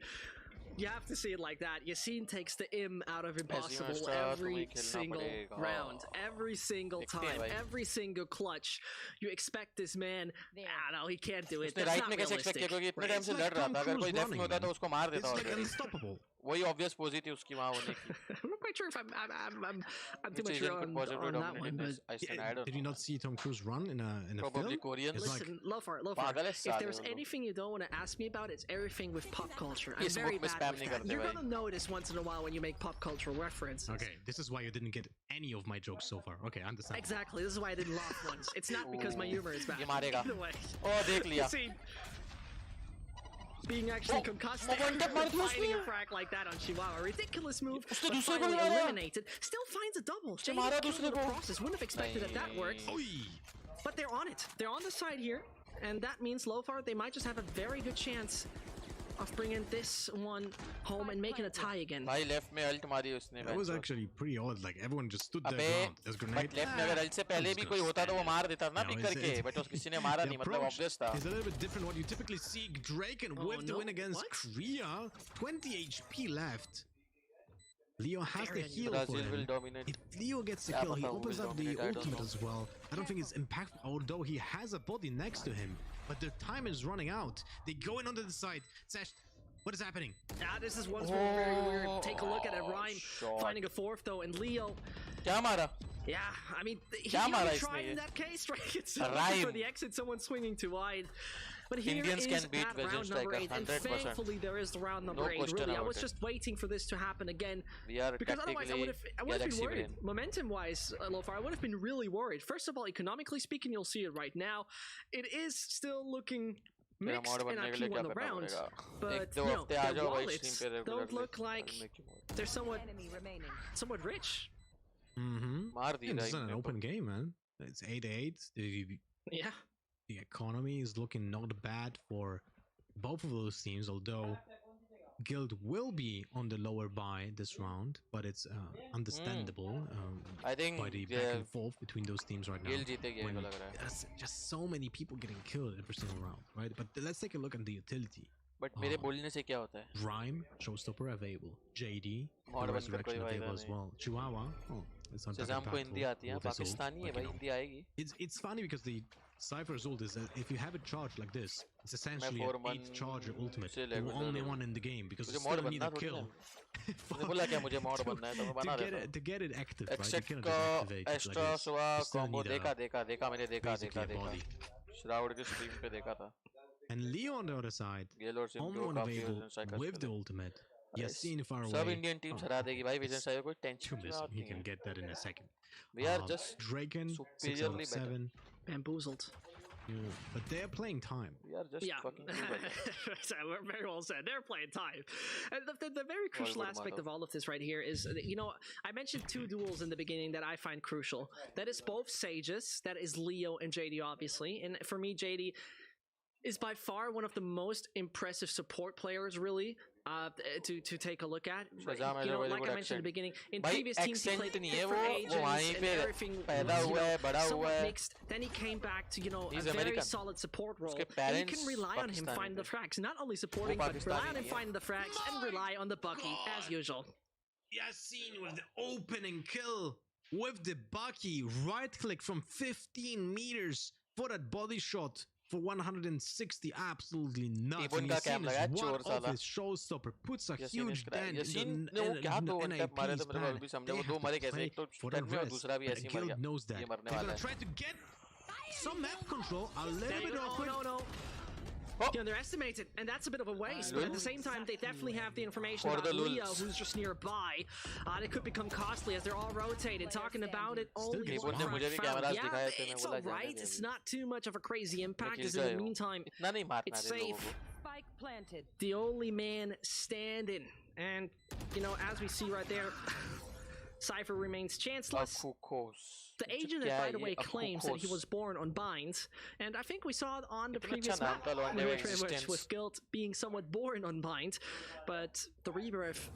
you have to see it like that. Yassine takes the im out of impossible every single round, every single time, every single clutch. You expect this man, no, he can't do it. That's not realistic. It's unstoppable. वही obvious pose थी उसकी वहाँ होने की। I'm not quite sure if I'm too much on that one, but did you not see Tom Cruise run in a probably film? Korean? Listen, Lofar, if there's anything you don't want to ask me about, it's everything with pop culture. I'm very bad with that. You're gonna notice once in a while when you make pop cultural references. Okay, this is why you didn't get any of my jokes so far. Okay, I understand. Exactly, this is why I didn't laugh once. It's not because my humor is bad. ये मारेगा। Either way. Oh, देख लिया। See, being actually concussed and finding a frack like that on Chihuahua. Ridiculous move, but finally eliminated. Still finds a double. In the process. Wouldn't have expected that works. But they're on it. They're on the side here. And that means Lofar, they might just have a very good chance of bringing this one home and making a tie again. भाई left में ult मारी उसने। That was actually pretty odd. Like everyone just stood their ground. There's grenade. But left में अगर ult से पहले भी कोई होता तो वो मार देता ना pick करके। But किसी ने मारा नहीं, मतलब obvious था। It's a little bit different what you typically see. Draken with the win against Kriya. 20 HP left. Leo has the heal for him. If Leo gets the kill, he opens up the ultimate as well. I don't think it's impactful, although he has a body next to him. But their time is running out. They go in onto the side. Sash, what is happening? This is once more very weird. Take a look at it. Rhyme finding a fourth though, and Leo. क्या मारा? Yeah, I mean, he only tried in that case, right? It's looking for the exit, someone swinging too wide. But here Indians is can beat that round number 8, and thankfully there is the round number 8. Really, I was just waiting for this to happen again, because otherwise I would have been worried. Momentum-wise, Lofar, I would have been really worried. First of all, economically speaking, you'll see it right now. It is still looking mixed in IP won the round, but their wallets don't look like they're somewhat rich. It's an open game, man. It's 8-8. Yeah. The economy is looking not bad for both of those teams, although Guild will be on the lower buy this round, but it's understandable. I think by the back and forth between those teams right now. When there's just so many people getting killed every single round, right? But let's take a look at the utility. But मेरे बोलने से क्या होता है? Rhyme, Showstopper available. JD, Mod the बन कर कोई Resurrection फायदा available as नहीं। well. Chihuahua, oh, it's not that Shazam को हिंदी impactful आती है, with his ult, पाकिस्तानी है like, भाई, you know. हिंदी आएगी। It's funny because the Cypher's ult is that if you have it charged like this, it's essentially मैं an 8 charger ultimate. से The लेकर only चल one in the game because you मुझे mod still need बनना a थोड़ी kill. है। तूने बोला क्या मुझे mod बनना है तो मैं बना देता हूँ। To get it active, right? You Except cannot का just activate it like extra this. सुवा You still combo need a देखा मैंने देखा basically a body. श्राउड के स्ट्रीम पे देखा था। And Leo on the other side, Gale और only Simdo one काफी available Vision Strikers with the खेले। ultimate. Yassine far away. सब इंडियन टीम्स हरा देगी भाई, विजन साइड कोई टेंशन Two की miss. बात He नहीं can है। get that in a second. We are just Draken, 6 out superiorly of better. 7. Bamboozled. Yeah, but they're playing time. We are just fucking too better. So very well said. They're playing time. And the very crucial good, aspect Madhav. of all of this right here is, you know, I mentioned two duels in the beginning that I find crucial. That is both Sages. That is Leo and JD, obviously. And for me, JD is by far one of the most impressive support players, really, to take a look at. Shazam You know, has a very like good I mentioned at the accent. beginning, in भाई previous teams he accent played नहीं है different वो agents वहीं and पे everything पैदा was, you हुआ है, know, बड़ा हुआ somewhat है। mixed. Then he came back to, you know, He's a very American. solid support role. उसके And you parents can rely on him Pakistani finding the थे। frags. Not only supporting, but Pakistani rely on him नहीं है। finding the frags and rely on the Bucky, as usual. Yassine with the opening kill with the Bucky. Right click from 15 meters for that body shot. For 160, absolutely nuts. Even का cam लगा Yassine is चोर one साला। of his showstopper, puts a Yassine huge dent Yassine in ने वो क्या दो one the tap मारे थे NIP's मेरे को pad. अभी समझे They वो दो have मरे to कैसे play एक तो for टैप the में और rest, दूसरा भी but ऐसे ही मर Guild गया। knows that. ये मरने They're वाला gonna है। try to get some map control, a little There you bit go. awkward. No. You underestimate it, and that's a bit of a waste. But at the same time, they definitely have the information For about the Leo, lulz. who's just nearby. It could become costly as they're all rotated. Talking about it, only gets one bombed. frag मुझे भी found. Cameras Yeah, दिखाए थे, मैं it's बोला जाने alright. They It's अभी। not too much of a crazy impact. Kill As in गए the हो। meantime, इतना नहीं मारना it's है इन लोगों safe. को। Spike planted. The only man standing, and you know, as we see right there, Cypher remains chanceless. The agent, क्या by है the ये? way, claims that he was born on binds, and I think we saw it on the इतना previous अच्छा नाम map था लौंडे we का were trimmed existence। with Guilt being somewhat born on binds, but the rebirth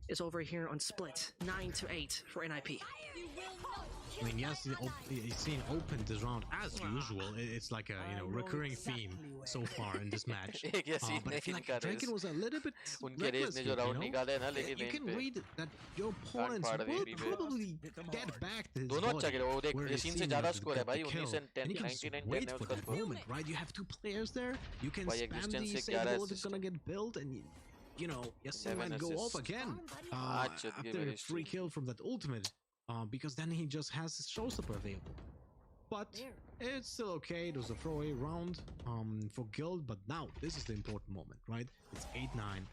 is over here on split 9-8 for NIP. I mean, yes, Yassine opened this round as usual. It's like a recurring theme so far in this match. एक Yassine But ने I feel kill like का Draken race was a little bit उनके race reckless ने here, जो round निकाले ना लेकिन You lane can पे read that your opponents फाड़ दी will भी पे। probably get back to his दोनों अच्छा body, खेले वो देख where Yassine से Yassine ज्यादा was स्कोर है the भाई kill. 19 and 10 And you can 19 and 10 wait है for उसका that score moment, right? You have two players there. You can भाई spam the existence से same 11 goal that's gonna get built, and Yassine might go off again after a free kill from that ultimate, because then he just has his showstopper available. But it's still okay. It was a throwaway round for Guild, but now this is the important moment, right? It's 8-9.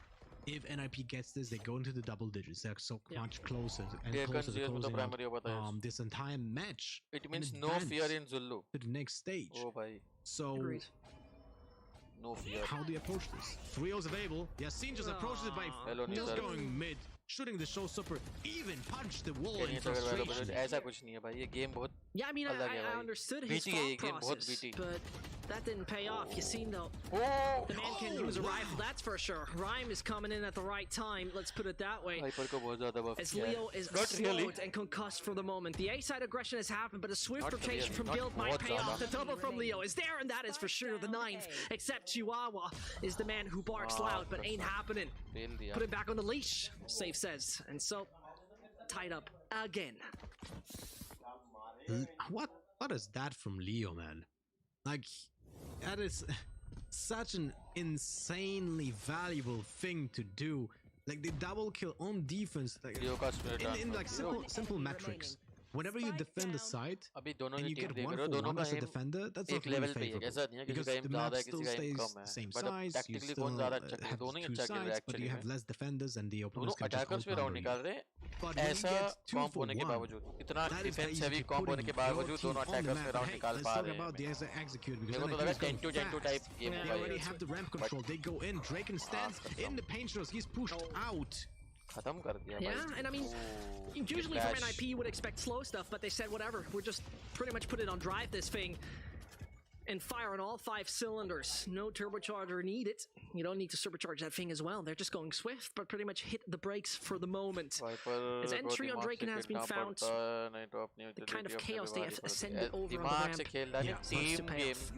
If NIP gets this, they go into the double digits. They're so much closer and closer to closing out this entire match. It means no fear in Zulu. To the next stage. Oh, bhai. So, no fear. How do you approach this? 3-0's available. Yassine just approaches it by just going mid, shooting the showstopper, even punched the wall in frustration. ऐसा कुछ नहीं है भाई, ये game बहुत Yeah, I mean, I understood his thought process, but that didn't pay off. Yassine, though, the man can use a rifle, that's for sure. Rhyme is coming in at the right time, let's put it that way. As Leo is slowed and concussed for the moment. The A-side aggression has happened, but a swift rotation from Guild might pay off. The double from Leo is there, and that is for sure the 9th. Except Chihuahua is the man who barks loud, but ain't happening. Put it back on the leash, Safe says. And so, tied up again. What is that from Leo, man? Like, that is such an insanely valuable thing to do. Like the double kill on defense, like in like simple metrics. Whenever you defend the site and you get one for one as a defender, that's not really favorable. Because the map still stays the same size, you still have two sides, but you have less defenders and the opponents can just outnumber you. But when you get 2 for 1, that is how you can put your team on the map. Hey, let's talk about the execute, because NIP is going fast. They already have the ramp control, they go in, Draken stands in the paint shows, he's pushed out. Yeah, and I mean, usually from NIP you would expect slow stuff, but they said whatever, we're just pretty much put it on drive this thing and fire on all 5 cylinders. No turbocharger needed. You don't need to supercharge that thing as well. They're just going swift, but pretty much hit the brakes for the moment. As entry on Draken has been found, the kind of chaos they have ascended over on the ramp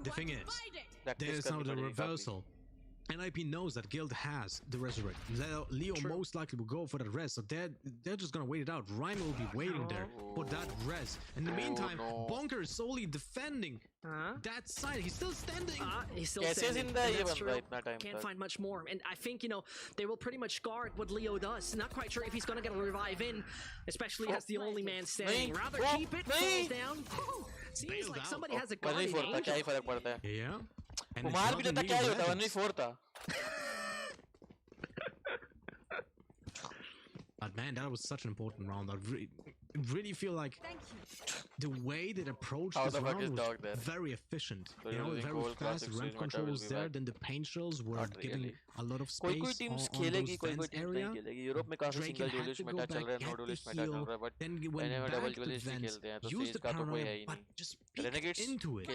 The thing is, there's now the reversal. NIP knows that Guild has the resurrect. Leo most likely will go for that res, so they're just gonna wait it out. Rhyme will be waiting there for that res. In the meantime, Bonker is solely defending that side. He's still standing. He's still standing. That's true. Can't find much more. And I think, you know, they will pretty much guard what Leo does. Not quite sure if he's gonna get a revive in, especially as the only man standing. Rather keep it, falls down. Seems like somebody has a guardian angel. Yeah. Kumar भी देता क्या ही होता 1v4 था. But man, that was such an important round. I really feel like the way they approached this round was very efficient. You know, very fast ramp controls there. Then the paint shells were giving a lot of space on those fence area. Drake had to go back, get the heal. Then he went back to the vents, used the paranoia, but just peeked into it.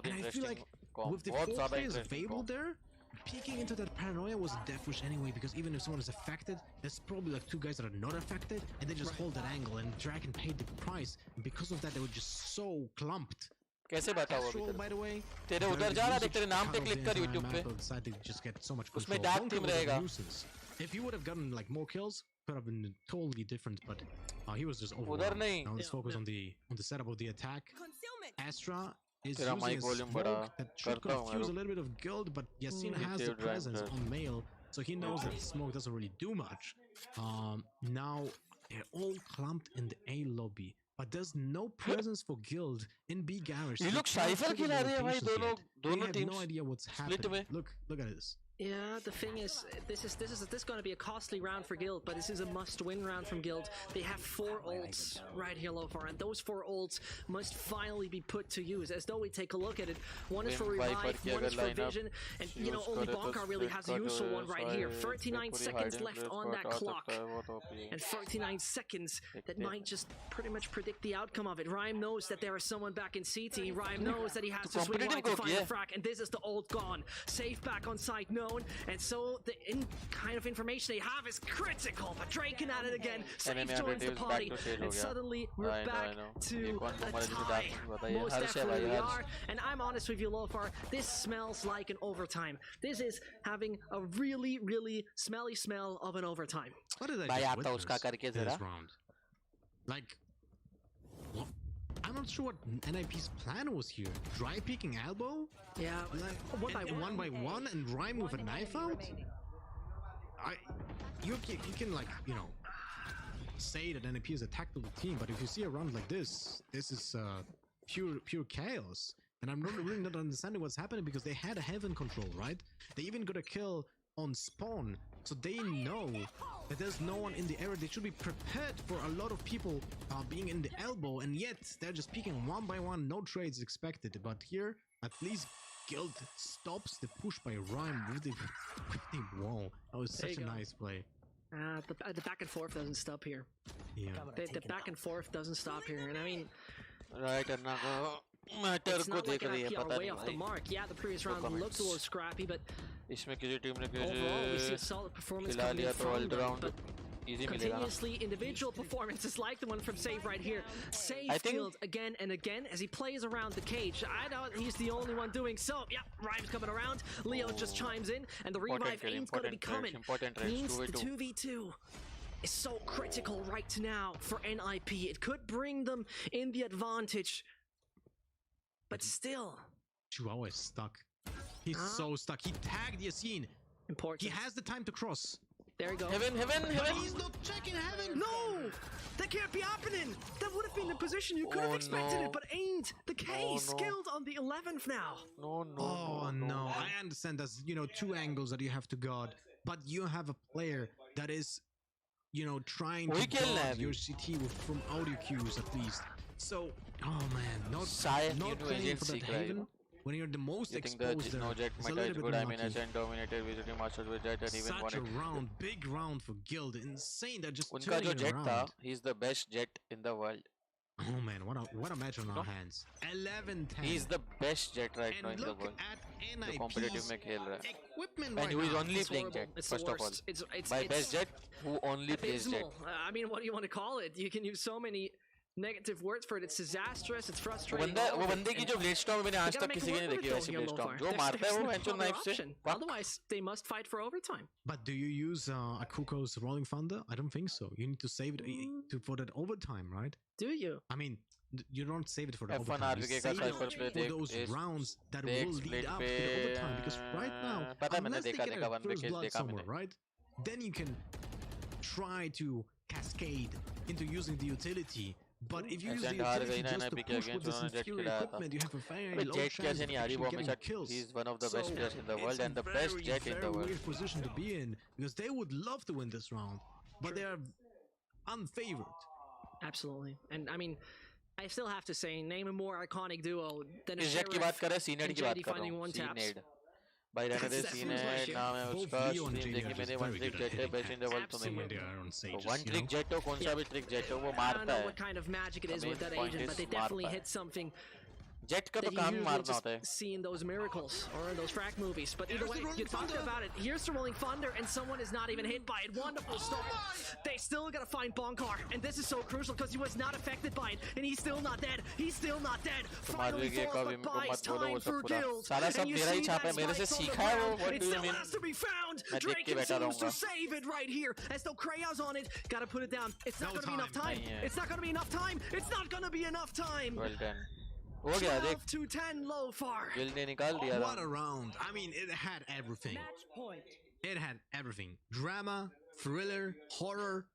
And I feel like with the 4 players available there, peeking into that paranoia was deathwish anyway, because even if someone is affected, there's probably like 2 guys that are not affected, and they just hold that angle, and Dragon paid the price, and because of that they were just so clumped. कैसे बताओ अभी by the way, तेरे उधर जा रहा देख तेरे नाम पे क्लिक कर YouTube पे उसमें dark team रहेगा. If he would have gotten like more kills, could have been totally different, but he was just over. Now let's focus on the setup of the attack. Astra is using a smoke that should confuse a little bit of Guild, but Yasin has the presence on male, so he knows that smoke doesn't really do much. Now they're all clumped in the A lobby, but there's no presence for Guild in B garage. ये लोग cipher खिला रहे हैं भाई दोनों teams. No idea what's happening. Look at this. Yeah, the thing is, this is going to be a costly round for Guild, but this is a must-win round from Guild. They have 4 ults right here, Lofar, and those 4 ults must finally be put to use. As though we take a look at it, one is for Revive, one is for Vision, and you know, only Bonkar really has a useful one right here. 39 seconds left on that clock, and 39 seconds that might just pretty much predict the outcome of it. Rhyme knows that there is someone back in CT. Rhyme knows that he has to swing wide to find the frag, and this is the ult gone. Safe back on site, no. And so the kind of information they have is critical, but Draken at it again. Safe joins the party, and suddenly we're back to a tie. Most definitely we are, and I'm honest with you, Lofar, this smells like an overtime. This is having a really, really smelly smell of an overtime. What did I do this round? Like, what? I'm not sure what NIP's plan was here. Dry peeking elbow? Yeah, like one by one and Rhyme with a knife out? You can like, you know, say that NIP is a tactical team, but if you see a round like this is pure chaos. And I'm really not understanding what's happening, because they had a heaven control, right? They even got a kill on spawn, so they know that there's no one in the area. They should be prepared for a lot of people being in the elbow, and yet they're just peeking one by one. No trades expected, but here at least Guild stops the push by Rhyme with the wall. That was such a nice play. The back and forth doesn't stop here. Yeah, the back and forth doesn't stop here, and I mean, right, it's not like are way off the mark. Yeah, the previous round looked a little scrappy, but overall we see a solid performance coming from them, but continuously individual performances like the one from Save right here. Save Guild again and again as he plays around the cage. I know he's the only one doing so. Yeah, Rhyme's coming around. Leo just chimes in, and the revive ain't gonna be coming. Means the 2v2 is so critical right now for NIP. It could bring them in the advantage, but still. Chihuahua is stuck. He's so stuck. He tagged Yasin. Important. He has the time to cross. There you go. Heaven. He's not checking heaven. No! That can't be happening. That would have been the position you could have expected it, but ain't the case. Guild on the 11th now. No. I understand there's, you know, 2 angles that you have to guard, but you have a player that is, you know, trying to guard your CT from audio cues at least. So, oh man, not playing for that haven when you're the most exposed there. No Jet might have good ammunition, dominated visiting masters with Jet, and even such a round, big round for Guild. Insane, that just Unka jo Jet tha, he's the best Jet in the world. Oh man, what a match on our hands. 11-10. He's the best Jet right now in the world. The competitive mein khel raha hai. And who is only playing Jet, first of all. By best Jet, who only plays Jet. I mean, what do you want to call it? You can use so many negative words for it. It's disastrous. It's frustrating. वो बंदे की जो blade storm मैंने आज तक किसी की नहीं देखी वैसी blade storm. जो मारता है वो henchman knife से. Otherwise, they must fight for overtime. But do you use Akuko's Rolling Thunder? I don't think so. You need to save it for that overtime, right? Do you? I mean, you don't save it for the F1 overtime. You RVK save का it cypher play for those rounds that will lead up to the overtime. Because right now, unless they get a first blood somewhere, right? Then you can try to cascade into using the utility. But if you use the utility just to push with this inferior equipment, you have a very low chance of actually getting kills. He's one of the best players in the world and the best Jet in the world. Weird position to be in because they would love to win this round, but they are unfavored. Absolutely, and I mean, I still have to say, name a more iconic duo than a Jet की बात करें, Sheriff and JD finding one taps. भाई रहने दे CNED नाम है उसका stream देखी मैंने वन ट्रिक जेट है बेस्ट इन द वर्ल्ड तो नहीं वन ट्रिक जेट हो कौन सा भी ट्रिक जेट हो वो मारता है I don't know what kind of magic it is with that agent, but they definitely hit something Jet का तो काम ही मारना होता है. See in those miracles or in those frag movies, but either way, you talked about it. Here's the rolling thunder, and someone is not even hit by it. Wonderful start. They still gotta find Bonkar, and this is so crucial because he was not affected by it, and he's still not dead. He's still not dead. Finally fourth, but buys time for kills. And you see that spike on the ground. It still has to be found. Drake seems to save it right here, as though Kraya's on it. Gotta put it down. It's not gonna be enough time. It's not gonna be enough time. It's not gonna be enough time. Well done. हो गया देख 12 to 10 low far. Gill ने निकाल दिया. What a round. I mean, it had everything. Match point. It had everything. Drama, thriller, horror.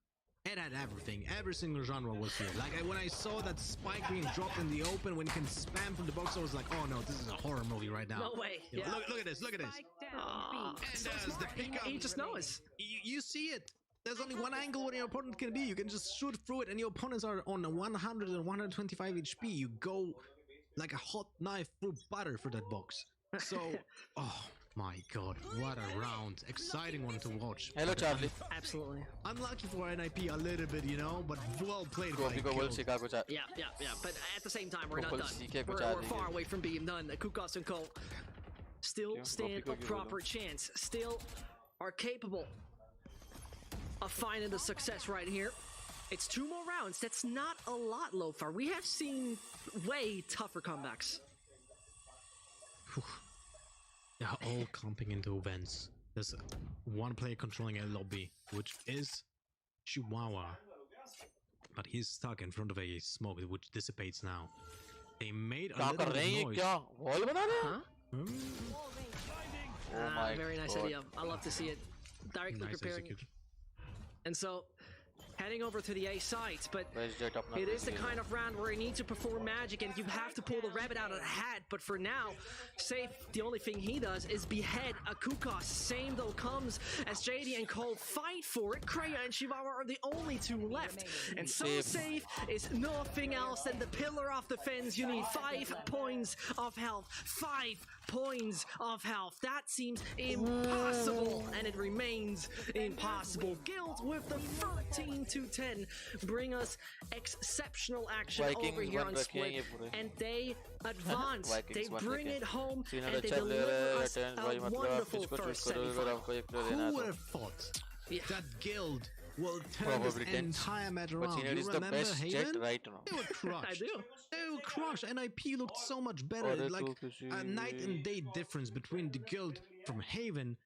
It had everything. Every single genre was here. Like when I saw that spike being dropped in the open when you can spam from the box, I was like, oh no, this is a horror movie right now. No way. Yeah. Look at this. Look at this. And there's the pickup. He just knows. You see it. There's only one angle where your opponent can be. You can just shoot through it, and your opponents are on 100 and 125 HP. You go like a hot knife through butter for that box. So, oh my god, what a round. Exciting one to watch. Hello, Charlie. Absolutely. Unlucky for NIP a little bit, you know, but well played by Guild. Yeah. But at the same time, we're not done. We're far away from being done. Kukos and Cole still stand a proper chance. Still are capable of finding the success right here. It's 2 more rounds. That's not a lot, Lofar. We have seen way tougher comebacks. They're all comping into events. There's one player controlling a lobby, which is Chihuahua. But he's stuck in front of a smoke, which dissipates now. They made a little bit of noise. Huh? Oh my very nice god. idea. I love to see it. Directly Nice preparing. execution. And so, heading over to the A site, but it is the kind of round where you need to perform magic and you have to pull the rabbit out of the hat. But for now, Safe, the only thing he does is behead a Kukos. Same though comes as JD and Cole fight for it. Kreia and Chihuahua are the only 2 left. And so Safe is nothing else than the pillar of defense. You need 5 points of health. 5 points of health. That seems impossible, and it remains impossible. Guild with the 13 to 10 bring us exceptional action over here on Split, and they advance. They bring it home, and they deliver us a wonderful first semi-final. Who would have thought that Guild will turn this entire match around? But You is the remember best Haven? Jet right now. They were crushed. I do. They were crushed. NIP looked so much better. Like a night and day difference between the Guild from Haven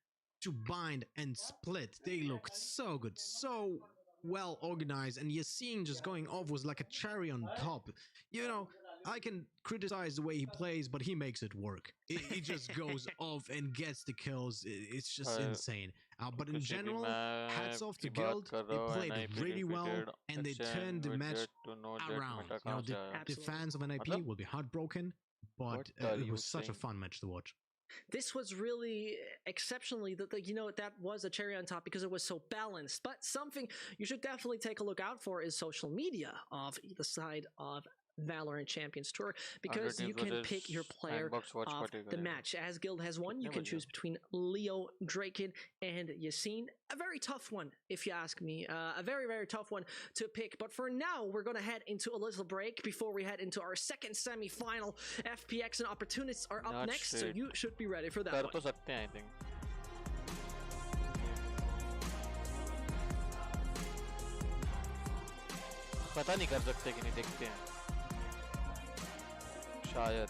to Bind and Split. They looked so good, so well organized, and Yassine just going off was like a cherry on top. You know, I can criticize the way he plays, but he makes it work. He just goes off and gets the kills. It's just insane. But in general, hats off to Guild. They played really well, and they turned the match around. You know, the fans of NIP will be heartbroken, but it was such a fun match to watch. This was really exceptionally, that was a cherry on top because it was so balanced. But something you should definitely take a look out for is social media of the side of Valorant Champions Tour, because you can pick your player of the match. As Guild has one, you can choose between Leo, Draken, and Yassine. A very tough one, if you ask me. A very, very tough one to pick. But for now, we're going to head into a little break before we head into our second semi-final. FPX and Opportunists are up next, so you should be ready for that one. I think. पता नहीं कर सकते कि नहीं, देखते हैं शायद।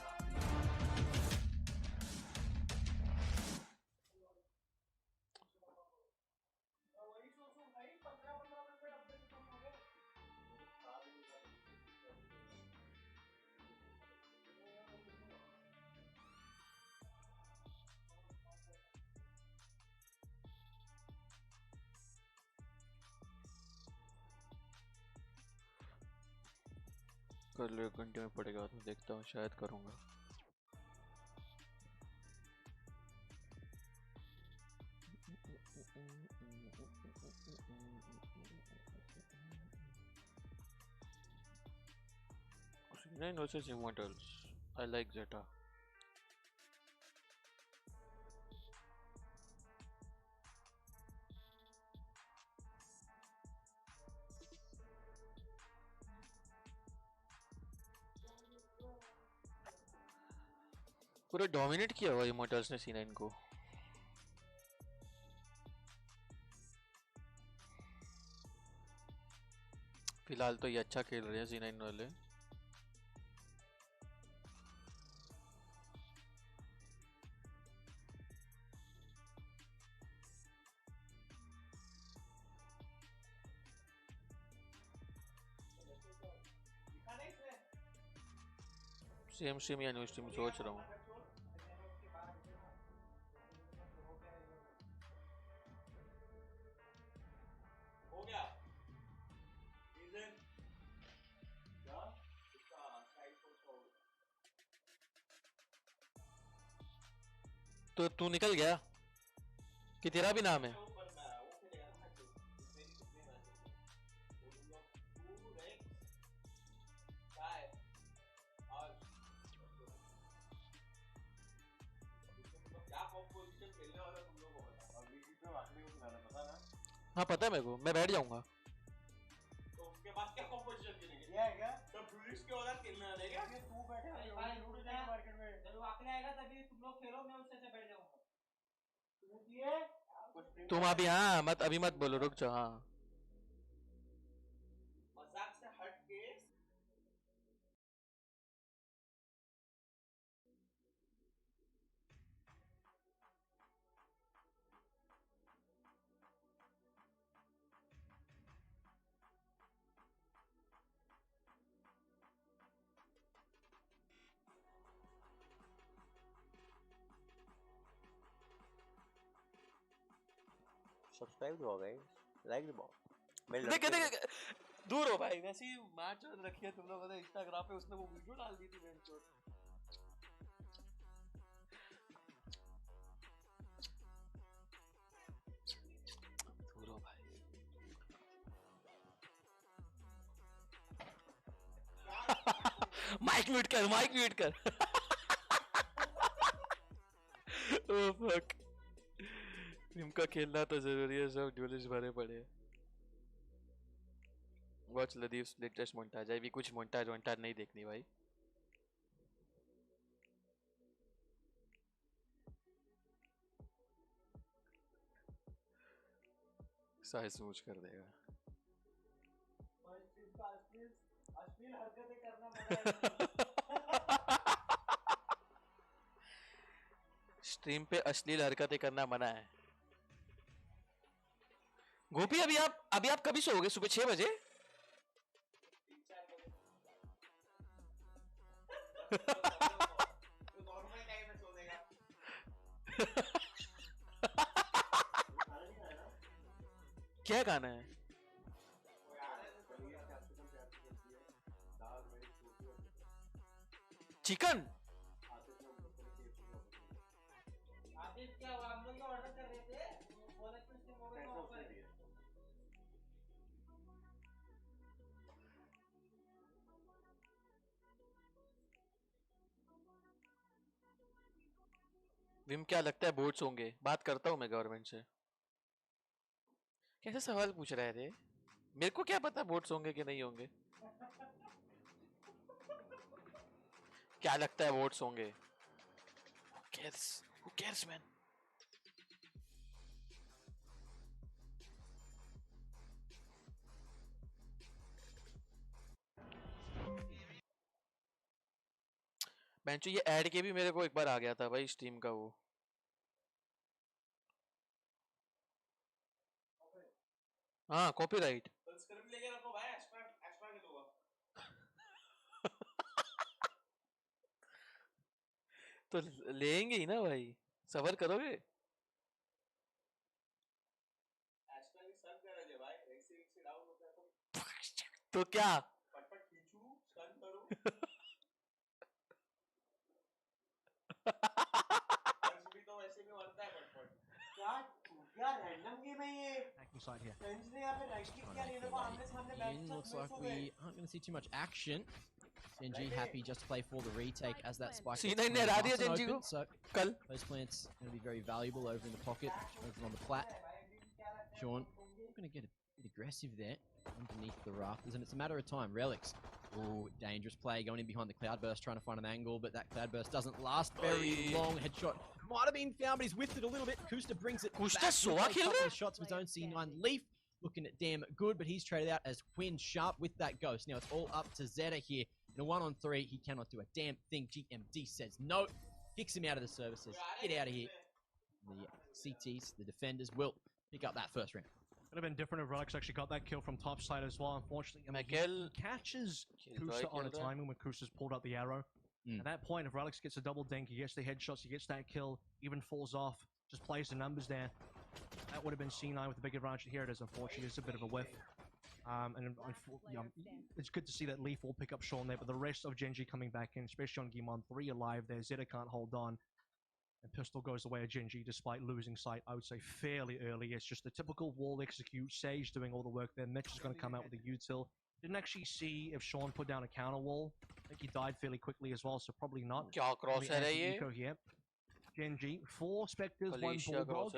कर लो, 1 घंटे में पड़ेगा तो देखता हूँ, शायद करूँगा। C9 versus Immortals. I like Zeta. पूरा डोमिनेट किया हुआ इमोर्टल्स ने C9 को। फिलहाल तो ये अच्छा खेल रहे हैं C9 वाले। सेम स्ट्रीम या न्यू स्ट्रीम सोच रहा हूँ। तो तू निकल गया कि तेरा भी नाम है? हाँ पता है मेरे को, मैं बैठ जाऊंगा। तो उसके बाद क्या कंपोजिशन खेलेंगे? ये है क्या? सब पुलिस के औलाद खेलने आ जाएगा? तू बैठे भाई लूडो जाएगा मार्केट में। जब आखिर आएगा तभी तुम लोग खेलो, मैं उससे से बैठ जाऊंगा। तुम अभी हाँ मत, अभी मत बोलो, रुक जाओ। हाँ मजाक से हट के सब्सक्राइब हो गए, लाइक द बॉल। देख दूर हो भाई, वैसे ही मैच रखी है तुम लोगों ने इंस्टाग्राम पे, उसने वो वीडियो डाल दी थी मैंने तो। दूर हो भाई। माइक म्यूट कर, माइक म्यूट कर। ओह फक, इनका खेलना तो जरूरी है, सब ड्यूलिस्ट भरे पड़े हैं। वॉच लदीव्स लेटेस्ट मोन्टाज। अभी कुछ मोन्टाज वोन्टाज नहीं देखनी भाई। साइज सोच कर देगा। अश्लील हरकतें करना मना स्ट्रीम पे अश्लील हरकतें करना मना है। गोपी अभी आप कभी सोओगे? सुबह 6 बजे? नॉर्मल टाइम में सो देगा। क्या गाना है? चिकन? आतिफ क्या हुआ? हम लोग ऑर्डर कर रहे थे, बोला कि उसके मोबाइल में ऑफर है। विम क्या लगता है बोर्ड्स होंगे? बात करता हूँ मैं गवर्नमेंट से। कैसे सवाल पूछ रहे थे? मेरे को क्या पता बोर्ड्स होंगे कि नहीं होंगे? क्या लगता है वोट्स होंगे? Who cares? Who cares, man? बेंचो ये ऐड के भी मेरे को एक बार आ गया था भाई स्ट्रीम का वो। हाँ कॉपीराइट। स्क्रिप्ट लेके रखो भाई, एक्स्ट्रा एक्स्ट्रा नहीं दूंगा। तो लेंगे ही ना भाई, सबर करोगे। एक्स्ट्रा की सब गरज है भाई, एक से डाउन होता है तो क्या पटपट खींचू स्टन करूं। पंच भी तो वैसे भी मरता है पटपट। क्या रैंडम गेम है ये। Side here. पंच ने यहाँ पे राइट क्लिक किया, नहीं देखो आमने सामने बैठ In. Looks like we aren't going to see too much action. Genji happy just to play for the retake as that spike. C9 ने हरा दिया Genji को So कल। those plants going to be very valuable over in the pocket, over on the plat. Sean going to get a bit aggressive there underneath the rafters, and it's a matter of time. Relics. Oh, dangerous play going in behind the cloudburst, trying to find an angle, but that cloudburst doesn't last very long. Headshot might have been found, but he's whiffed it a little bit. Kusta brings it Kusta back. so With a kill couple of shots of his own. C9 Leaf looking at damn good, but he's traded out as Quinn Sharp with that ghost. Now it's all up to Zeta here. In a 1-on-3, he cannot do a damn thing. GMD says no, kicks him out of the services. Get out of here. The CTs, the defenders, will pick up that first round. Could have been different if Relics actually got that kill from top side as well. Unfortunately, I mean, he catches Kusa on a timing when Kusa's pulled out the arrow. At that point, if Relics gets a double dink, he gets the headshots, he gets that kill, even falls off, just plays the numbers there. That would have been C9 with the big advantage. Here it is, unfortunately, it's a bit of a whiff. It's good to see that Leaf will pick up Sean there, but the rest of Genji coming back in, especially on Gimon 3 alive there. Zeta can't hold on. And Pistol goes the way of Genji despite losing sight, I would say, fairly early. It's just the typical wall execute. Sage doing all the work there. Mitch is going to come out with a util. Didn't actually see if Sean put down a counter wall. I think he died fairly quickly as well, so probably not. Eco here. Genji, 4 Spectres, 1 Bulldog.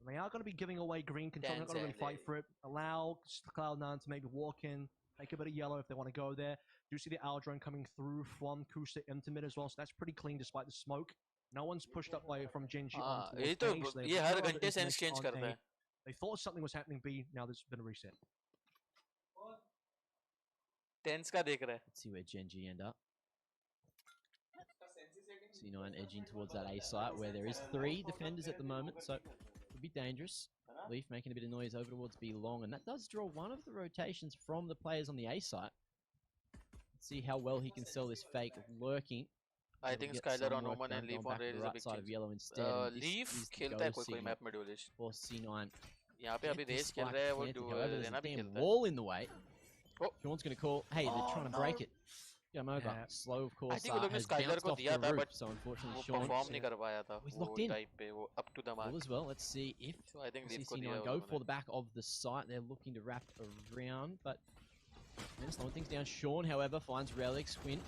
They are going to be giving away green control. They're not going to really fight for it. Allow Cloud9 to maybe walk in, take a bit of yellow if they want to go there. Do see the owl drone coming through from Kusa into mid as well, so that's pretty clean despite the smoke. No one's pushed up by from Genji on towards A, so ये हर घंटे sense change करता है. They thought something was happening B, now there's been a reset. Tense का देख रहा है. Let's see where Genji end up. C9 edging towards that A site where there is 3 defenders at the moment, so it could be dangerous. Leaf making a bit of noise over towards B long, and that does draw one of the rotations from the players on the A site. Let's see how well he can sell this fake lurking. I think Skylar on Oman and Leaf on Raid is a big side of yellow instead. Leaf खेलता है कोई map में duelist. Or C9. यहाँ पे अभी race खेल रहा है वो देना भी खेलता है. Wall in the way. Sean's going to call. Hey, they're trying to break it. Get him over. Yeah. Slow, of course. I think लोग ने Skylar को दिया था, but so unfortunately वो Sean perform नहीं कर पाया था. he's locked in. Type पे वो up to the mark. As well. Let's see if So I think Leaf को C9 दिया go for the back of the site. They're looking to wrap around, but they're slowing things down. Sean, however, finds Relics. Quinn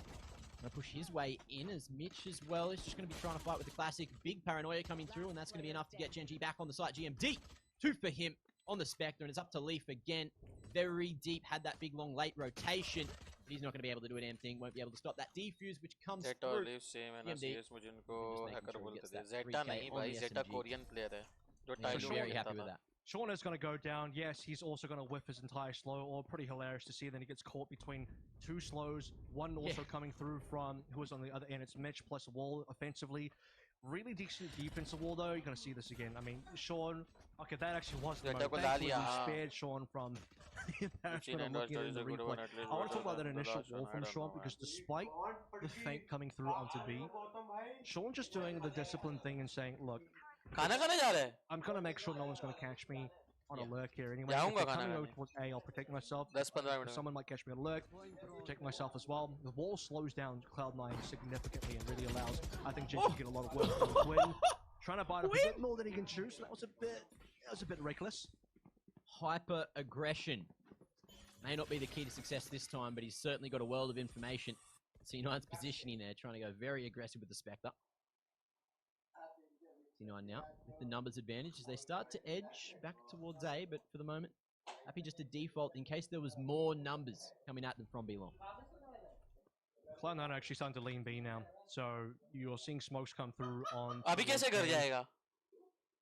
going to push his way in as Mitch as well is just going to be trying to fight with the classic big paranoia coming through, and that's going to be enough to get Genji back on the site. GMD 2 for him on the Spectre, and it's up to Leaf again. Very deep, had that big long late rotation. He's not going to be able to do a damn thing, won't be able to stop that defuse which comes Zeta through. और Leaf same है ना. CS मुझे उनको hacker बोलते थे. that Zeta 3K नहीं on भाई, the Zeta SMG. Korean player है. जो Yeah, Tylo very खेलता happy with था. that. Sean is going to go down. Yes, he's also going to whiff his entire slow. Or pretty hilarious to see. Then he gets caught between 2 slows. One also coming through from who was on the other end. It's Mitch plus Wall offensively. Really decent defensive wall though. You're going to see this again. I mean, Sean. Okay, that actually was the moment. Thankfully, he spared Sean from the embarrassment of looking at the replay. I want to talk about that initial wall from Sean because despite the feint coming through onto B, Sean just doing the disciplined thing and saying, "Look, खाना खाने जा रहा है. I'm gonna make sure no one's gonna catch me on a lurk here anyway. जाऊंगा If they're खाना coming over खाने. towards A, I'll protect myself. 10-15 If minute. someone might catch me on a lurk, protect myself as well. The wall slows down Cloud9 significantly and really allows, I think, Genji to get a lot of work from Quinn. Trying to bite up a bit more than he can choose. So that was a bit reckless. Hyper aggression may not be the key to success this time, but he's certainly got a world of information. C9's positioning there, trying to go very aggressive with the Spectre. C9 now with the numbers advantage as they start to edge back towards A, but for the moment, happy just to default in case there was more numbers coming at them from B long. Cloud9 are actually starting to lean B now, so you're seeing smokes come through on. अभी कैसे कर जाएगा?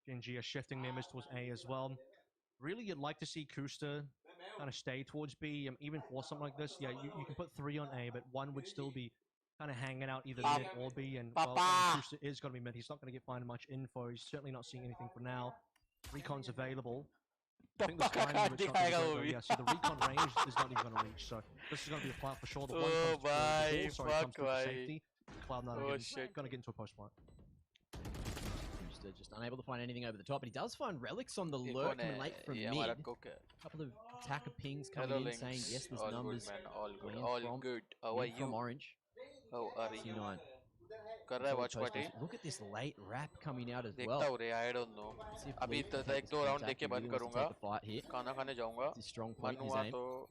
Genji are shifting members towards A as well. Really, you'd like to see Kusta kind of stay towards B, even for something like this. Yeah, you can put 3 on A, but 1 would still be kind of hanging out either Pap- mid or B, and Papa. well, Kusta is going to be mid. He's not going to get find much info. He's certainly not seeing anything for now. Recon's available. I think the Papa timing का of it's not going to दिखाएगा be वो great, भी. though. Yeah, see, the recon range is not even going to reach, so this is going to be a plant for sure. The one Oh comes through, the bhai, door, sorry, fuck comes through for bhai. safety. Cloud9 Oh shit. going to get into a post plant. Just unable to find anything over the top, but he does find relics on the ये lurk कौन coming है? late from ये mid. हमारा cook है. Couple of attacker pings coming Hello in Links. saying yes, there's All numbers good man. All good. coming in All from, good. How are from you? Orange. How are you? C9. कर रहा है watch Post party. Look at this late wrap coming out as देखता well. हूँ रे. I don't know. See if अभी Leaf can take एक this दो round contact. देख के He बंद really wants to करूँगा. take the fight here. खाना खाने जाऊँगा. It's his strong मन point in his हुआ aim. तो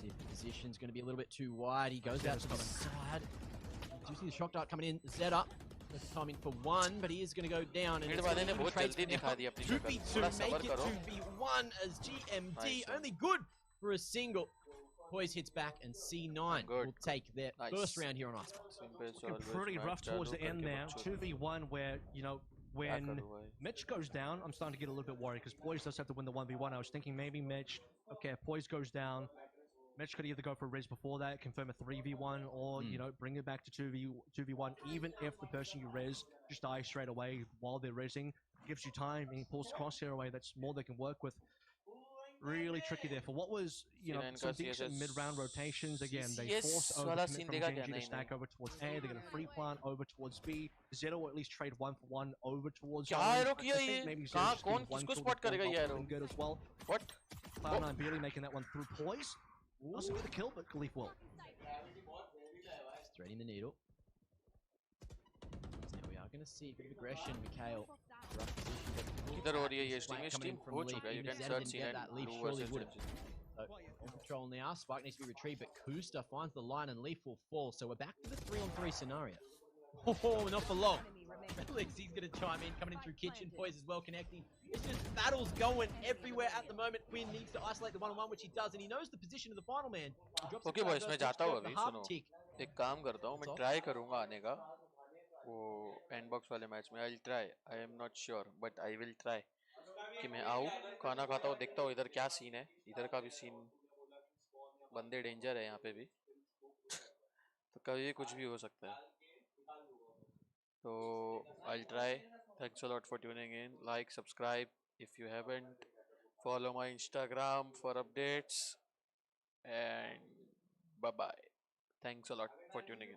See if the position's going to be a little bit too wide. He goes out to the side. Do you see the shock dart coming in? Zed up. That's timing for one, but he is going to go down. And mid it's वाले ने even बहुत trades जल्दी now. दिखा दी अपनी 2v2, शक्ल. थोड़ा make सबर it करो. 2v1 as GMD. Nice. Only good for a single. Poise hits back, and C9 will take their first round here on Icebox. Looking pretty rough towards the end there. 2v1 where, you know, when Mitch goes down, I'm starting to get a little bit worried because Poise does have to win the 1v1. I was thinking maybe Mitch, okay, if Poise goes down, Mitch could either go for a Riz before that, confirm a 3v1, or, you know, bring it back to 2v1, even if the person you Riz just dies straight away while they're Rizzing. Gives you time, and he pulls the crosshair away, that's more they can work with. Really tricky there. For what was, you know, some decent mid-round rotations, again, they force over commit from Genji to stack over towards A, they're going to free plant over towards B. Zero will at least trade 1-for-1 over towards क्या Orange. रो किया I think ये? maybe Zero कहाँ just कौन needs one किसको kill spot before करेगा ये Alpha arrow? and good as well. What? Cloud9 barely making that one through Poise. Doesn't get the kill, but Khalif will. Just threading the needle. So now we are going to see a bit of aggression. Mikhail, rough position. but किधर हो रही है ये stream? Spike ये coming stream in from हो Leaf. चुका है. You Even can if Zed search didn't get CNN that, Leaf Blue surely versus would have. Crimson. So, on control now. Spike needs to be retrieved, but Kusta finds the line and Leaf will fall. So we're back to the 3-on-3 scenario. Oh, not for long. Felix, he's going to chime in, coming in through kitchen. Poise as well connecting. It's just battles going everywhere at the moment. Quinn needs to isolate the 1-on-1, which he does, and he knows the position of the final man. He drops Okay the boys, मैं जाता हूँ the अभी. half सुनो. tick. एक काम करता हूँ. मैं try करूँगा आने का. वो endbox वाले मैच में. I'll try. I am not sure, but I will try. कि मैं आऊँ, खाना खाता हूँ, देखता हूँ इधर क्या सीन है. इधर का भी सीन. बंदे डेंजर है यहाँ पे भी. तो कभी भी कुछ भी हो सकता है. So I'll try. Thanks a lot for tuning in. Like, subscribe if you haven't. Follow my Instagram for updates. And bye bye. Thanks a lot for tuning in.